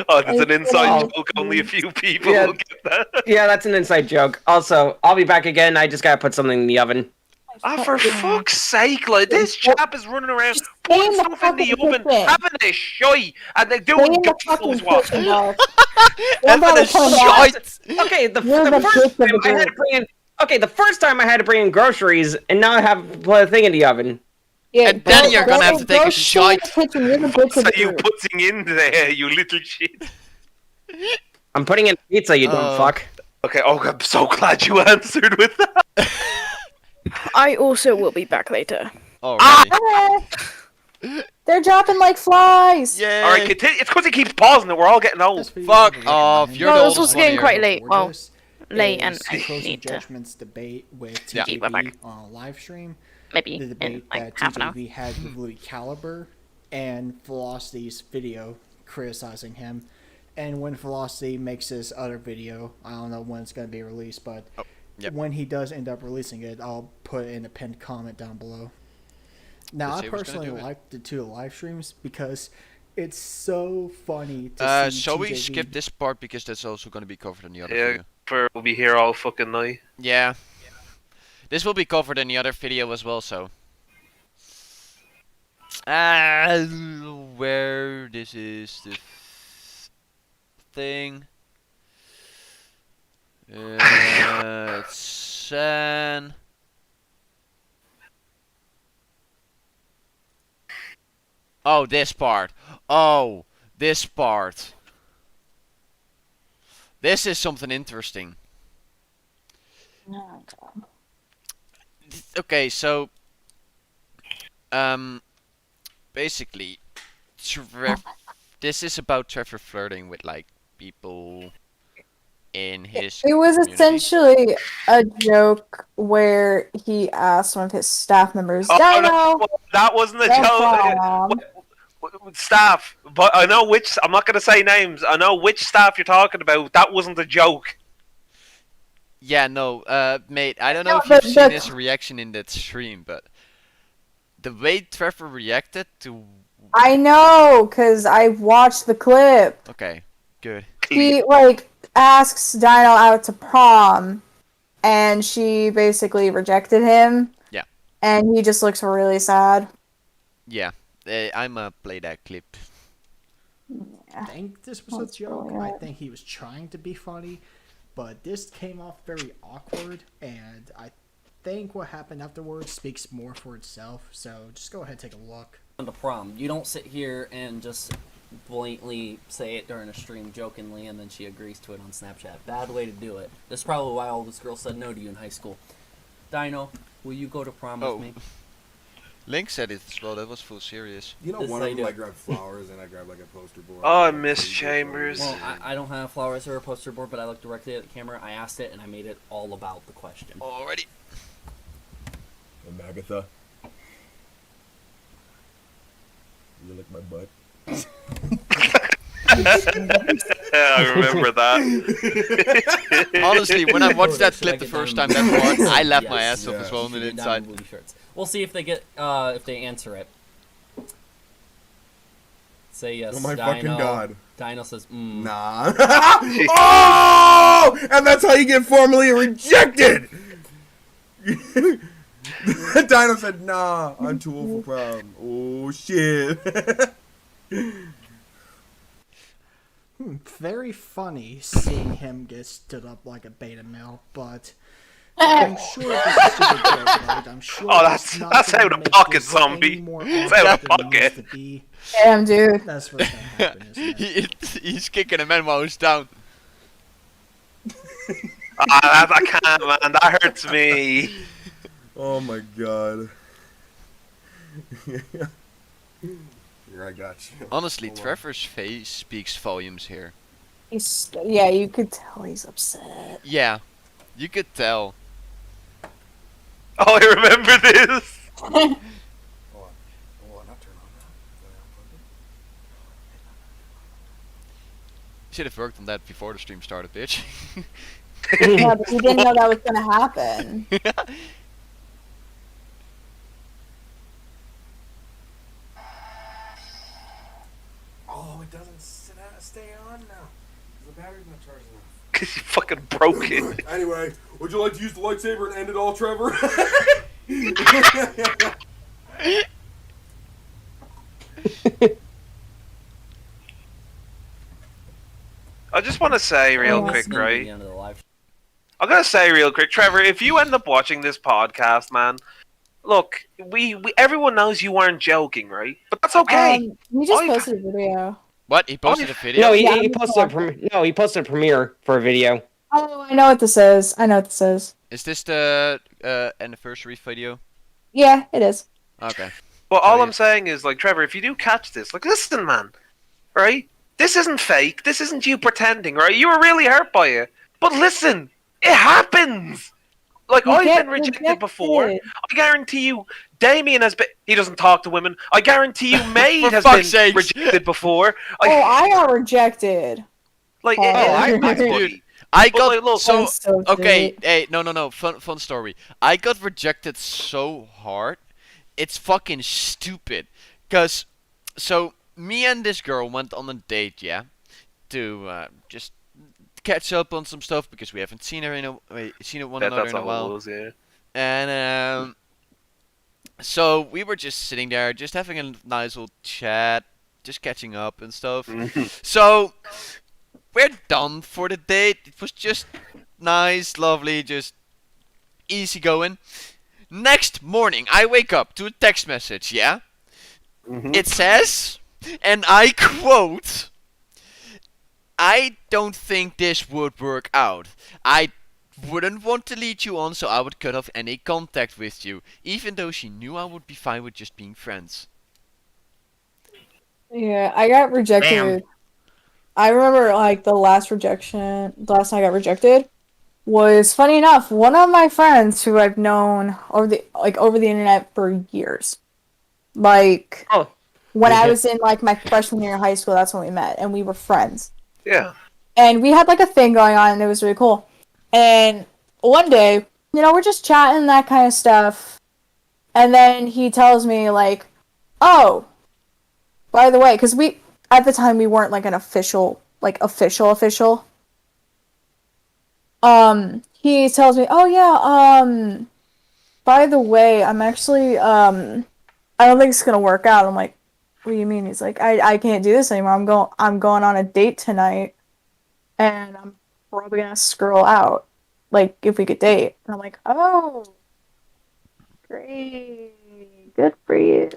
Oh, that's an inside Oh. joke. Only a few people Yeah. will get that. Yeah, that's an inside joke. Also, I'll be back again. I just gotta put something in the oven. Ah, for fuck's sake, like, this chap is running around Just putting stay in the stuff in the fucking oven, kitchen. having a shy, and they're Stay doing in the gobbles fucking what? kitchen, dog. Having a shite. Okay, the You're the first bitch of time the I had to group. bring in. Okay, the first time I had to bring in groceries, and now I have to put a thing in the oven. Yeah, And then go- you're go- gonna have to take go a stay in the shite. kitchen. You're the bitch of So the you group. putting in there, you little shit. I'm putting in pizza, you dumb fuck. Okay, oh, I'm so glad you answered with that. I also will be back later. Alrighty. Ah! They're dropping like flies. Yay. Alright, continue. It's because he keeps pausing it. We're all getting old. This video Fuck is off, recommended. you're the Well, this oldest was one getting here. quite late. Before Well, this late is and the I Closing need to Judgments debate with Yeah. Keep it back. TJV on a live stream. maybe The in debate like that half an hour. TJV had with Louis Caliber and Velocity's video criticizing him. And when Velocity makes this other video, I don't know when it's going to be released, but yep. when he does end up releasing it, I'll put in a pinned comment down below. Now, Let's I see who's gonna personally do it. like the two live streams because it's so funny to see Shall we TJV. skip this part because that's also going to be covered in the other Yeah, video? for we'll be here all fucking night. Yeah. This will be covered in the other video as well, so. Where this is the thing. It's San. Oh, this part. Oh, this part. This is something interesting. Okay, so basically this is about Trevor flirting with like people in his It was community. essentially a joke where he asked one of his staff members, Oh, Dino, no, that wasn't a no joke. problem." Staff, but I know which. I'm not gonna say names. I know which staff you're talking about. That wasn't a joke. Yeah, no, mate, I don't know No, if you've but- seen but- his reaction in that stream, but the way Trevor reacted to I know, because I watched the clip. okay, good. He, like, asks Dino out to prom, and she basically rejected him. Yeah. And he just looks really sad. Yeah, I'ma play that clip. I think this was That's a joke. really I it. think he was trying to be funny, but this came off very awkward, and I think what happened afterwards speaks more for itself. So just go ahead and take a look. to prom. You don't sit here and just blatantly say it during a stream jokingly and then she agrees to it on Snapchat. Bad way to do it. That's probably why all those girls said no to you in high school. Dino, will you go to prom with me? Link said it as well. That was full serious. You know, one of them like grabbed flowers and I grabbed like a poster board. Oh, I miss Chambers. Well, I don't have flowers or a poster board, but I looked directly at the camera. I asked it, and I made it all about the question. Alrighty. And Agatha. You lick my butt. I remember that. Honestly, when I watched that clip the first time that part, I laughed my ass off as well on the inside. We'll see if they get if they answer it. Say yes. Oh my Dino. fucking god. Dino says, Nah. Oh! And that's how you get formally rejected! Dino said, nah, I'm too old for prom. Oh, shit. Very funny seeing him get stood up like a beta male, but I'm sure this is just a joke, right? I'm sure. Oh, that's out of pocket, zombie. It's out of pocket. Damn, dude. That's what's gonna happen, isn't it? He's kicking him in while he's down. I can't, man. That hurts me. Oh my god. Here, I got you. Honestly, Trevor's face speaks volumes here. Yeah, you could tell he's upset. Yeah, you could tell. Oh, I remember this. Should have worked on that before the stream started, bitch. Yeah, but you didn't know that was gonna happen. Oh, it doesn't stay on now. The battery's not charging enough. Because you fucking broke it. Anyway, would you like to use the lightsaber and end it all, Trevor? I just want to say real quick, That's gonna be right? the end of the live I'm gonna say real quick, Trevor. If you end up watching this podcast, man, look, we everyone knows you weren't joking, right? But that's okay. We just posted a video. What? He posted a video? No, he Yeah, posted a premiere for a video. Oh, I know what this is. I know what this is. Is this the anniversary video? Yeah, it is. Okay. But all I'm saying is, like, Trevor, if you do catch this, like, listen, man, right? This isn't fake. This isn't you pretending, right? You were really hurt by it. But listen, it happens. Like, You I've get been rejected rejected. before. I guarantee you, Damien has been. He doesn't talk to women. I guarantee you, Maid For has fuck's been sakes. rejected before. Oh, I got rejected. Like, Dude, I But, got like, look, so That's so okay. great. Hey, no. Fun story. I got rejected so hard. It's fucking stupid. Cause so me and this girl went on a date, yeah, to just catch up on some stuff because we haven't seen one another that's in a all while. it was, yeah. And so we were just sitting there, just having a nice little chat, just catching up and stuff. So we're done for the date. It was just nice, lovely, just easy going. Next morning, I wake up to a text message, yeah? It says, and I quote, "I don't think this would work out. I wouldn't want to lead you on, so I would cut off any contact with you, even though she knew I would be fine with just being friends." Yeah, I got rejected. Bam. I remember like the last time I got rejected was, funny enough, one of my friends who I've known over the internet for years. Like when I was in like my freshman year of high school, that's when we met and we were friends. Yeah. And we had like a thing going on and it was really cool. And one day, we're just chatting, that kind of stuff. And then he tells me like, "Oh, by the way," because at the time we weren't like an official. He tells me, "Oh yeah, by the way, I'm actually, I don't think it's gonna work out." I'm like, "What do you mean?" He's like, I can't do this anymore. I'm going on a date tonight, and I'm probably gonna scroll out, like, if we could date. And I'm like, "Oh, great, good for you."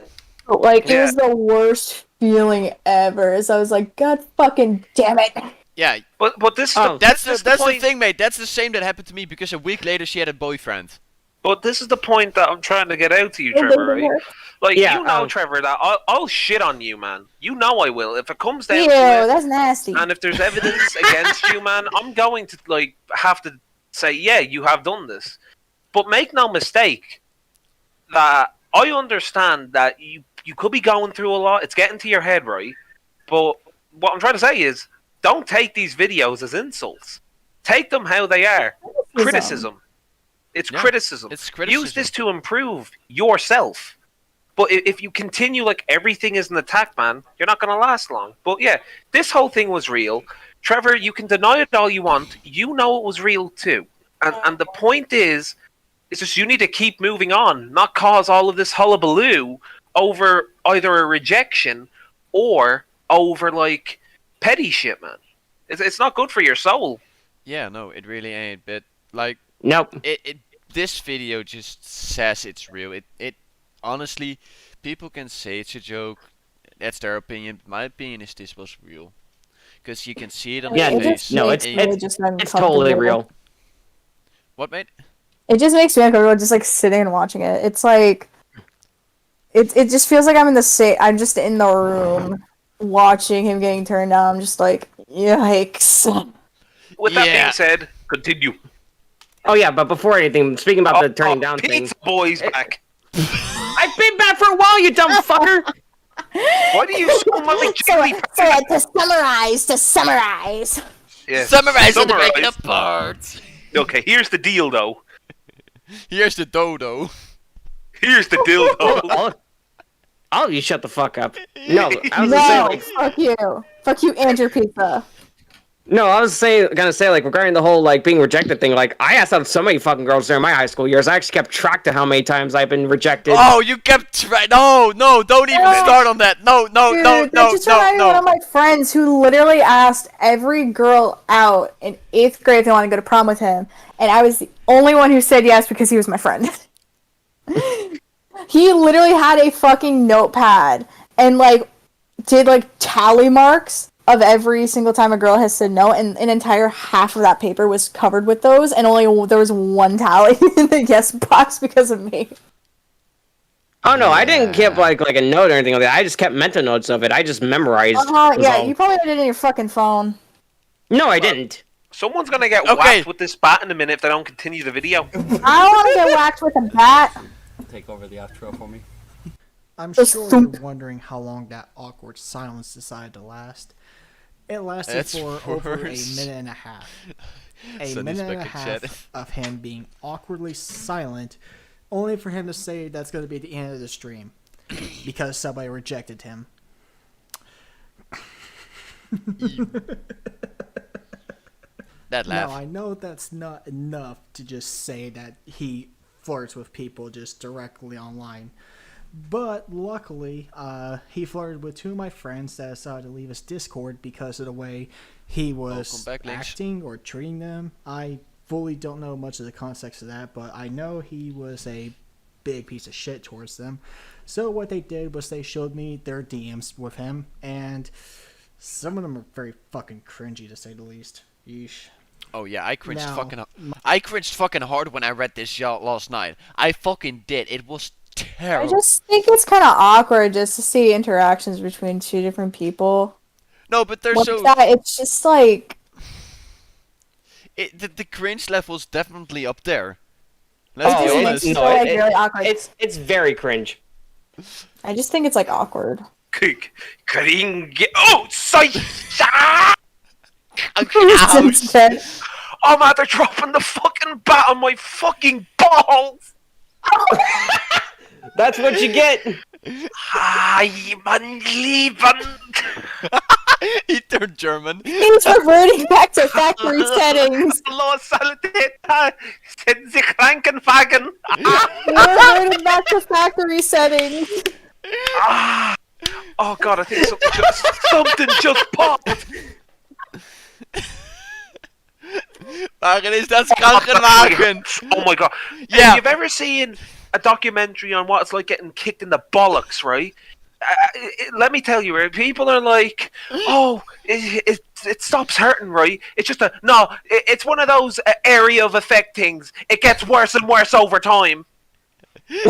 But, like, it Yeah. was the worst feeling ever. So I was like, God fucking damn it. Yeah, But this is that's this is the point. thing, mate. That's the same that happened to me because a week later she had a boyfriend. But this is the point that I'm trying to get out to you, Trevor. Right? Like Yeah, you know, Trevor, that I'll shit on you, man. You know I will if it comes down Ew, to it. that's nasty. And if there's evidence against you, man, I'm going to like have to say, yeah, you have done this. But make no mistake that I understand that you could be going through a lot. It's getting to your head, right? But what I'm trying to say is, don't take these videos as insults. Take them how they are. Criticism. It's criticism. It's criticism. Use this to improve yourself. But if you continue like everything is an attack, man, you're not going to last long. But yeah, this whole thing was real. Trevor, you can deny it all you want. You know it was real too. And the point is, it's just you need to keep moving on, not cause all of this hullabaloo over either a rejection or over like petty shit, man. It's not good for your soul. Yeah, no, it really ain't. But like, Nope. This video just says it's real. It honestly, people can say it's a joke. That's their opinion. My opinion is this was real, because you can see it on Yeah, the It face. just no, makes it's- me it's- just It's totally uncomfortable. real. What, mate? It just makes me uncomfortable just like sitting and watching it. It's like it just feels like I'm I'm just in the room watching him getting turned down. I'm just like, yikes. With that Yeah. being said, continue. Oh yeah, but before anything, speaking about the turning down thing, Pizza Boy's back. I've been back for a while, you dumb fucker. Why do you so much To summarize. Yeah, Summarize and summarize. break it apart. Okay, here's the deal, though. Here's the dodo. Here's the dildo. All of you shut the fuck up. No, I was gonna say No, like, fuck you. Fuck you and your pizza. no, I was gonna say like regarding the whole like being rejected thing. Like I asked out so many fucking girls during my high school years. I actually kept track to how many times I've been rejected. Oh, you kept no, don't even start on that. No, Dude, that just reminded me of one of my friends who literally asked every girl out in 8th grade if they wanted to go to prom with him, and I was the only one who said yes because he was my friend. He literally had a fucking notepad and like did like tally marks of every single time a girl has said no, and an entire half of that paper was covered with those, and only there was one tally in the yes box because of me. Oh no, I didn't keep like a note or anything like that. I just kept mental notes of it. I just memorized. was Yeah, all. you probably did it in your fucking phone. No, I didn't. Someone's gonna get Okay. whacked with this bat in a minute if they don't continue the video. I don't want to get whacked with a bat. Take over the outro for me. I'm Just sure thump. you're wondering how long that awkward silence decided to last. It lasted That's for over a worse. minute and a half. A Sonny's minute and a back in chat. half of him being awkwardly silent, only for him to say that's going to be the end of the stream because somebody rejected him. That laugh. Now, I know that's not enough to just say that he flirts with people just directly online. But luckily, he flirted with two of my friends that decided to leave his Discord because of the way he was Welcome back, Lynch. acting or treating them. I fully don't know much of the context of that, but I know he was a big piece of shit towards them. So what they did was they showed me their DMs with him, and some of them are very fucking cringy to say the least. Yeesh. Oh yeah, I cringed Now, fucking. I cringed fucking hard when I read this last night. I fucking did. It was I terrible. just think it's kind of awkward just to see interactions between two different people. No, but they're Like so. that, it's just like The cringe level's definitely up there. Let's Oh, be it honest. makes me feel like really awkward. It's very cringe. I just think it's like awkward. Cringe. Oh, sight. Instead. Oh man, they're dropping the fucking bat on my fucking balls. That's what you get. Man, lieben. He turned German. He's reverting back to factory settings. Hallo, Sanitäter. Sind Sie Krankenwagen? We're reverting back to factory settings. Oh god, I think something just popped. Wagen is dat Krankenwagen? Oh my god. Yeah. If you've ever seen a documentary on what it's like getting kicked in the bollocks, right? let me tell you, right? People are like, "Oh, it stops hurting, right?" It's just it's one of those area of effect things. It gets worse and worse over time. Link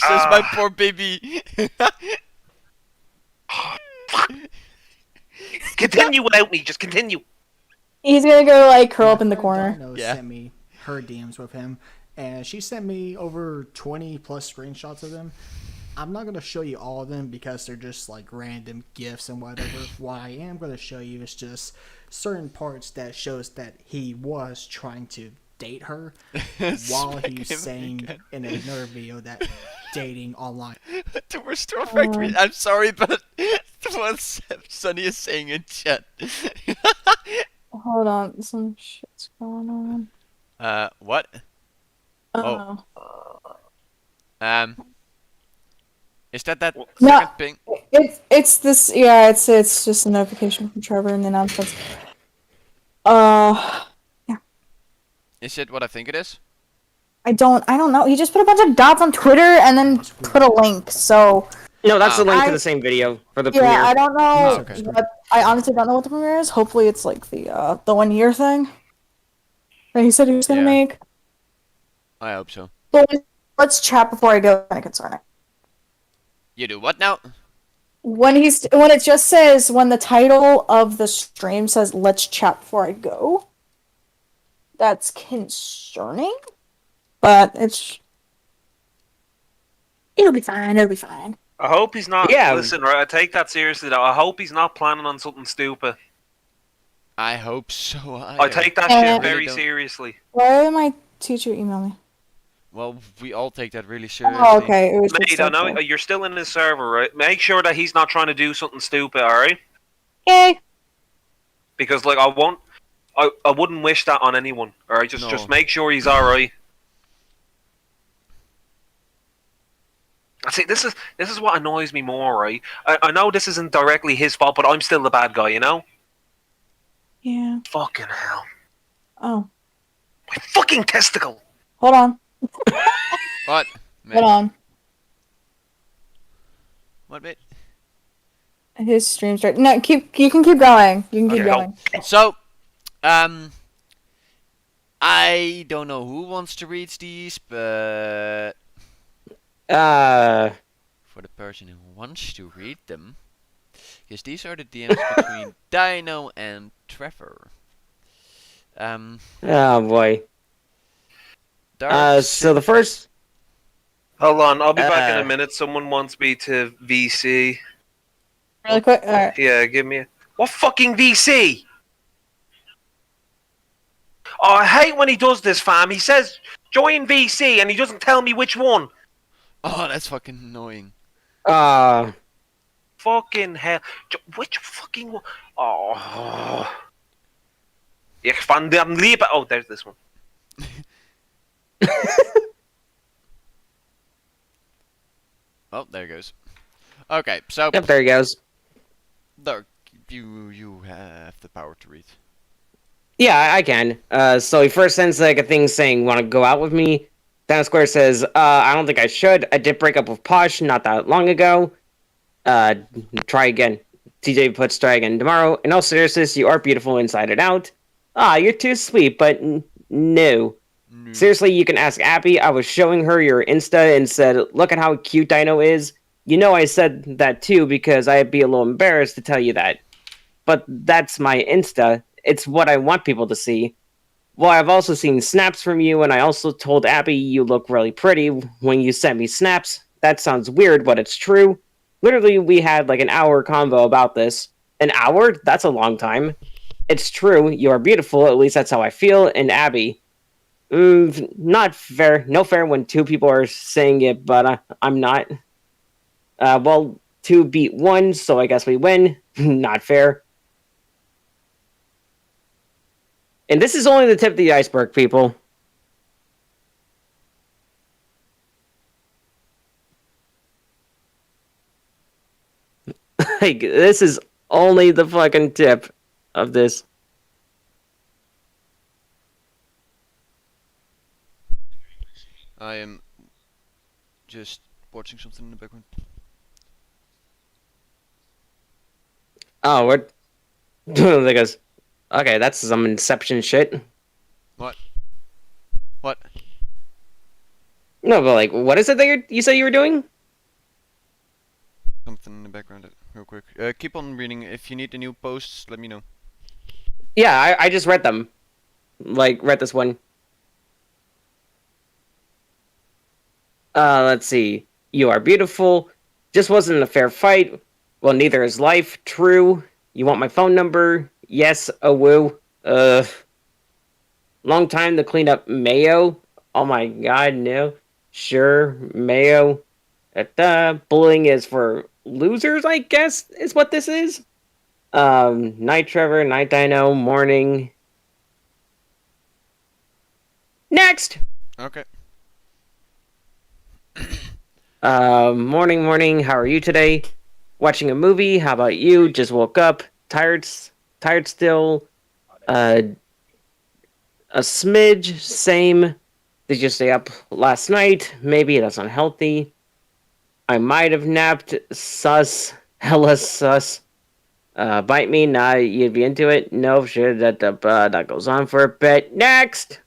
says, "My poor baby." Continue without me. Just continue. He's gonna go like curl up in the My corner. Dino Yeah. sent me her DMs with him, and she sent me over 20 plus screenshots of them. I'm not gonna show you all of them because they're just like random gifs and whatever. What I am gonna show you is just certain parts that shows that he was trying to date her while he's saying in another video that dating online. To restore factory. I'm sorry, but what Sunny is saying in chat. Hold on, some shit's going on. What? Oh. Is that No. second ping? It's this. Yeah, it's just a notification from Trevor and the announcements. Is it what I think it is? I don't know. He just put a bunch of dots on Twitter and then put a link. So No, that's the link to I- the same video for the yeah, premiere. I don't know Okay. what. I honestly don't know what the premiere is. Hopefully, it's like the 1 year thing that he said he was gonna Yeah. make. I hope so. But let's chat before I go. Kind of concerning. You do what now? When it just says when the title of the stream says "Let's chat before I go," that's concerning. But it'll be fine. It'll be fine. I hope he's not. Yeah. Listen, right? I take that seriously. Though. I hope he's not planning on something stupid. I hope so. I take that I shit really very don't. seriously. Why did my teacher email me? Well, we all take that really seriously. Oh, okay. It was just Mate, I know okay. you're still in his server, right? Make sure that he's not trying to do something stupid, alright? Yay. Because like I wouldn't wish that on anyone. Alright, just No. make sure he's alright. See, this is what annoys me more, right? I know this isn't directly his fault, but I'm still the bad guy, you know? Yeah. Fucking hell. Oh. My fucking testicle! Hold on. What? Mate? Hold on. What bit? His stream start. No, you can keep going. You can keep Okay, going. So, I don't know who wants to read these, but for the person who wants to read them, because these are the DMs between Dino and Trevor. Oh boy. Dark So the first. Hold on, I'll be back in a minute. Someone wants me to VC. Really quick. All right. Yeah, give me a... What fucking VC? Oh, I hate when he does this, fam. He says, join VC, and he doesn't tell me which one. Oh, that's fucking annoying. Fucking hell. Which fucking one? Oh. Ich fand den lieber... Oh, there's this one. Oh, there it goes. Okay, so Yep, there he goes. Dark, you have the power to read. Yeah, I can. So he first sends like a thing saying, "Want to go out with me?" Down Square says, "I don't think I should. I did break up with Posh not that long ago. Try again." TJ puts try again tomorrow. In all seriousness, you are beautiful inside and out. You're too sweet, but no. Seriously, you can ask Abby. I was showing her your Insta and said, "Look at how cute Dino is." You know I said that too because I'd be a little embarrassed to tell you that. But that's my Insta. It's what I want people to see. Well, I've also seen snaps from you, and I also told Abby you look really pretty when you sent me snaps. That sounds weird, but it's true. Literally, we had like an hour convo about this. An hour? That's a long time. It's true. You are beautiful. At least that's how I feel. And Abby. Not fair. No fair when two people are saying it, but I'm not. Well, two beat one, so I guess we win. Not fair. And this is only the tip of the iceberg, people. Like, this is only the fucking tip of this. I am just watching something in the background. Oh, what? Like us. Okay, that's some Inception shit. What? What? No, but like, what is it that you said you were doing? Something in the background, real quick. Keep on reading. If you need the new posts, let me know. Yeah, I just read them. Like, read this one. Let's see. You are beautiful. Just wasn't a fair fight. Well, neither is life. True. You want my phone number? Yes. Oh, woo. Long time to clean up mayo. Oh my god, no. Sure, mayo. Bullying is for losers, I guess, is what this is. Night Trevor, Night Dino, morning. Next! Okay. Morning, how are you today? Watching a movie, how about you? Just woke up, tired still. A smidge, same. Did you stay up last night? Maybe that's unhealthy. I might have napped, sus, hella sus. Bite me, nah, you'd be into it? No, sure, that goes on for a bit. Next!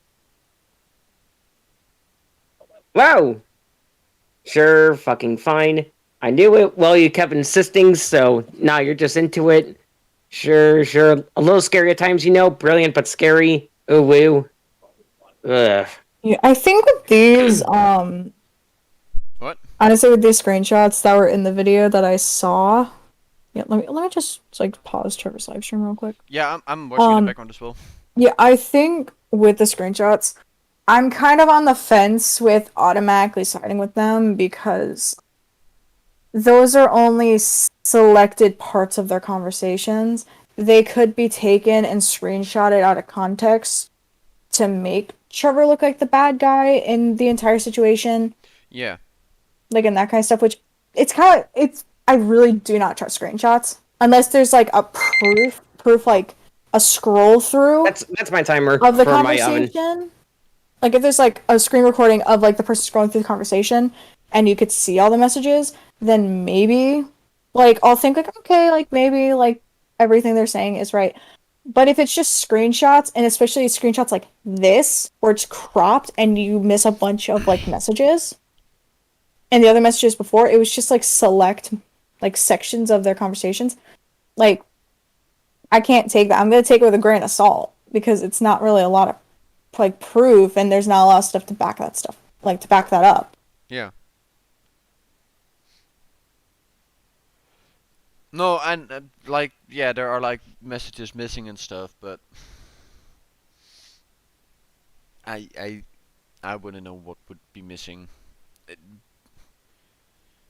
Wow! Sure, fucking fine. I knew it, well, you kept insisting, so now you're just into it. Sure, a little scary at times, brilliant but scary. Ooh, woo. Ugh. Yeah, I think with these, What? honestly, with these screenshots that were in the video that I saw, yeah, let me just like pause Trevor's live stream real quick. Yeah, I'm watching in the background as well. Yeah, I think with the screenshots, I'm kind of on the fence with automatically siding with them because those are only selected parts of their conversations. They could be taken and screenshotted out of context to make Trevor look like the bad guy in the entire situation. Yeah. Like, in that kind of stuff, which I really do not trust screenshots unless there's like a proof like a scroll through. That's my timer of the for conversation. my oven. Like, if there's like a screen recording of like the person scrolling through the conversation and you could see all the messages, then maybe like I'll think like, okay, like maybe like everything they're saying is right. But if it's just screenshots, and especially screenshots like this where it's cropped and you miss a bunch of like messages, and the other messages before, it was just like select like sections of their conversations, like I can't take that. I'm gonna take it with a grain of salt because it's not really a lot of like proof, and there's not a lot of stuff to back that up. Yeah. No, and like, yeah, there are like messages missing and stuff, but I wouldn't know what would be missing.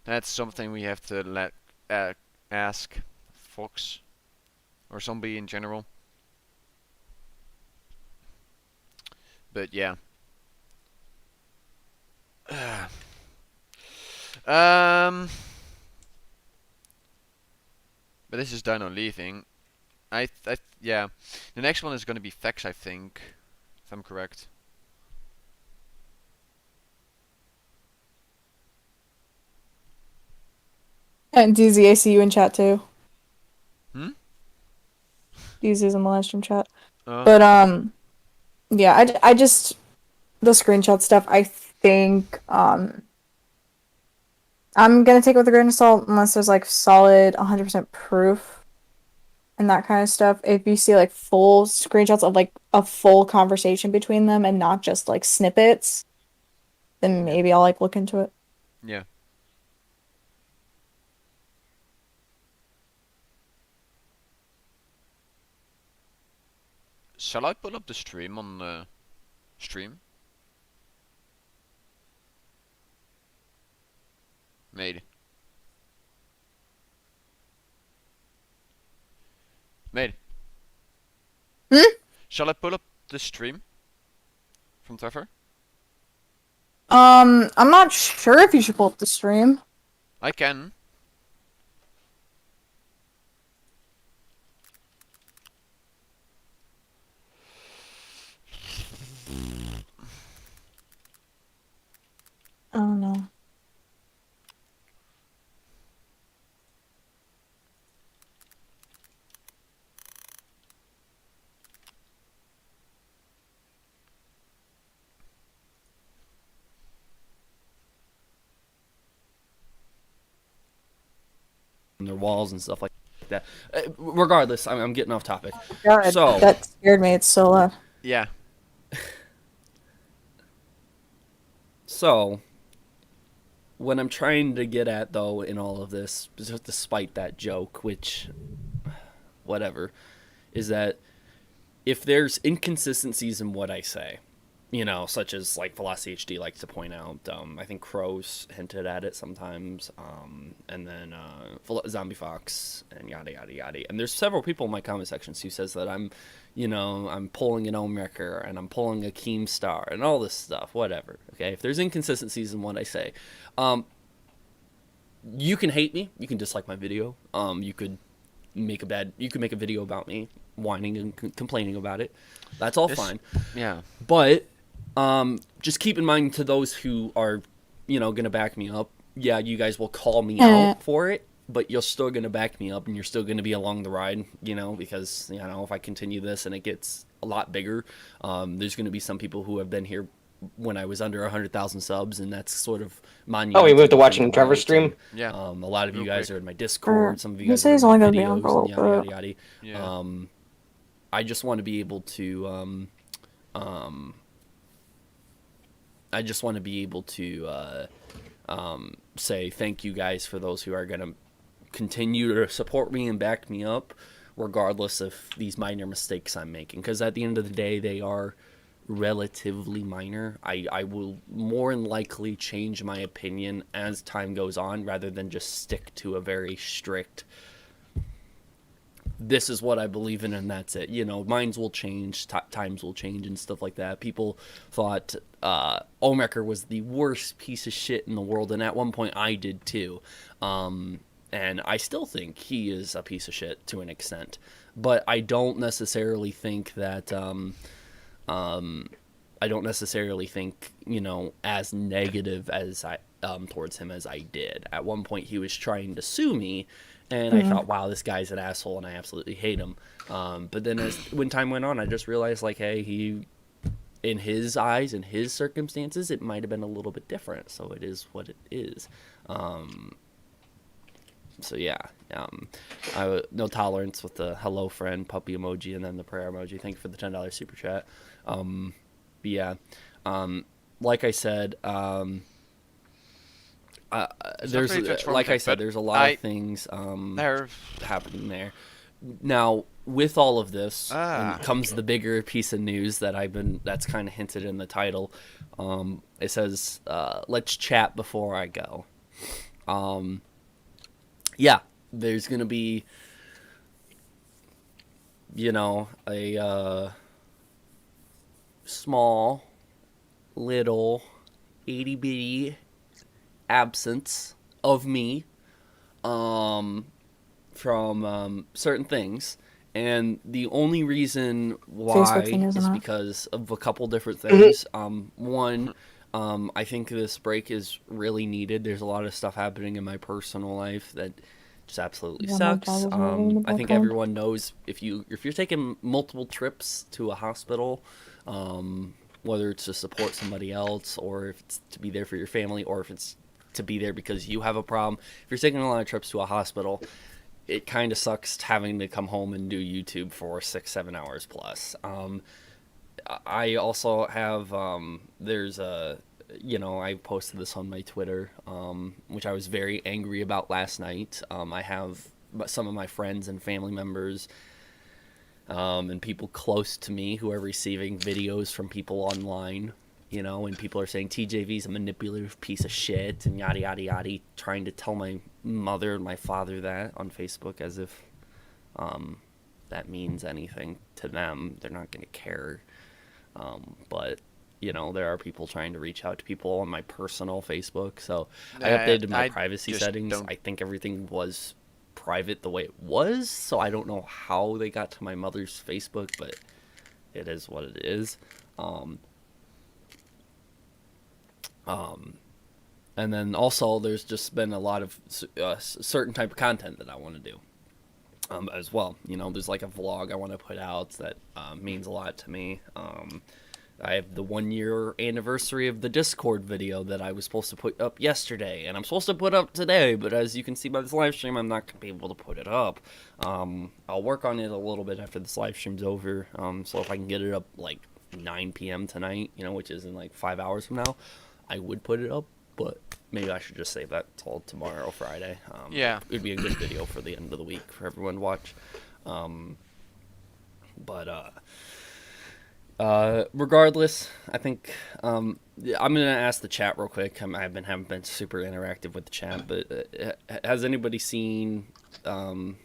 That's something we have to ask Fox or somebody in general. But yeah. But this is Dino leaving. Yeah. The next one is gonna be Vex, I think, if I'm correct. And DZ, I see you in chat too. DZ's in the live stream chat. But yeah, I just the screenshot stuff. I think I'm gonna take it with a grain of salt unless there's like solid 100% proof and that kind of stuff. If you see like full screenshots of like a full conversation between them and not just like snippets, then maybe I'll like look into it. Yeah. Shall I pull up the stream on the stream? Made. Shall I pull up the stream from Trevor? I'm not sure if you should pull up the stream. I can. I don't know. their walls and stuff like that. Regardless, I'm getting off topic. God, So that scared me. It's so loud. Yeah. So, what I'm trying to get at, though, in all of this, despite that joke, which, whatever, is that if there's inconsistencies in what I say, you know, such as, like, Velocity HD likes to point out, I think Crow's hinted at it sometimes, and then Zombie Fox, and yada, yada, yada. And there's several people in my comment sections who says that I'm pulling an Omrecker, and I'm pulling a Keemstar, and all this stuff, whatever, okay? If there's inconsistencies in what I say, you can hate me, you can dislike my video, you could make a video about me, whining and complaining about it. That's all fine. Yeah. But just keep in mind, to those who are, you know, gonna back me up, yeah, you guys will call me out for it, but you're still gonna back me up, and you're still gonna be along the ride, you know, because, you know, if I continue this and it gets a lot bigger, there's gonna be some people who have been here when I was under 100,000 subs, and that's sort of monumental. Oh, we moved to watching Trevor's stream? Yeah. A lot of you guys are in my Discord, some of you He guys said are he's in only my gonna be on videos, for a and little yada, bit. yada, yada. Yeah. I just want to be able to say thank you guys for those who are going to continue to support me and back me up, regardless of these minor mistakes I'm making. Because at the end of the day, they are relatively minor. I will more than likely change my opinion as time goes on, rather than just stick to a very strict, this is what I believe in and that's it. You know, minds will change, times will change and stuff like that. People thought Omrecker was the worst piece of shit in the world, and at one point I did too. And I still think he is a piece of shit to an extent. But I don't necessarily think that you know, as negative as I towards him as I did. At one point he was trying to sue me, and I thought, wow, this guy's an asshole and I absolutely hate him. But then when time went on, I just realized, like, hey, he, in his eyes, in his circumstances, it might have been a little bit different. So it is what it is. So yeah, no tolerance with the hello friend puppy emoji and then the prayer emoji. Thank you for the $10 super chat. But yeah, like I said, there's there's a lot of things happening there. Now, with all of this comes the bigger piece of news that's kind of hinted in the title. It says, "Let's chat before I go." Yeah, there's gonna be, you know, a small, little, itty bitty absence of me from certain things, and the only reason why is because of a couple different things. One, I think this break is really needed. There's a lot of stuff happening in my personal life that just absolutely sucks. I think everyone knows if you're taking multiple trips to a hospital, whether it's to support somebody else, or if it's to be there for your family, or if it's to be there because you have a problem. If you're taking a lot of trips to a hospital, it kind of sucks having to come home and do YouTube for 6-7 hours plus. I also have, I posted this on my Twitter, which I was very angry about last night. I have some of my friends and family members and people close to me who are receiving videos from people online, you know, and people are saying TJV's a manipulative piece of shit and yada yada yada, trying to tell my mother and my father that on Facebook, as if that means anything to them. They're not going to care. But, you know, there are people trying to reach out to people on my personal Facebook. So I updated my privacy settings. I think everything was private the way it was. So I don't know how they got to my mother's Facebook, but it is what it is. And then also there's just been a lot of certain type of content that I want to do as well. You know, there's like a vlog I want to put out that means a lot to me. I have the 1-year anniversary of the Discord video that I was supposed to put up yesterday, and I'm supposed to put up today, but as you can see by this live stream, I'm not going to be able to put it up. I'll work on it a little bit after this live stream's over, so if I can get it up, like, 9 p.m. tonight, which is in, like, 5 hours from now, I would put it up, but maybe I should just save that till tomorrow, Friday. Yeah. It would be a good video for the end of the week for everyone to watch. Regardless, I think I'm gonna ask the chat real quick. Haven't been super interactive with the chat, but has anybody seen that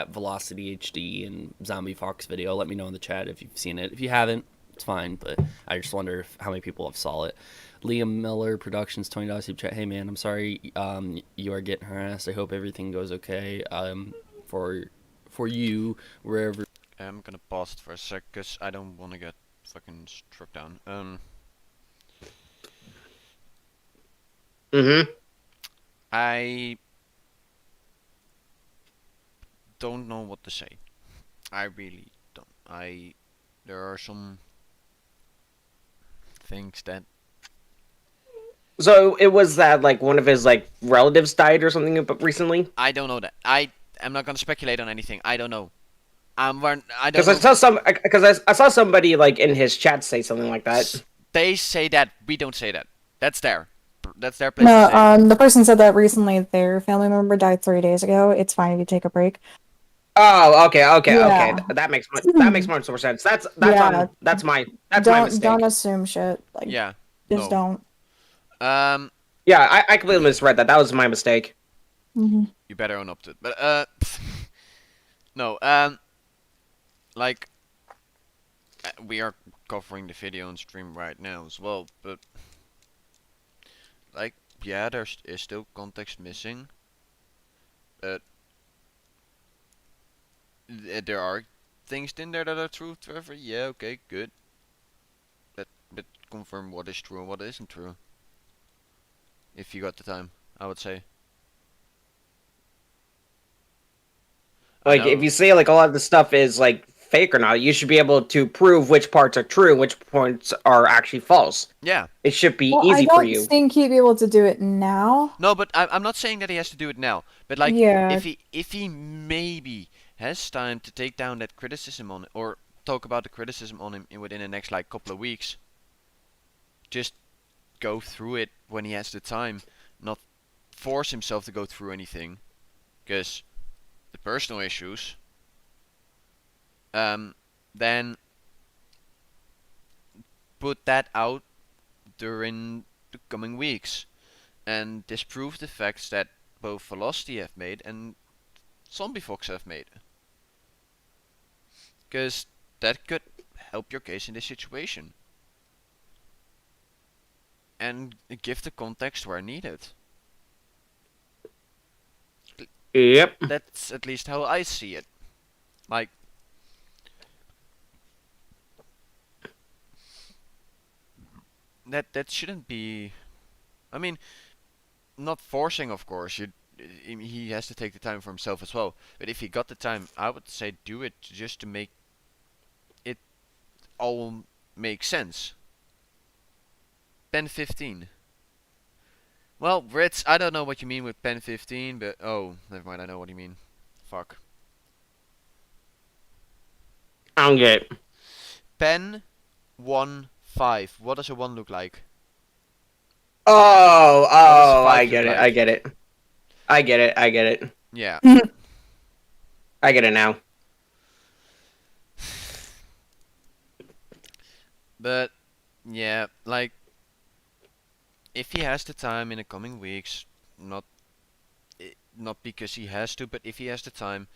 Velocity HD and Zombie Fox video? Let me know in the chat if you've seen it. If you haven't, it's fine, but I just wonder how many people have saw it. Liam Miller Productions, $20 super chat. Hey man, I'm sorry you are getting harassed. I hope everything goes okay for you wherever. I'm gonna pause it for a sec, cause I don't want to get fucking struck down. I don't know what to say. I really don't. There are some things that. So it was that like one of his like relatives died or something recently. I don't know that. I'm not gonna speculate on anything. I don't know. I don't. Because I saw somebody like in his chat say something like that. They say that. We don't say that. That's their place. To say. No, the person said that recently their family member died 3 days ago. It's fine if you take a break. Oh, okay. Yeah. That makes much more sense. That's my mistake. Don't assume shit. Like, Yeah. just don't. Yeah, I completely misread that. That was my mistake. Mm-hmm. You better own up to it. But no. Like, we are covering the video on stream right now as well, but like, yeah, there is still context missing, but there are things in there that are true, Trevor. Yeah, okay, good. But confirm what is true and what isn't true. If you got the time, I would say. Like, if you say like a lot of the stuff is like fake or not, you should be able to prove which parts are true and which parts are actually false. Yeah. It should be easy for you. I don't think he'd be able to do it now. No, but I'm not saying that he has to do it now. But like, yeah. if he maybe has time to take down that criticism on it, or talk about the criticism on him within the next like couple of weeks, just go through it when he has the time, not force himself to go through anything, because the personal issues. Then put that out during the coming weeks and disprove the facts that both Velocity have made and Zombie Fox have made. Because that could help your case in this situation. And give the context where needed. Yep. That's at least how I see it. Like, that shouldn't be. I mean, not forcing, of course. He has to take the time for himself as well. But if he got the time, I would say do it just to make it all make sense. Pen 15. Well, Ritz, I don't know what you mean with pen 15, but oh, never mind. I know what you mean. Fuck. I don't get it. Pen 1-5. What does a 1 look like? Oh, five I get look it. like? I get it. Yeah. I get it now. But yeah, like, if he has the time in the coming weeks, not because he has to, but if he has the time,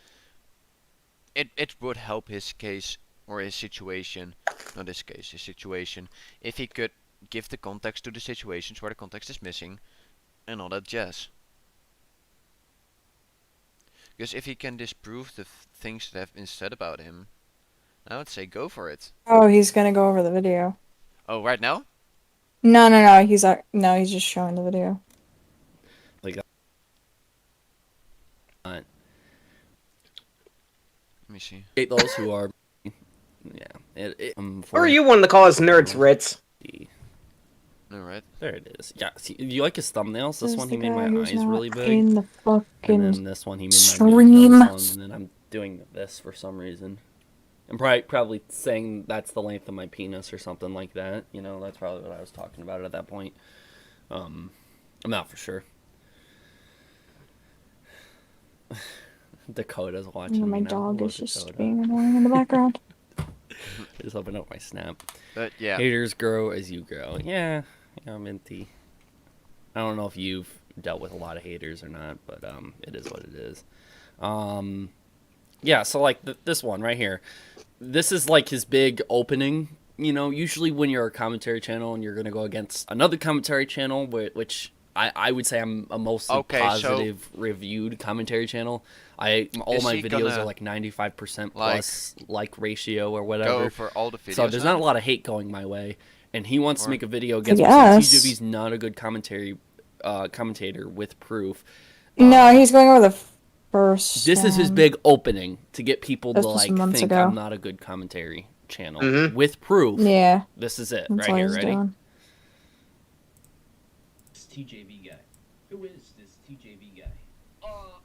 it would help his case or his situation, not his case, his situation, if he could give the context to the situations where the context is missing and all that jazz. Because if he can disprove the things that have been said about him, I would say go for it. Oh, he's gonna go over the video. Oh, right now? No. He's just showing the video. Like, Let me see. those who are, yeah. Or you wanted to call us nerds, Ritz. Alright. There it is. Yeah, see, you like his thumbnails? This This one is he the made my guy who's eyes not really big. in the And fucking then this one he made my stream. nose long, and then I'm doing this for some reason. I'm probably saying that's the length of my penis or something like that. You know, that's probably what I was talking about at that point. I'm not for sure. Dakota's watching. My me now. dog Hello, is just Dakota. being annoying in the background. Just open up my snap. But yeah. Haters grow as you grow. Yeah, Minty. I don't know if you've dealt with a lot of haters or not, but it is what it is. Yeah, so like this one right here, this is like his big opening. You know, usually when you're a commentary channel and you're gonna go against another commentary channel, which I would say I'm a mostly positive reviewed commentary channel. All my videos are like 95% plus like ratio or whatever. Go for all the videos. So there's not a lot of hate going my way, and he wants to make a video against Yes. TJV's not a good commentator with proof. No, he's going over the first. This is his big opening to get people to This was like months think ago. I'm not a good commentary channel with proof. Yeah. This is it That's right what here. he's Ready? doing. This TJV guy. Who is this TJV guy?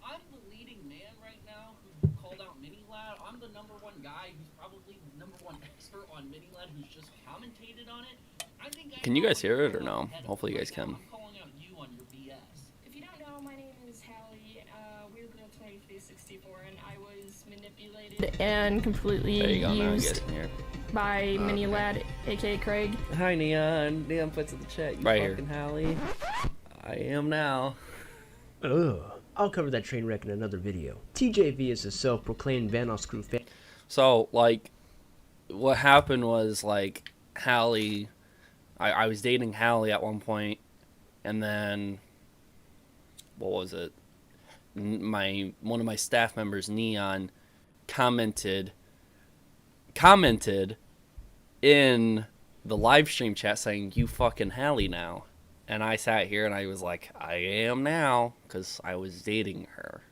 I'm the leading man right now who called out Mini-Lad. I'm the number one guy who's probably the number one expert on Mini-Lad who's just commentated on it. Can you guys hear it or no? Hopefully you guys can. I'm calling out you on your BS. If you don't know, my name is Hallie, Weird Girl 2364, and I was manipulated and completely There you go. Now I'm used getting here. by Mini-Lad, aka Craig. Hi Neon. Neon puts in the chat. You right fucking Hallie. I am now. Ugh. I'll cover that train wreck in another video. TJV is a self-proclaimed Vanos Crew fan. So, like, what happened was, like, Hallie... I was dating Hallie at one point, and then... What was it? One of my staff members, Neon, commented in the live stream chat saying, "You fucking Hallie now." And I sat here and I was like, I am now, because I was dating her.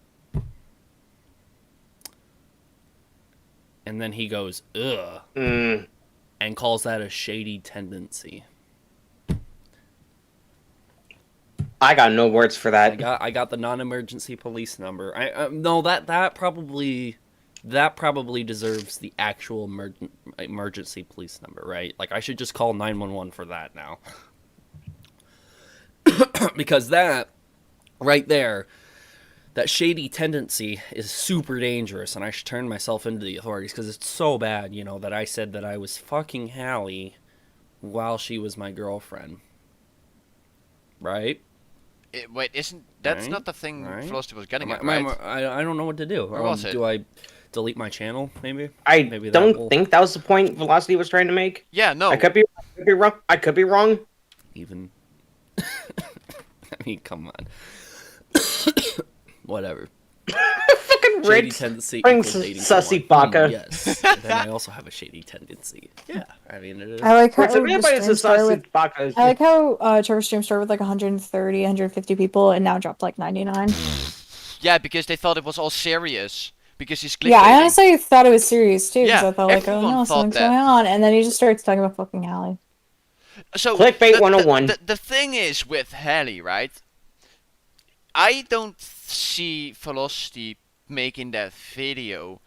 And then he goes, ugh, and calls that a shady tendency. I got no words for that. I got the non-emergency police number. No, that probably deserves the actual emergency police number, right? Like I should just call 911 for that now. Because that right there, that shady tendency is super dangerous, and I should turn myself into the authorities because it's so bad, you know, that I said that I was fucking Hallie while she was my girlfriend. Right? Wait, isn't that's not the thing Velocity was getting at, right? I don't know what to do. Or was it? Do I delete my channel, maybe? I Maybe don't think that was the point Velocity was trying to make. Yeah, no. I could be wrong. I could be wrong. Even. I mean, come on. Whatever. Fucking Shady Rick tendency brings equals dating sussy someone. baka. Yes. And then I also have a shady tendency. Yeah. I mean, it is. I like how Wait, so everybody is a sausage baka. I like how Trevor's stream started with like 130, 150 people and now dropped like 99. Yeah, because they thought it was all serious. Because he's clickbaiting. Yeah, I honestly thought it was serious too. Yeah, Because I thought like, oh everyone no, thought something's that. going on, and then he just starts talking about fucking Hallie. So Clickbait 101. The thing is with Hallie, right? I don't see Velocity making that video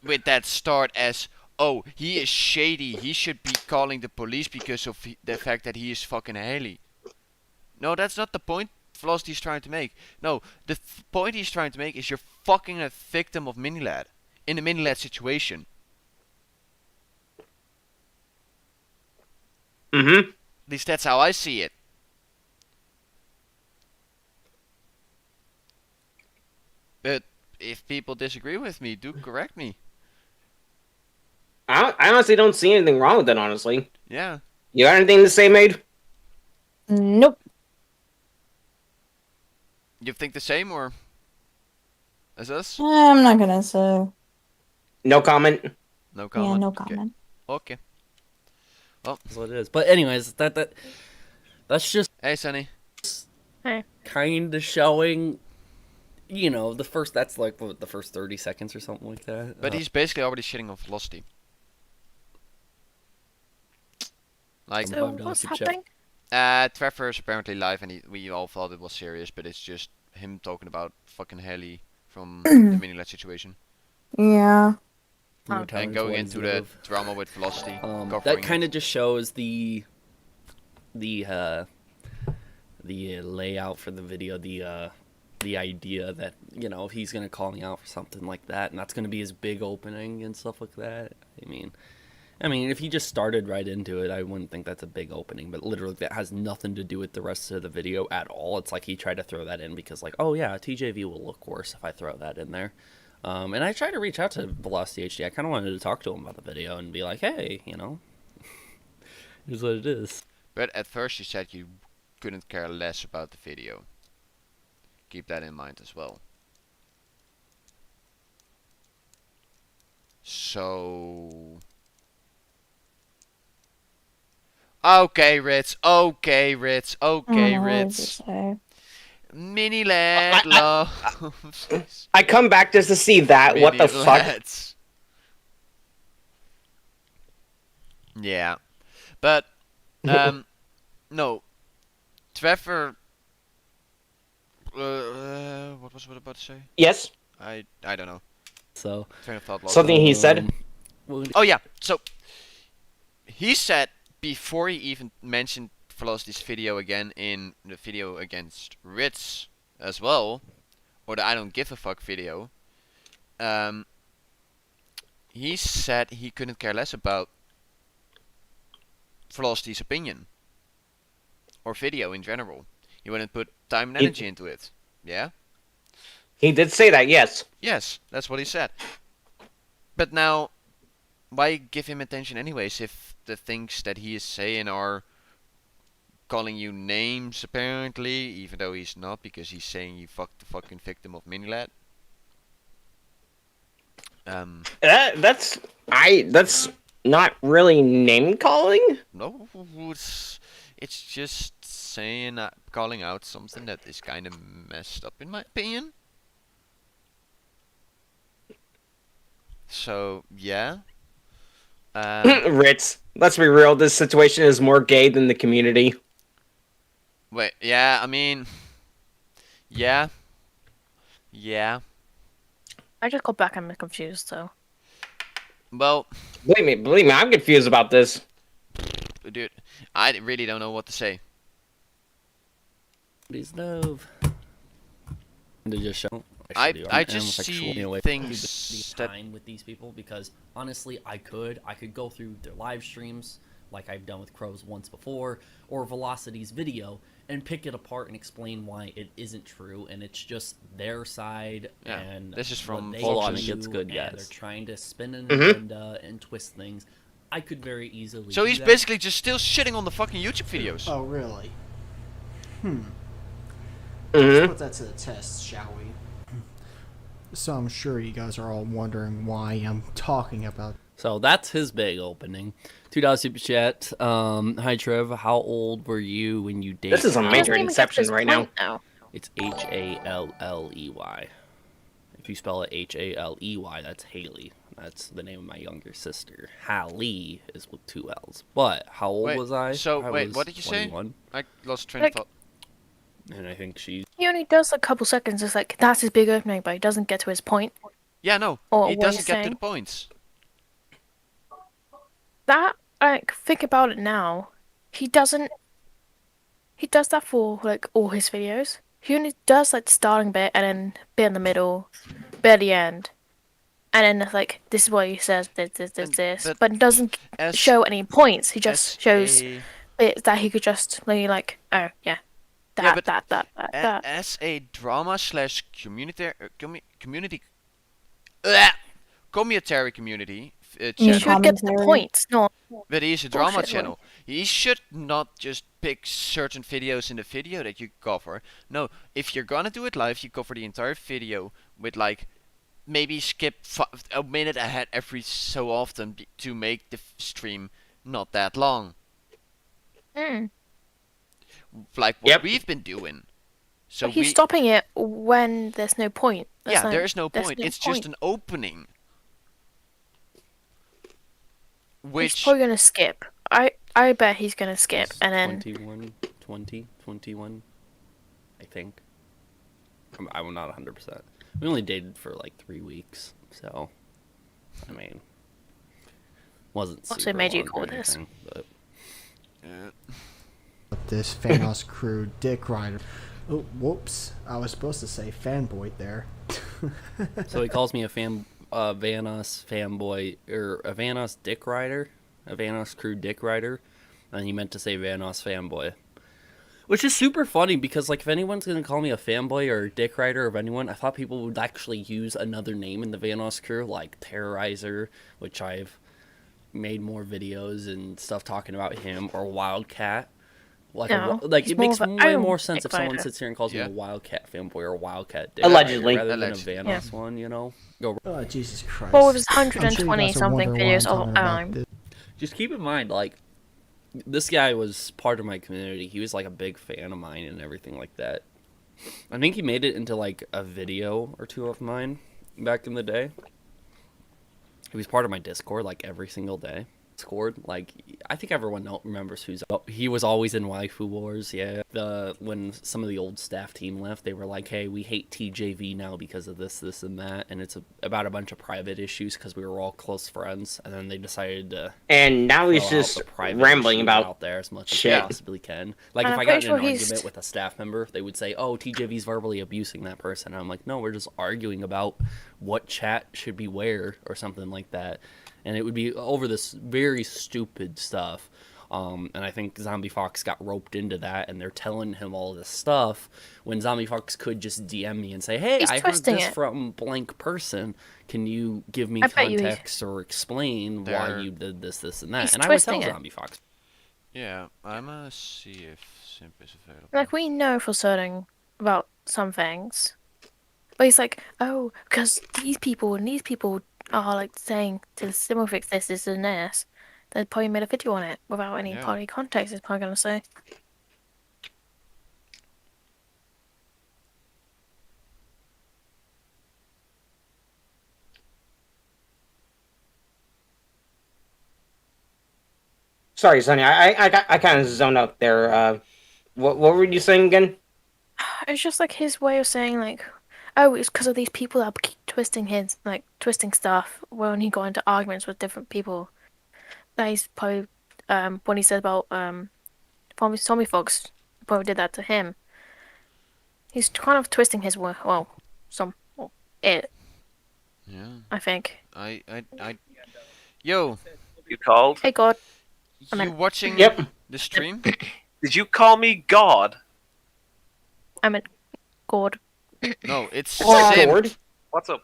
with that start as, oh, he is shady, he should be calling the police because of the fact that he is fucking Haley. No, that's not the point Velocity is trying to make. No, the point he's trying to make is you're fucking a victim of Minilad. In a Minilad situation. Mm-hmm. At least that's how I see it. But if people disagree with me, do correct me. I honestly don't see anything wrong with it, honestly. Yeah. You got anything to say, Maid? Nope. You think the same, or as us? I'm not gonna say. No comment? No comment. Yeah, no comment. Okay. Well, That's what it is. But anyways, that's just... Hey, Sonny. Hey. Kind of showing... You know, that's like what, the first 30 seconds or something like that. But he's basically already shitting on Velocity. Like, So what's happening? Trevor's apparently live, and we all thought it was serious, but it's just him talking about fucking Haley from the Minilet situation. Yeah. And going into the drama with Velocity. That kind of just shows the layout for the video, the idea that, you know, he's gonna call me out for something like that, and that's gonna be his big opening and stuff like that. I mean, if he just started right into it, I wouldn't think that's a big opening, but literally that has nothing to do with the rest of the video at all. It's like he tried to throw that in because, like, oh yeah, TJV will look worse if I throw that in there. And I tried to reach out to Velocity HD. I kind of wanted to talk to him about the video and be like, hey, you know, here's what it is. But at first you said you couldn't care less about the video. Keep that in mind as well. So... Okay, Ritz. Okay, Ritz. Okay, Ritz. Mini-led love. I come back just to see that. What the fuck? Yeah. But, no. Trevor... what was I about to say? Yes? I don't know. So... Train of thought lost. Something he said? Oh yeah, so... He said, before he even mentioned Velocity's video again in the video against Ritz as well, or the I don't give a fuck video, he said he couldn't care less about Velocity's opinion or video in general. He wouldn't put time and energy into it. Yeah? He did say that, yes. Yes, that's what he said. But now, why give him attention anyways if the things that he is saying are calling you names apparently, even though he's not, because he's saying you fucked the fucking victim of Minilat? That's not really name calling. No, it's just saying, calling out something that is kind of messed up in my opinion. So yeah. Ritz, let's be real. This situation is more gay than the community. Wait, yeah, I mean, yeah. I just got back and I'm confused, so. Well, believe me, I'm confused about this. Dude, I really don't know what to say. Please love. To just show. I just see things that time with these people because honestly, I could go through their live streams like I've done with Crows once before, or Velocity's video, and pick it apart and explain why it isn't true, and it's just their side. Yeah, and this is from hold on, it gets good, guys. They're trying to spin an agenda and twist things. I could very easily. So he's basically just still shitting on the fucking YouTube videos. Oh really? Let's put that to the test, shall we? So I'm sure you guys are all wondering why I'm talking about. So that's his big opening. $2 super chat. Hi Trev, how old were you when you dated? This is a major inception right now. It's Halley. If you spell it Halley, that's Haley. That's the name of my younger sister. Hallie is with 2 L's. But how old was I? So I wait, was what did you 21. say? I lost train of thought. And I think she's... He only does a couple seconds. It's like, that's his big opening, but he doesn't get to his point. Yeah, no. Or he doesn't get to the points. That, like, think about it now. He doesn't... He does that for, like, all his videos. He only does, like, the starting bit, and then bit in the middle, bit at the end. And then it's like, this is what he says, this. But it doesn't show any points. He just shows bits that he could just, like, oh, yeah. That. As a drama / community community you should get the points, no. But he's a drama channel. He should not just pick certain videos in the video that you cover. No, if you're gonna do it live, you cover the entire video with like maybe skip a minute ahead every so often to make the stream not that long. Like what we've been doing. So but he's stopping it when there's no point. There's no point. It's just an opening. Which he's probably gonna skip. I bet he's gonna skip, and then 21, I think. I'm not 100%. We only dated for like 3 weeks, so I mean, wasn't super also made you long cool or with this. anything, but This Thanos crew dick rider. Oh, whoops! I was supposed to say fanboy there. so he calls me a Vanos fanboy, or a Vanos dick rider, a Vanos crew dick rider, and he meant to say Vanos fanboy. Which is super funny because, like, if anyone's going to call me a fanboy or a dick rider of anyone, I thought people would actually use another name in the Vanos crew, like Terrorizer, which I've made more videos and stuff talking about him, or Wildcat. Like, No, it makes way more sense if someone sits here and calls me a Wildcat fanboy or a Wildcat dick Allegedly. rider, rather than a Vanos one, you know? Go. Oh, Jesus Christ. Well, with his I'm sure you 120 guys are something wondering why videos I'm all the talking about time. this. Just keep in mind, like, this guy was part of my community. He was, like, a big fan of mine and everything like that. I think he made it into, like, a video or two of mine back in the day. He was part of my Discord, like, every single day. Discord, like, I think everyone remembers who's... He was always in Waifu Wars, yeah. When some of the old staff team left, they were like, hey, we hate TJV now because of this, this, and that. And it's about a bunch of private issues because we were all close friends. And then they decided to... And now he's just rambling about out there as much shit. as they possibly can. Like, And if I'm I got pretty in an sure he's- argument with a staff member, they would say, oh, TJV's verbally abusing that person. And I'm like, no, we're just arguing about what chat should be where or something like that. And it would be over this very stupid stuff. And I think Zombie Fox got roped into that, and they're telling him all this stuff when Zombie Fox could just DM me and say, hey, He's I heard twisting this it. from blank person. Can you give me I bet you context or explain why They're- you did this, this, and that? He's And I would tell twisting it. Zombie Fox. Yeah, I'm gonna see if Simp is available. Like, we know for certain about some things. But he's like, oh, because these people and these people are, like, saying to Simple Fix this, this, and this. They probably made a video on it without any Yeah. party context, is probably going to say. Sorry, Sonny. I kind of zoned out there. What were you saying again? It's just, like, his way of saying, like, oh, it's because of these people that keep twisting twisting stuff when he got into arguments with different people. That he's probably, when he said about, Zombie Fox, probably did that to him. He's kind of twisting his way, it, Yeah, I think. Yo, You called? Hey, God. you watching Yep. the stream? Did you call me God? I meant God. No, it's Simp. Simp. What's up?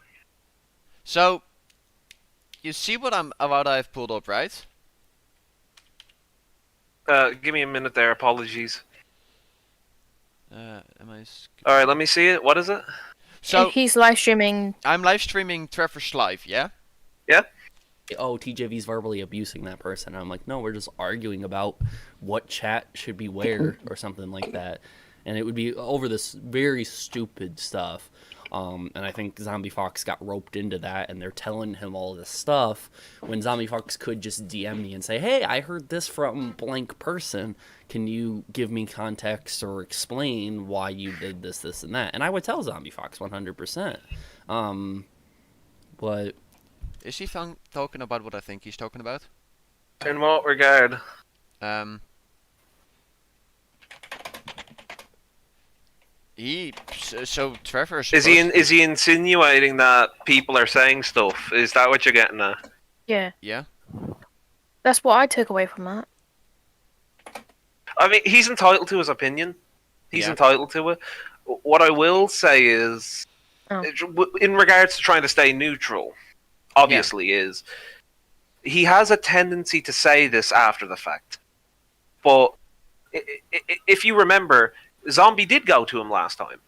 So, you see what I've pulled up, right? Give me a minute there. Apologies. Am I? All right, let me see it. What is it? So He's live streaming. I'm live streaming Trevor's live, yeah. Yeah. Oh, TJV's verbally abusing that person. And I'm like, no, we're just arguing about what chat should be where or something like that. And it would be over this very stupid stuff. And I think Zombie Fox got roped into that, and they're telling him all this stuff when Zombie Fox could just DM me and say, hey, I heard this from blank person. Can you give me context or explain why you did this, this, and that? And I would tell Zombie Fox 100%. But... Is he talking about what I think he's talking about? In what regard? So Trevor's. Is he insinuating that people are saying stuff? Is that what you're getting at? Yeah. Yeah. That's what I took away from that. I mean, he's entitled to his opinion. He's entitled to it. What I will say is, in regards to trying to stay neutral, obviously is he has a tendency to say this after the fact. But if you remember, Zombie did go to him last time,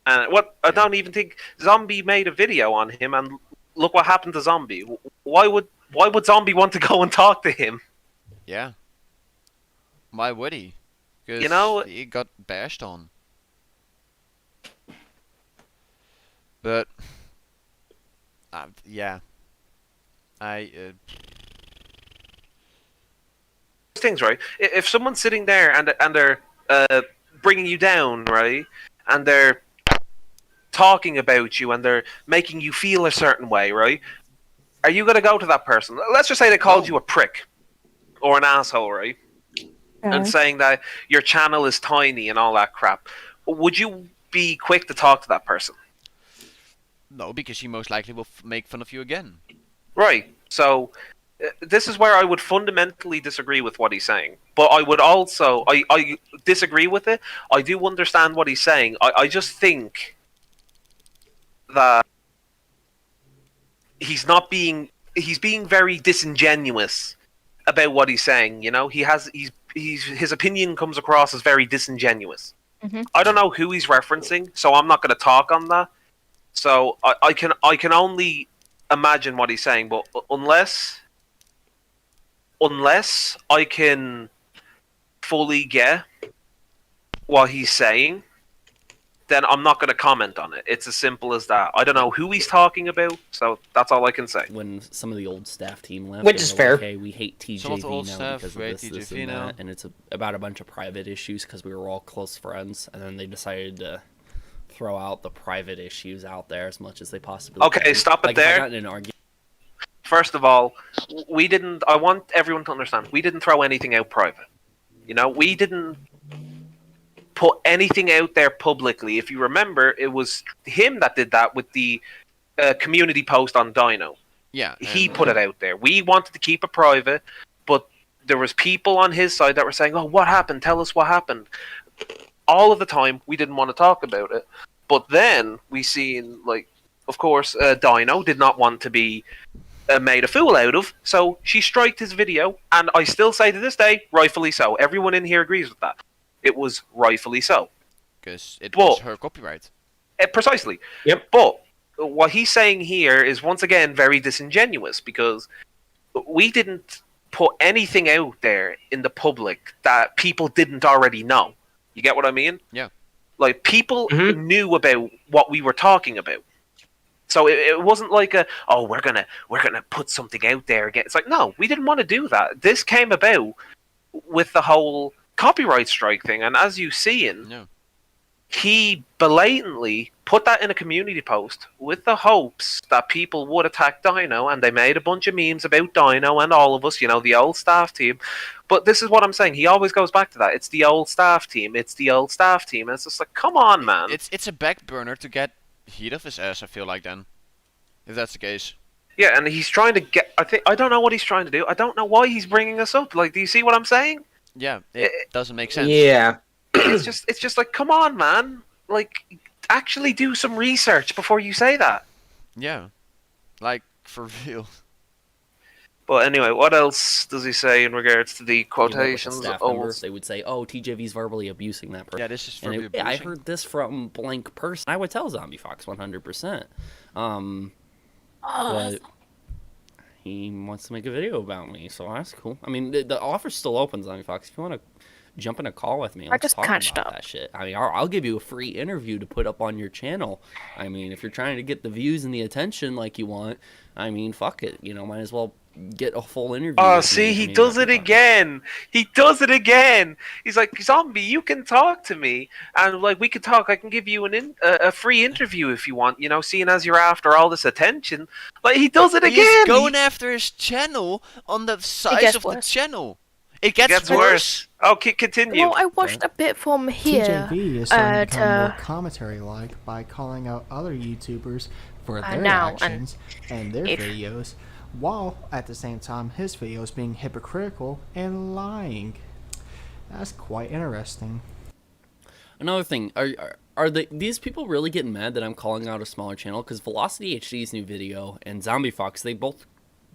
and I don't even think Zombie made a video on him. And look what happened to Zombie. Why would Zombie want to go and talk to him? Yeah. Why would he? 'Cause You know, he got bashed on. But yeah, things, right? If someone's sitting there and they're bringing you down, right, and they're talking about you and they're making you feel a certain way, right? Are you gonna go to that person? Let's just say they called you a prick or an asshole, right? And saying that your channel is tiny and all that crap. Would you be quick to talk to that person? No, because he most likely will make fun of you again. Right. So this is where I would fundamentally disagree with what he's saying. But I would also I disagree with it. I do understand what he's saying. I just think that he's being very disingenuous about what he's saying, you know? His opinion comes across as very disingenuous. Mm-hmm. I don't know who he's referencing, so I'm not going to talk on that. So I can only imagine what he's saying, but unless I can fully get what he's saying, then I'm not going to comment on it. It's as simple as that. I don't know who he's talking about, so that's all I can say. When some of the old staff team left, which is fair. Like, hey, we hate TJV now because of this and now. that, and it's about a bunch of private issues because we were all close friends, and then they decided to throw out the private issues out there as much as they possibly can. Okay, stop it like, if I there. got in an argument. First of all, we didn't. I want everyone to understand. We didn't throw anything out private. You know, we didn't put anything out there publicly. If you remember, it was him that did that with the community post on Dino. Yeah, he put it out there. We wanted to keep it private, but there was people on his side that were saying, "Oh, what happened? Tell us what happened." All of the time, we didn't want to talk about it. But then we seen, like, of course, Dino did not want to be made a fool out of, so she striked his video, and I still say to this day, rightfully so. Everyone in here agrees with that. It was rightfully so. Because it was her copyright. Precisely. Yep. But what he's saying here is, once again, very disingenuous, because we didn't put anything out there in the public that people didn't already know. You get what I mean? Yeah. Like, people knew about what we were talking about. So it wasn't like we're gonna put something out there again. It's like, no, we didn't want to do that. This came about with the whole copyright strike thing, and as you see, he blatantly put that in a community post with the hopes that people would attack Dino, and they made a bunch of memes about Dino and all of us, you know, the old staff team. But this is what I'm saying. He always goes back to that. It's the old staff team. It's the old staff team. And it's just like, come on, man. It's a back burner to get heat off his ass, I feel like, then. If that's the case. Yeah, and he's trying to get... I don't know what he's trying to do. I don't know why he's bringing us up. Like, do you see what I'm saying? Yeah, it doesn't make sense. Yeah. It's just like, come on, man. Like, actually do some research before you say that. Yeah. Like, for real. But anyway, what else does he say in regards to the quotations? They would say, "Oh, TJV's verbally abusing that person." Yeah, this is verbally abusing. I heard this from blank person. I would tell Zombie Fox 100%. But he wants to make a video about me, so that's cool. I mean, the offer's still open, Zombie Fox. If you want to jump in a call with me, let's talk about that shit. I mean, I'll give you a free interview to put up on your channel. I mean, if you're trying to get the views and the attention like you want, I mean, fuck it. You know, might as well get a full interview. Oh, see, he does it again. He does it again. He's like, Zombie, you can talk to me, and like we could talk. I can give you a free interview if you want. You know, seeing as you're after all this attention, like he does it again. He's going after his channel on the size of the channel. It gets worse. Okay, continue. Well, I watched a bit from here. TJV is starting to become more commentary-like by calling out other YouTubers for their actions and their videos, while at the same time his videos being hypocritical and lying. That's quite interesting. Another thing, are these people really getting mad that I'm calling out a smaller channel? Because Velocity HD's new video and Zombie Fox, they both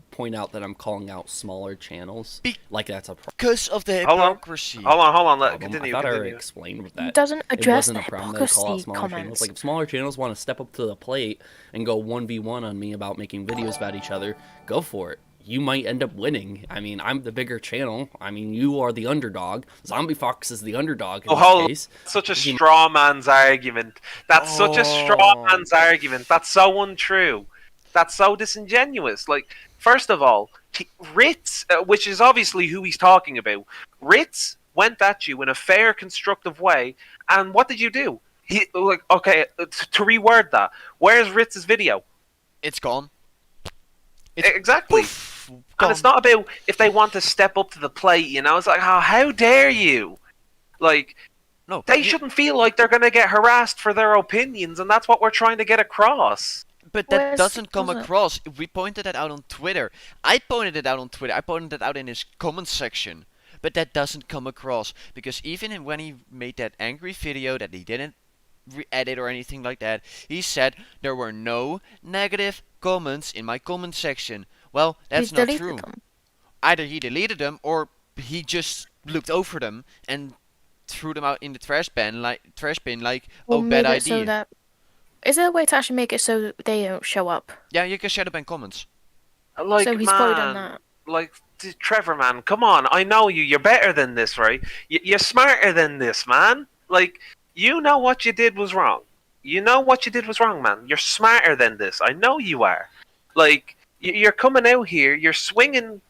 point out that I'm calling out smaller channels. Like that's a problem. Because of the hypocrisy. Hold on. Continue. I thought I already explained with that. It doesn't address the hypocrisy comments. Like if smaller channels want to step up to the plate and go 1v1 on me about making videos about each other, go for it. You might end up winning. I mean, I'm the bigger channel. I mean, you are the underdog. Zombie Fox is the underdog in this case. Such a straw man's argument. That's such a straw man's argument. That's so untrue. That's so disingenuous. Like, First of all, Ritz, which is obviously who he's talking about, Ritz went at you in a fair, constructive way, and what did you do? Okay, to reword that, where's Ritz's video? It's gone. Exactly. Poof, and it's not about if they want to step up to the plate, you know? It's like, oh, how dare you? Like, no, they shouldn't feel like they're going to get harassed for their opinions, and that's what we're trying to get across. But that doesn't come across. We pointed that out on Twitter. I pointed it out on Twitter. I pointed it out in his comments section. But that doesn't come across. Because even when he made that angry video that he didn't re-edit or anything like that, he said there were no negative comments in my comment section. Well, that's not true. Either he deleted them or he just looked over them and threw them out in the trash bin like, oh, bad idea. So is there a way to actually make it so they don't show up? Yeah, you can shadow ban comments. Like, so he's probably done that. Like, Trevor, man, come on. I know you. You're better than this, right? You're smarter than this, man. Like, you know what you did was wrong. You know what you did was wrong, man. You're smarter than this. I know you are. Like, you're coming out here. You're swinging.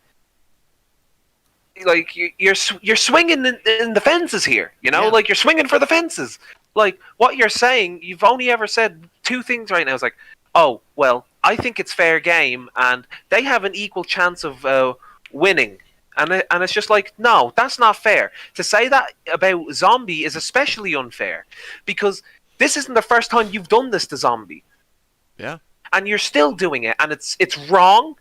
Like, you're swinging in the fences here. You know, like you're swinging for the fences. Like, what you're saying, you've only ever said two things right now. It's like, oh, well, I think it's fair game, and they have an equal chance of winning. And it's just like, no, that's not fair. To say that about Zombie is especially unfair, because this isn't the first time you've done this to Zombie. Yeah. And you're still doing it, and it's wrong,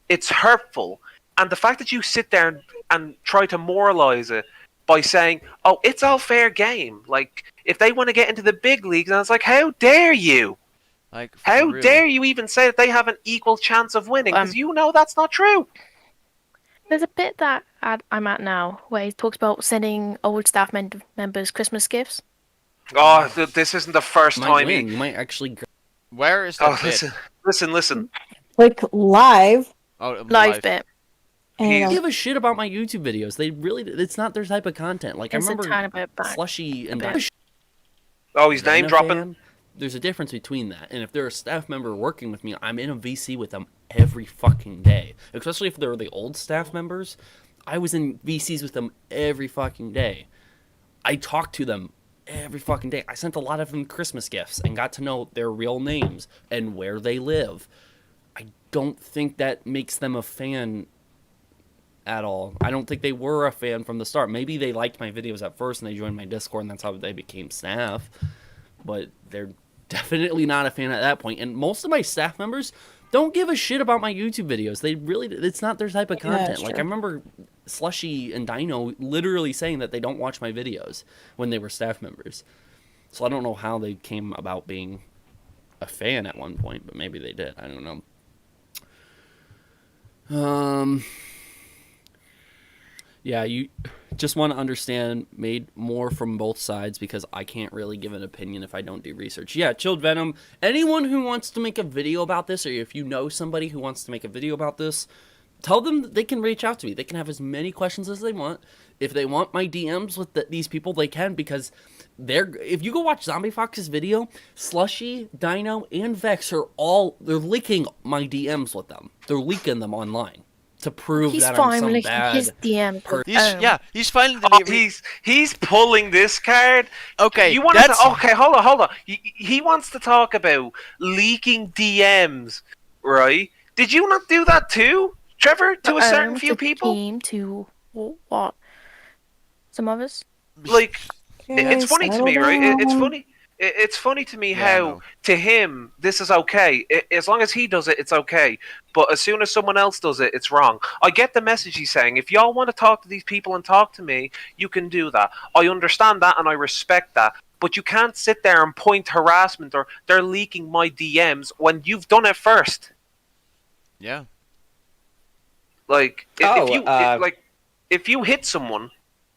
it's hurtful, and the fact that you sit there and try to moralize it by saying, oh, it's all fair game. Like, if they want to get into the big leagues, and it's like, how dare you? Like, how dare you even say that they have an equal chance of winning? Because you know that's not true. There's a bit that I'm at now where he talks about sending old staff members Christmas gifts. Oh, this isn't the first time. You might actually. Where is that bit? Listen. Like live. Oh, live bit. They don't give a shit about my YouTube videos. They really, it's not their type of content. Like, I remember Slushy and oh, he's name dropping. There's a difference between that, and if they're a staff member working with me, I'm in a VC with them every fucking day. Especially if they're the old staff members, I was in VCs with them every fucking day. I talked to them every fucking day. I sent a lot of them Christmas gifts and got to know their real names and where they live. I don't think that makes them a fan at all. I don't think they were a fan from the start. Maybe they liked my videos at first and they joined my Discord and that's how they became staff. But they're definitely not a fan at that point. And most of my staff members don't give a shit about my YouTube videos. They really, it's not their type of content. Like, I remember Slushy and Dino literally saying that they don't watch my videos when they were staff members. So I don't know how they came about being a fan at one point, but maybe they did. I don't know. Yeah, you just want to understand, made more from both sides because I can't really give an opinion if I don't do research. Yeah, Chilled Venom, anyone who wants to make a video about this, or if you know somebody who wants to make a video about this, tell them that they can reach out to me. They can have as many questions as they want. If they want my DMs with these people, they can, because if you go watch Zombie Fox's video, Slushy, Dino, and Vex they're leaking my DMs with them. They're leaking them online to prove that I'm some bad his DM person. He's finally. He's pulling this card. Okay, you want to? Okay, hold on. He wants to talk about leaking DMs, right? Did you not do that too, Trevor? To a certain few people. To what? Some others. Like, it's funny to me, right? It's funny. It's funny to me how, to him, this is okay. As long as he does it, it's okay. But as soon as someone else does it, it's wrong. I get the message he's saying. If y'all want to talk to these people and talk to me, you can do that. I understand that and I respect that. But you can't sit there and point harassment or they're leaking my DMs when you've done it first. Yeah. Like, if you hit someone,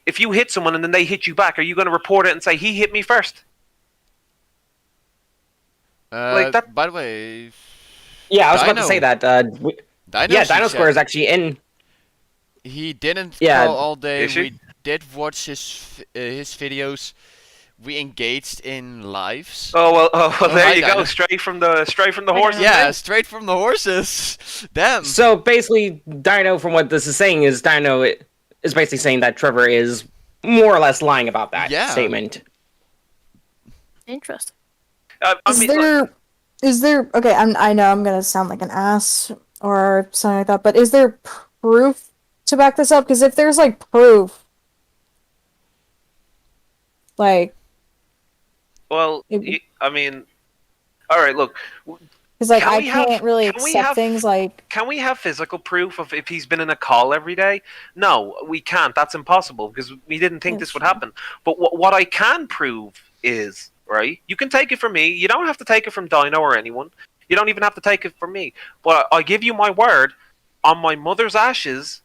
and then they hit you back, are you going to report it and say, he hit me first? Like that. By the way, yeah, I was about to say that. Dino Square is actually in. He didn't call all day. We did watch his videos. we engaged in lives. Well, there hi, you go. Dino. Straight from the horse's Yeah, mouth. straight from the horses. Damn. So basically, Dino, from what this is saying, is Dino is basically saying that Trevor is more or less lying about that statement. Interesting. Is there okay? I know I'm gonna sound like an ass or something like that, but is there proof to back this up? Because if there's like proof, like, well, I mean, all right, look. because like I can't really accept things like. Can we have physical proof of if he's been in a call every day? No, we can't. That's impossible because we didn't think this would happen. But what I can prove is, right? You can take it from me. You don't have to take it from Dino or anyone. You don't even have to take it from me. But I give you my word, on my mother's ashes,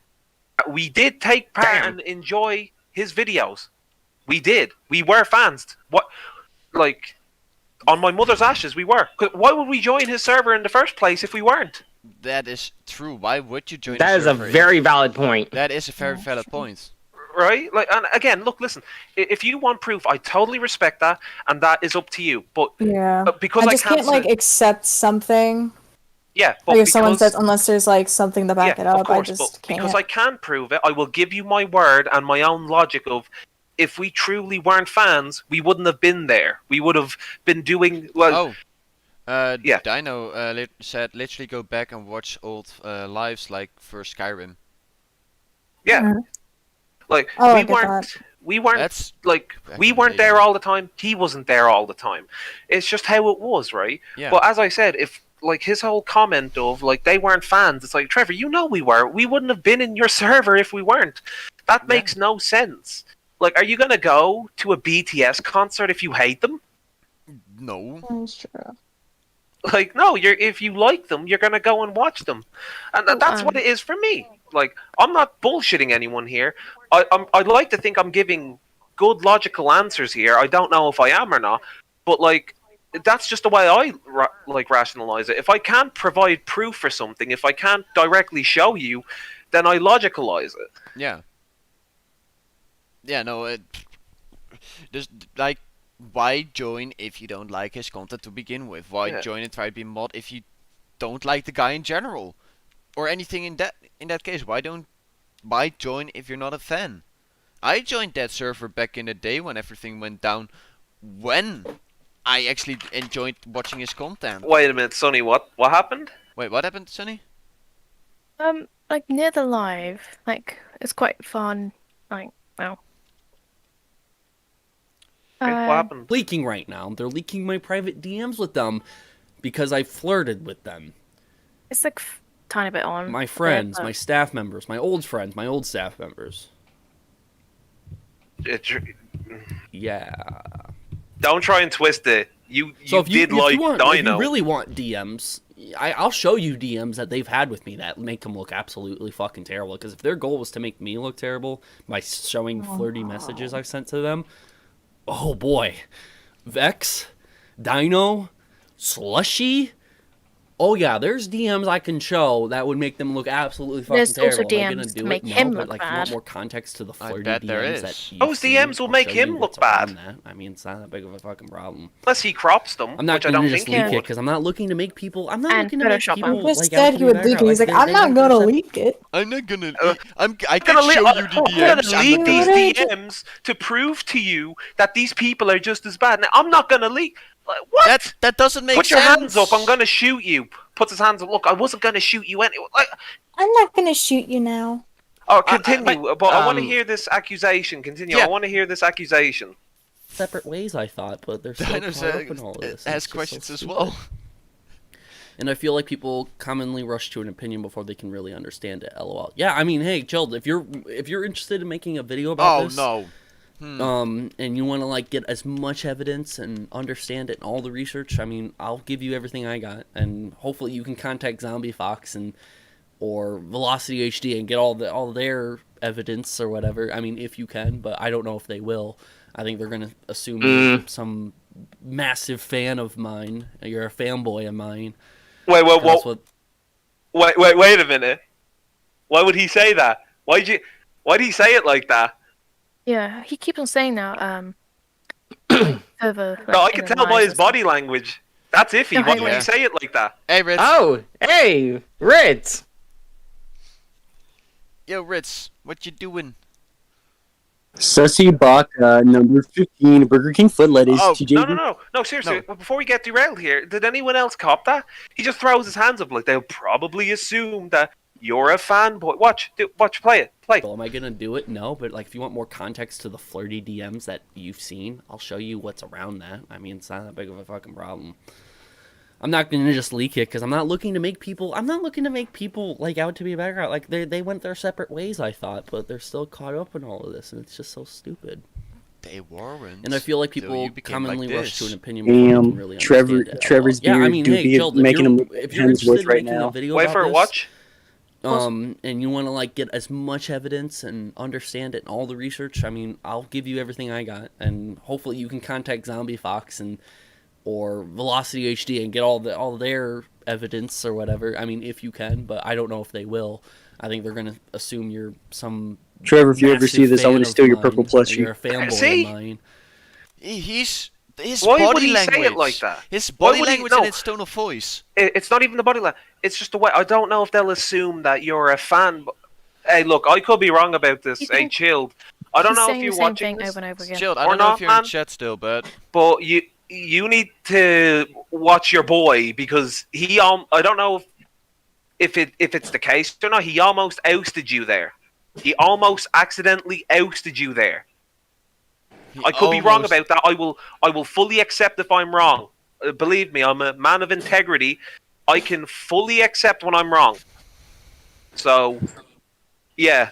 we did take part and enjoy his videos. We did. We were fans. What, like, on my mother's ashes, we were. Why would we join his server in the first place if we weren't? That is true. Why would you join? That is a very valid point. That is a very valid point. Right? Like, and again, look, listen. If you want proof, I totally respect that, and that is up to you. But Yeah, because I just can't like accept something. Yeah, but like if someone says unless there's like something to back it up, of course, I just can't. Because I can prove it, I will give you my word and my own logic of if we truly weren't fans, we wouldn't have been there. We would have been doing well. Dino said literally go back and watch old lives like first Skyrim. Yeah. Like we weren't there all the time. He wasn't there all the time. It's just how it was, right? Yeah. But as I said, if like his whole comment of like they weren't fans, it's like, Trevor, you know we were. We wouldn't have been in your server if we weren't. That makes no sense. Like, are you gonna go to a BTS concert if you hate them? No. That's true. Like, no, if you like them, you're gonna go and watch them, and that's what it is for me. Like, I'm not bullshitting anyone here. I'd like to think I'm giving good logical answers here. I don't know if I am or not, but like, that's just the way I rationalize it. If I can't provide proof for something, if I can't directly show you, then I logicalize it. Yeah. Yeah. No. Just like. Why join if you don't like his content to begin with? Why join and try to be mod if you don't like the guy in general, or anything in that case? Why join if you're not a fan? I joined that server back in the day when everything went down, when I actually enjoyed watching his content. Wait a minute, Sonny. What happened? Wait, what happened, Sonny? Like near the live, like it's quite fun. Like, well. What happened? Leaking right now. They're leaking my private DMs with them because I flirted with them. It's like tiny bit on. My friends, my staff members, my old friends, my old staff members. Yeah. Don't try and twist it. You if you Dino. If you really want DMs, I'll show you DMs that they've had with me that make them look absolutely fucking terrible. Because if their goal was to make me look terrible by showing flirty messages I've sent to them, oh boy, Vex, Dino, Slushy. Oh yeah, there's DMs I can show that would make them look absolutely fucking there's terrible. Also DMs to make him look bad. If you want more context to the flirty DMs there is. that those DMs will make him look bad. I mean, it's not that big of a fucking problem. Unless he crops them, I'm not which I don't just think he leak would. it because I'm not looking to make people. I'm not looking to make people. He just like, said he would leak it. He's like, I'm not gonna leak it. I'm not gonna. I can show you the DMs. I'm gonna leak these DMs to prove to you that these people are just as bad. Now, I'm not gonna leak. What? That doesn't make sense. Put your hands up. I'm gonna shoot you. Puts his hands up. Look, I wasn't gonna shoot you anyway. I'm not gonna shoot you now. Oh, continue. But I want to hear this accusation. Continue. Yeah. I want to hear this accusation. Separate ways, I thought, but they're so caught up in all this. Has questions as well. And I feel like people commonly rush to an opinion before they can really understand it. LOL. Yeah, I mean, hey, chill. If you're interested in making a video about this, and you want to like get as much evidence and understand it and all the research, I mean, I'll give you everything I got, and hopefully you can contact Zombie Fox or Velocity HD and get all their evidence or whatever. I mean, if you can, but I don't know if they will. I think they're gonna assume you're some massive fan of mine. You're a fanboy of mine. Wait a minute. Why would he say that? Why'd he say it like that? Yeah, he keeps on saying that. further. No, I like, can in the tell by lines his and stuff. body language. That's iffy. No, Why hey, would yeah. you say it like that? Hey, Ritz. Oh, hey, Ritz. Yo, Ritz, what you doing? Sussy Baka, number 15, Burger King foot lettuce, Oh, TJ. No, seriously. No. Before we get derailed here, did anyone else cop that? He just throws his hands up like they'll probably assume that you're a fanboy. Watch, play it. So am I gonna do it? No, but like if you want more context to the flirty DMs that you've seen, I'll show you what's around that. I mean, it's not that big of a fucking problem. I'm not gonna just leak it because I'm not looking to make people. I'm not looking to make people like out to be a bad guy. Like they went their separate ways, I thought, but they're still caught up in all of this, and it's just so stupid. They weren't. And I feel like till people you became commonly like rush to this. an opinion before they can really understand it. Trevor's Yeah, I beard mean, do hey, be Jill, making him if you're hands interested with in right making now. a video Wait about for it. this, Watch. and you want to like get as much evidence and understand it and all the research, I mean, I'll give you everything I got, and hopefully you can contact Zombie Fox or Velocity HD and get all their evidence or whatever. I mean, if you can, but I don't know if they will. I think they're gonna assume you're some. Trevor, if you ever massive see this, I'm fan gonna of steal your mine, purple or plushie. You're a fanboy See? of mine. His Why body would he language. say it like that? His Why body would he- language no. and its tone of voice. It's not even the body language. It's just the way. I don't know if they'll assume that you're a fan. Hey, look, I could be wrong about this. You Hey, think- chilled. I don't He's know if saying you're the same watching thing this, over and over again. Chilled, I Or don't know not, if you're man. in chat still, but but you need to watch your boy because he I don't know if it's the case or not. He almost ousted you there. He almost accidentally ousted you there. I could be wrong about that. I will fully accept if I'm wrong. Believe me, I'm a man of integrity. I can fully accept when I'm wrong. So, yeah.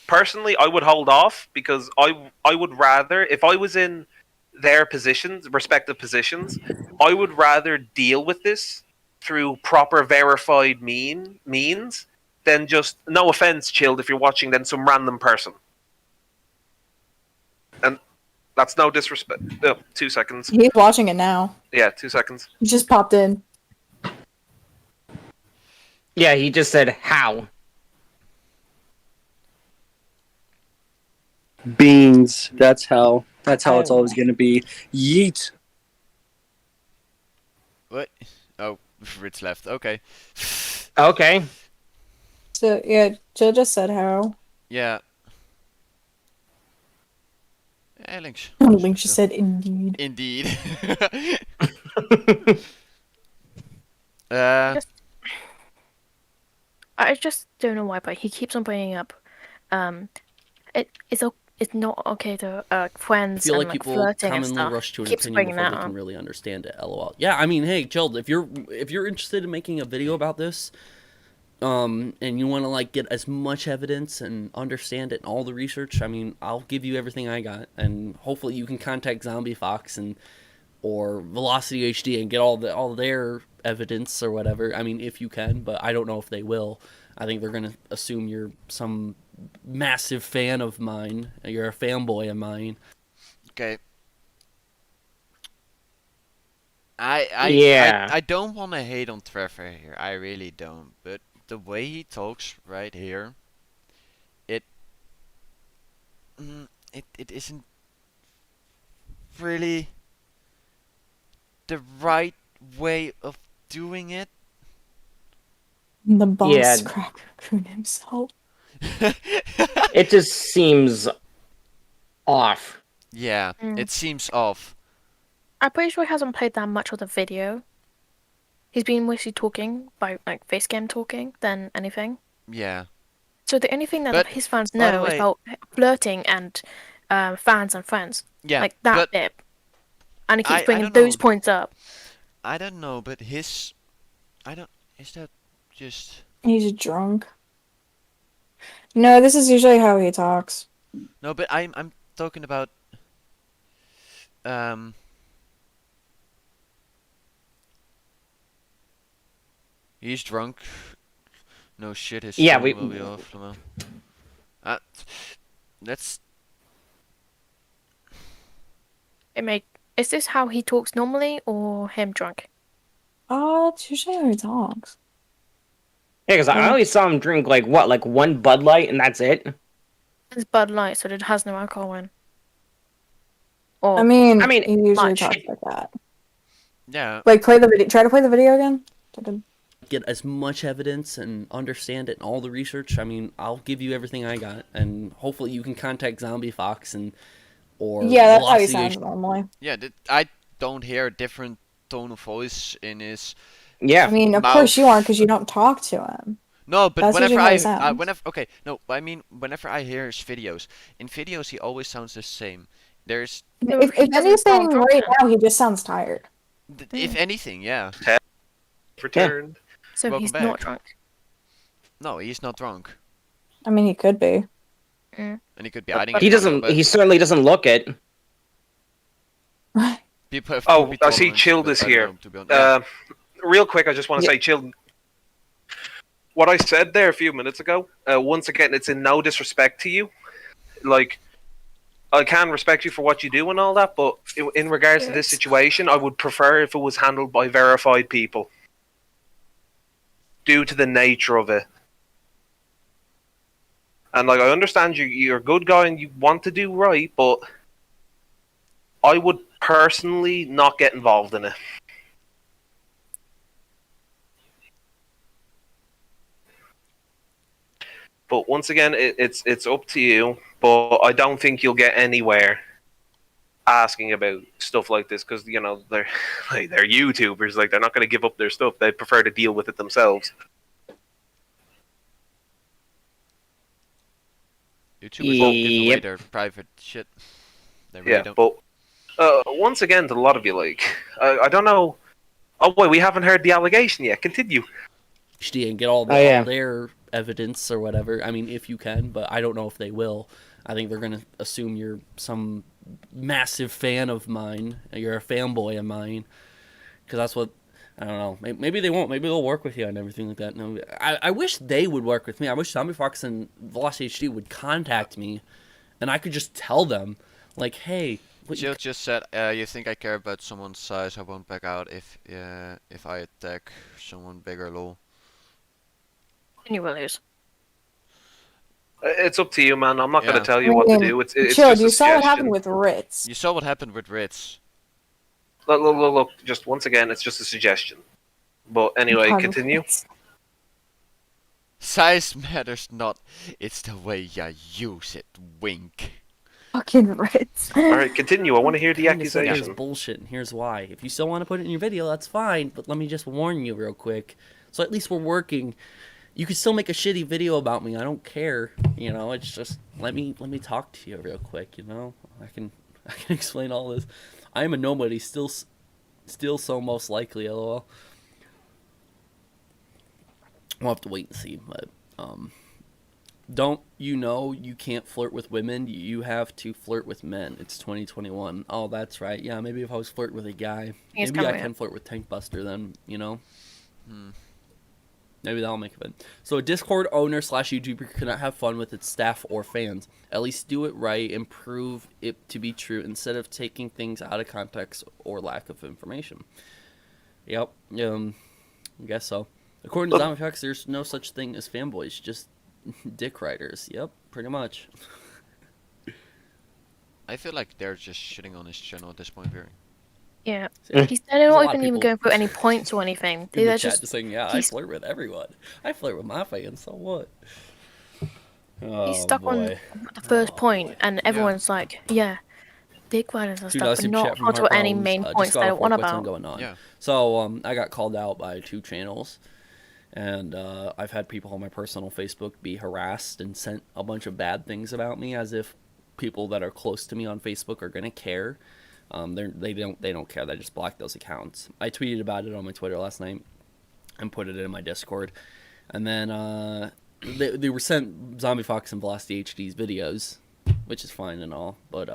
Personally, I would hold off because I would rather, if I was in their positions, respective positions, I would rather deal with this through proper verified means than just, no offense, Chilled, if you're watching, then some random person. And that's no disrespect. 2 seconds. He's watching it now. Yeah, 2 seconds. He just popped in. Yeah, he just said how. Beans. That's how it's always gonna be. Yeet. what? Oh, Ritz left. Okay. Okay. So yeah, Jill just said how. Yeah. Links. Link just said indeed. Indeed. I just don't know why, but he keeps on bringing up, it's not okay to I friends feel and like like people flirting and commonly stuff. rush to an Keeps opinion bringing before that they can up. really understand it. LOL. Yeah, I mean, hey, Chilled, if you're interested in making a video about this, and you want to like get as much evidence and understand it and all the research, I mean, I'll give you everything I got, and hopefully you can contact Zombie Fox or Velocity HD and get all their evidence or whatever. I mean, if you can, but I don't know if they will. I think they're gonna assume you're some massive fan of mine. You're a fanboy of mine. Okay. Yeah. I don't want to hate on Trevor here. I really don't. But the way he talks right here, it isn't really the right way of doing it. The boss Yeah. crack raccoon himself. It just seems off. Yeah, Mm. it seems off. I'm pretty sure he hasn't played that much of the video. He's been mostly talking by like face cam talking than anything. Yeah. So the only thing that But, his fans by the know is way- about flirting and fans and friends. Yeah, Like that but bit. And he I keeps bringing don't know. those points up. I don't know, but is that just... He's drunk. No, this is usually how he talks. No, but I'm talking about he's drunk. No shit, his Yeah, phone we- will be off. Lamau. That's Is this how he talks normally or him drunk? It's usually how he talks. Yeah, because I always saw him drink like one Bud Light and that's it. It's Bud Light, so it has no alcohol in. Or I mean, I mean, he usually much. talks like that. Yeah. Like, play the video. Try to play the video again. Get as much evidence and understand it and all the research. I mean, I'll give you everything I got, and hopefully you can contact Zombie Fox or Yeah, that's how he Velocity sounds normally. Yeah, I don't hear a different tone of voice in his Yeah. I mean, of course you aren't, because you don't talk to him. No, but That's whenever usually how he I sounds. I mean whenever I hear his videos, in videos he always sounds the same. There's If anything, right now he just sounds tired. if anything, yeah. Returned. So Welcome he's back. not drunk. No, he's not drunk, I mean, he could be. and he could be hiding. He it, doesn't. but He certainly doesn't look it. people have Oh, to be I see tolerant, Chilled but is I don't here. know, to be honest. Yeah. Real quick, I just want to say, Chilled. What I said there a few minutes ago, once again, it's in no disrespect to you. Like, I can respect you for what you do and all that, but in regards to this situation, I would prefer if it was handled by verified people. Due to the nature of it. And, like, I understand you're a good guy and you want to do right, but I would personally not get involved in it. But once again, it's up to you. But I don't think you'll get anywhere asking about stuff like this because they're they're YouTubers. Like they're not going to give up their stuff. They prefer to deal with it themselves. YouTubers don't give away their private shit. They really don't. But once again, to a lot of you, like I don't know. Oh wait, we haven't heard the allegation yet. Continue. And get all their evidence or whatever. I mean, if you can, but I don't know if they will. I think they're going to assume you're some massive fan of mine. You're a fanboy of mine. Because that's what, I don't know. Maybe they won't. Maybe they'll work with you and everything like that. No, I wish they would work with me. I wish Zombie Fox and Velocity HD would contact me. And I could just tell them, like, hey. Jill just said, you think I care about someone's size? I won't back out if I attack someone bigger, lol. And you will lose. It's up to you, man. I'm not going to tell you what to do. It's Chill, just a you saw what happened suggestion. with Ritz. You saw what happened with Ritz. Look. Just once again, it's just a suggestion. But anyway, God, continue. Ritz. Size matters not. It's the way you use it. Wink. Fucking Ritz. All right, continue. I want to hear the It's accusation. bullshit, and here's why. If you still want to put it in your video, that's fine. But let me just warn you real quick. So at least we're working. You can still make a shitty video about me. I don't care. It's just let me talk to you real quick. I can explain all this. I am a nobody. Still so most likely. LOL. We'll have to wait and see. But don't you can't flirt with women. You have to flirt with men. It's 2021. Oh, that's right. Yeah, maybe if I was flirting with a guy, maybe I can flirt with Tank Buster then. Maybe that'll make it. So a Discord owner / YouTuber cannot have fun with its staff or fans. At least do it right and prove it to be true instead of taking things out of context or lack of information. Yep. I guess so. According to Zombie Fox, there's no such thing as fanboys, just dick riders. Yep, pretty much. I feel like they're just shitting on his channel at this point, very. Yeah, they're not even going through any points or anything. They're just saying, yeah, I flirt with everyone. I flirt with my fans, so what? He's stuck on the first point, and everyone's like, yeah, dick riders and stuff, but not onto any main points they don't want about. Going on. Yeah. So I got called out by 2 channels, and I've had people on my personal Facebook be harassed and sent a bunch of bad things about me, as if people that are close to me on Facebook are gonna care. They don't care. They just block those accounts. I tweeted about it on my Twitter last night and put it in my Discord, and then they were sent Zombie Fox and Velocity HD's videos, which is fine and all, but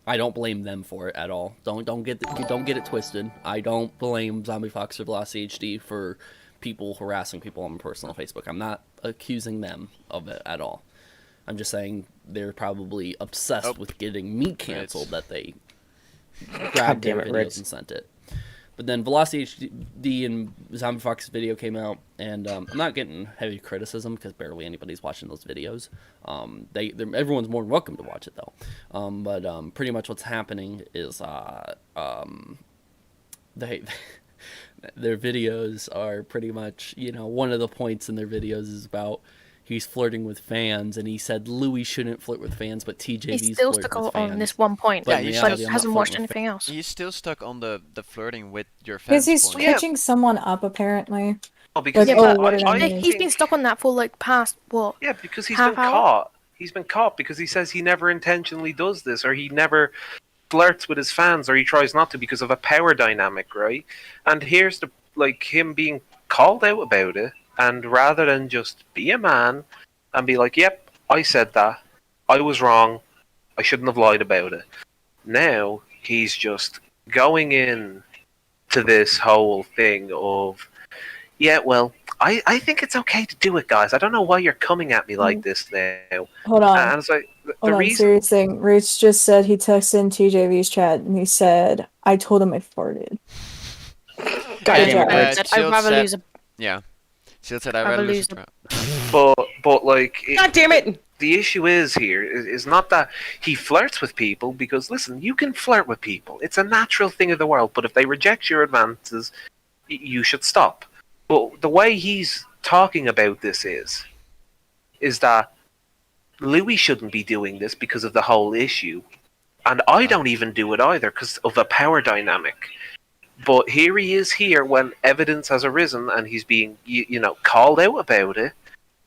I don't blame them for it at all. Don't get it twisted. I don't blame Zombie Fox or Velocity HD for people harassing people on my personal Facebook. I'm not accusing them of it at all. I'm just saying they're probably obsessed with getting me canceled that they grabbed their videos and sent it. But then Velocity HD and Zombie Fox's video came out, and I'm not getting heavy criticism because barely anybody's watching those videos. Everyone's more than welcome to watch it though. But pretty much what's happening is their videos are pretty much, one of the points in their videos is about he's flirting with fans, and he said Louis shouldn't flirt with fans, but TJV's He's still flirting stuck with on fans. this one point, But but reality, he I'm hasn't not watched flirting with anything else. He's still stuck on the flirting with your Because fans he's point. pitching someone up, apparently. Oh, because He's been stuck on that for like past what? Yeah, because he's half been hour? caught. He's been caught because he says he never intentionally does this, or he never flirts with his fans, or he tries not to because of a power dynamic, right? And here's him being called out about it, and rather than just be a man and be like, "Yep, I said that. I was wrong. I shouldn't have lied about it." Now he's just going in to this whole thing of, yeah, well, I think it's okay to do it, guys. I don't know why you're coming at me like this now. Hold on. And it's like, Hold on, serious thing. Rich just said he texted in TJV's chat, and he said, I told him I farted. I'd rather lose a... Yeah. She said I'd rather lose a... But like... God damn it! The issue is not that he flirts with people, because, listen, you can flirt with people. It's a natural thing of the world, but if they reject your advances, you should stop. But the way he's talking about this is that Louis shouldn't be doing this because of the whole issue. And I don't even do it either because of a power dynamic. But here he is here when evidence has arisen and he's being, called out about it.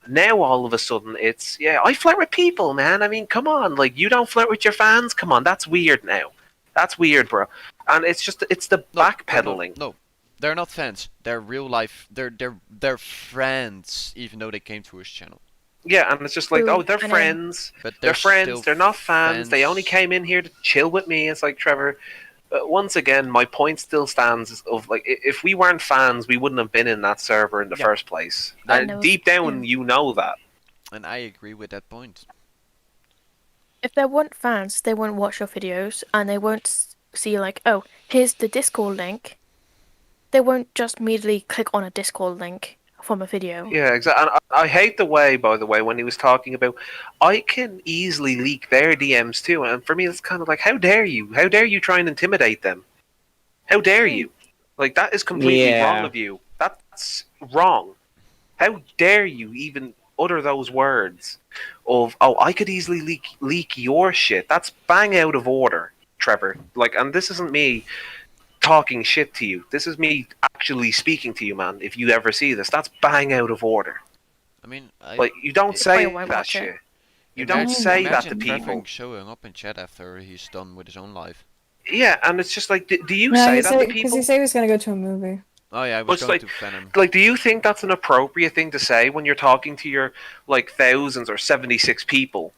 Now all of a sudden it's, yeah, I flirt with people, man. I mean, come on. Like, you don't flirt with your fans? Come on, that's weird now. That's weird, bro. And it's the backpedaling. No, they're not fans. They're real life. They're friends, even though they came to his channel. Yeah, and it's just like, oh, they're friends. But they're friends. still They're not fans. friends. They only came in here to chill with me. It's like, Trevor, once again, my point still stands of, like, if we weren't fans, we wouldn't have been in that server in the first place. And deep down, you know that. And I agree with that point. If they weren't fans, they wouldn't watch your videos, and they won't see like, oh, here's the Discord link. They won't just immediately click on a Discord link from a video. Yeah, exactly. And I hate the way, by the way, when he was talking about, I can easily leak their DMs too. And for me, it's kind of like, how dare you? How dare you try and intimidate them? How dare you? Like, that is completely wrong of you. That's wrong. How dare you even utter those words of, oh, I could easily leak your shit? That's bang out of order, Trevor. Like, and this isn't me talking shit to you. This is me actually speaking to you, man. If you ever see this, that's bang out of order. I mean, like, you don't say that shit. You don't say that to Imagine people. showing up in chat after he's done with his own life. Yeah, and it's just like, do you say that to people? Because he said he was going to go to a movie. Oh yeah, I was going like, to Venom. Like, do you think that's an appropriate thing to say when you're talking to your, like, thousands or 76 people?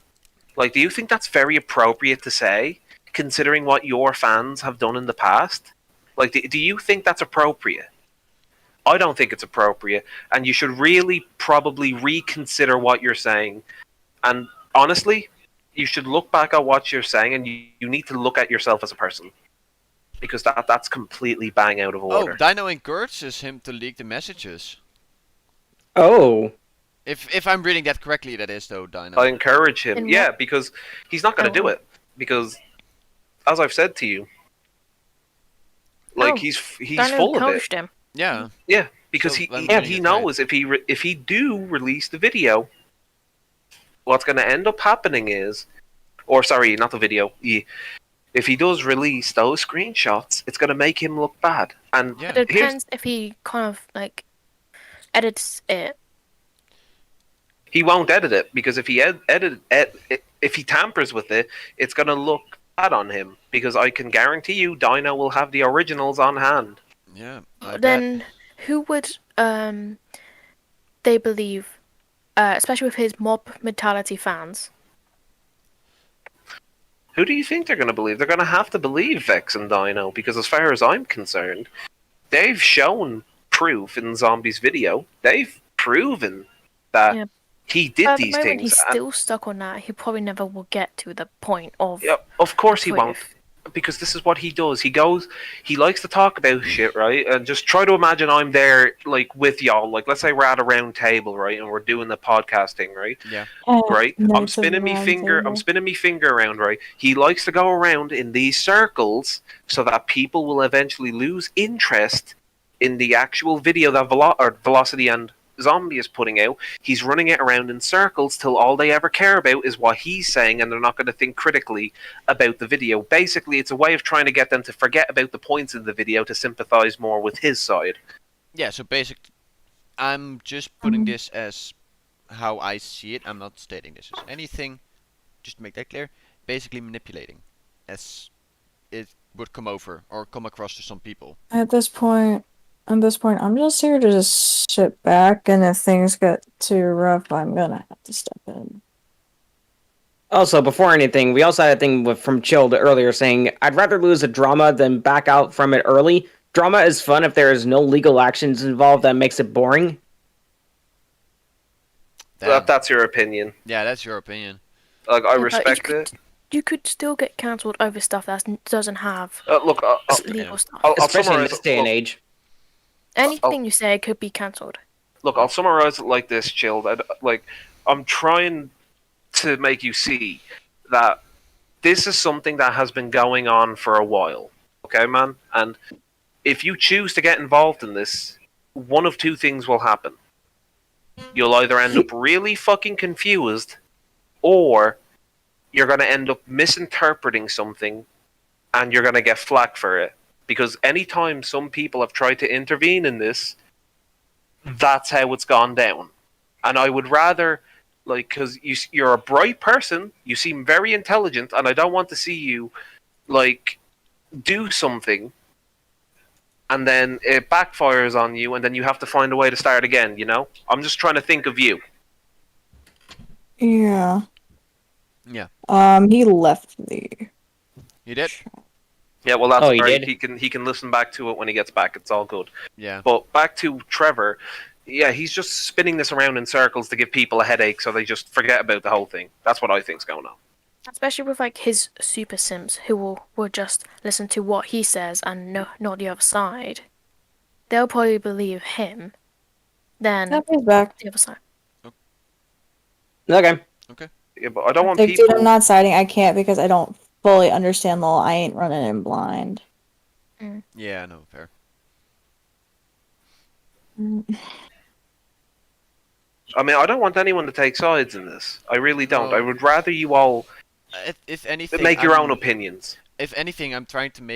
Like, do you think that's very appropriate to say, considering what your fans have done in the past? Like, do you think that's appropriate? I don't think it's appropriate, and you should really probably reconsider what you're saying. And honestly, you should look back at what you're saying, and you need to look at yourself as a person. Because that's completely bang out of order. Oh, Dino encourages him to leak the messages. Oh. If I'm reading that correctly, that is, though, Dino. I encourage him, yeah, because he's not going to do it. Because, as I've said to you, like, he's full of it. Him. Yeah. Yeah, because So, he knows if he do release the video, what's going to end up happening is, or sorry, not the video. If he does release those screenshots, it's going to make him look bad. And It depends if he kind of like edits it. He won't edit it because if he if he tampers with it, it's going to look bad on him. Because I can guarantee you, Dino will have the originals on hand. Yeah. Then who would they believe? Especially with his mob mentality fans. Who do you think they're going to believe? They're going to have to believe Vex and Dino because, as far as I'm concerned, they've shown proof in Zombie's video. They've proven that he did these things. He's still stuck on that. He probably never will get to the point of. Yeah, of course he won't. because this is what he does. He likes to talk about shit, right? And just try to imagine I'm there, like, with y'all. Like, let's say we're at a round table, right? And we're doing the podcasting, right? Yeah. Right? I'm Knights of spinning the me Round finger. Table. I'm spinning me finger around, right? He likes to go around in these circles so that people will eventually lose interest in the actual video that Velocity and Zombie is putting out. He's running it around in circles till all they ever care about is what he's saying, and they're not going to think critically about the video. Basically, it's a way of trying to get them to forget about the points in the video to sympathize more with his side. Yeah, so basically, I'm just putting this as how I see it. I'm not stating this as anything. Just to make that clear. Basically manipulating, as it would come over or come across to some people. At this point, I'm just here to just sit back, and if things get too rough, I'm gonna have to step in. Also, before anything, we also had a thing from Chilled earlier saying, I'd rather lose a drama than back out from it early. Drama is fun if there is no legal actions involved that makes it boring. That's your opinion. Yeah, that's your opinion. Like, I respect it. You could still get cancelled over stuff that doesn't have look, legal stuff. Especially in this day and age. Anything you say could be cancelled. Look, I'll summarize it like this, Chilled. I'm trying to make you see that this is something that has been going on for a while. Okay, man? And if you choose to get involved in this, one of two things will happen. You'll either end up really fucking confused, or you're going to end up misinterpreting something and you're going to get flack for it. Because anytime some people have tried to intervene in this, that's how it's gone down. And I would rather, like, because you're a bright person, you seem very intelligent, and I don't want to see you, like, do something and then it backfires on you and then you have to find a way to start again, you know? I'm just trying to think of you. Yeah. Yeah. He left the... You did? Yeah, well, that's he right. did? He can listen back to it when he gets back. It's all good. Yeah. But back to Trevor. Yeah, he's just spinning this around in circles to give people a headache, so they just forget about the whole thing. That's what I think's going on. Especially with like his super sims who will just listen to what he says and not the other side. They'll probably believe him. Then he's back. The other side. Okay. Okay. Yeah, but I don't want Like, people. dude, I'm not siding. I can't because I don't fully understand the law. I ain't running in blind. Yeah, no, fair. I mean, I don't want anyone to take sides in this. I really don't. I would rather you all If anything, make your own opinions. If anything, I'm trying to make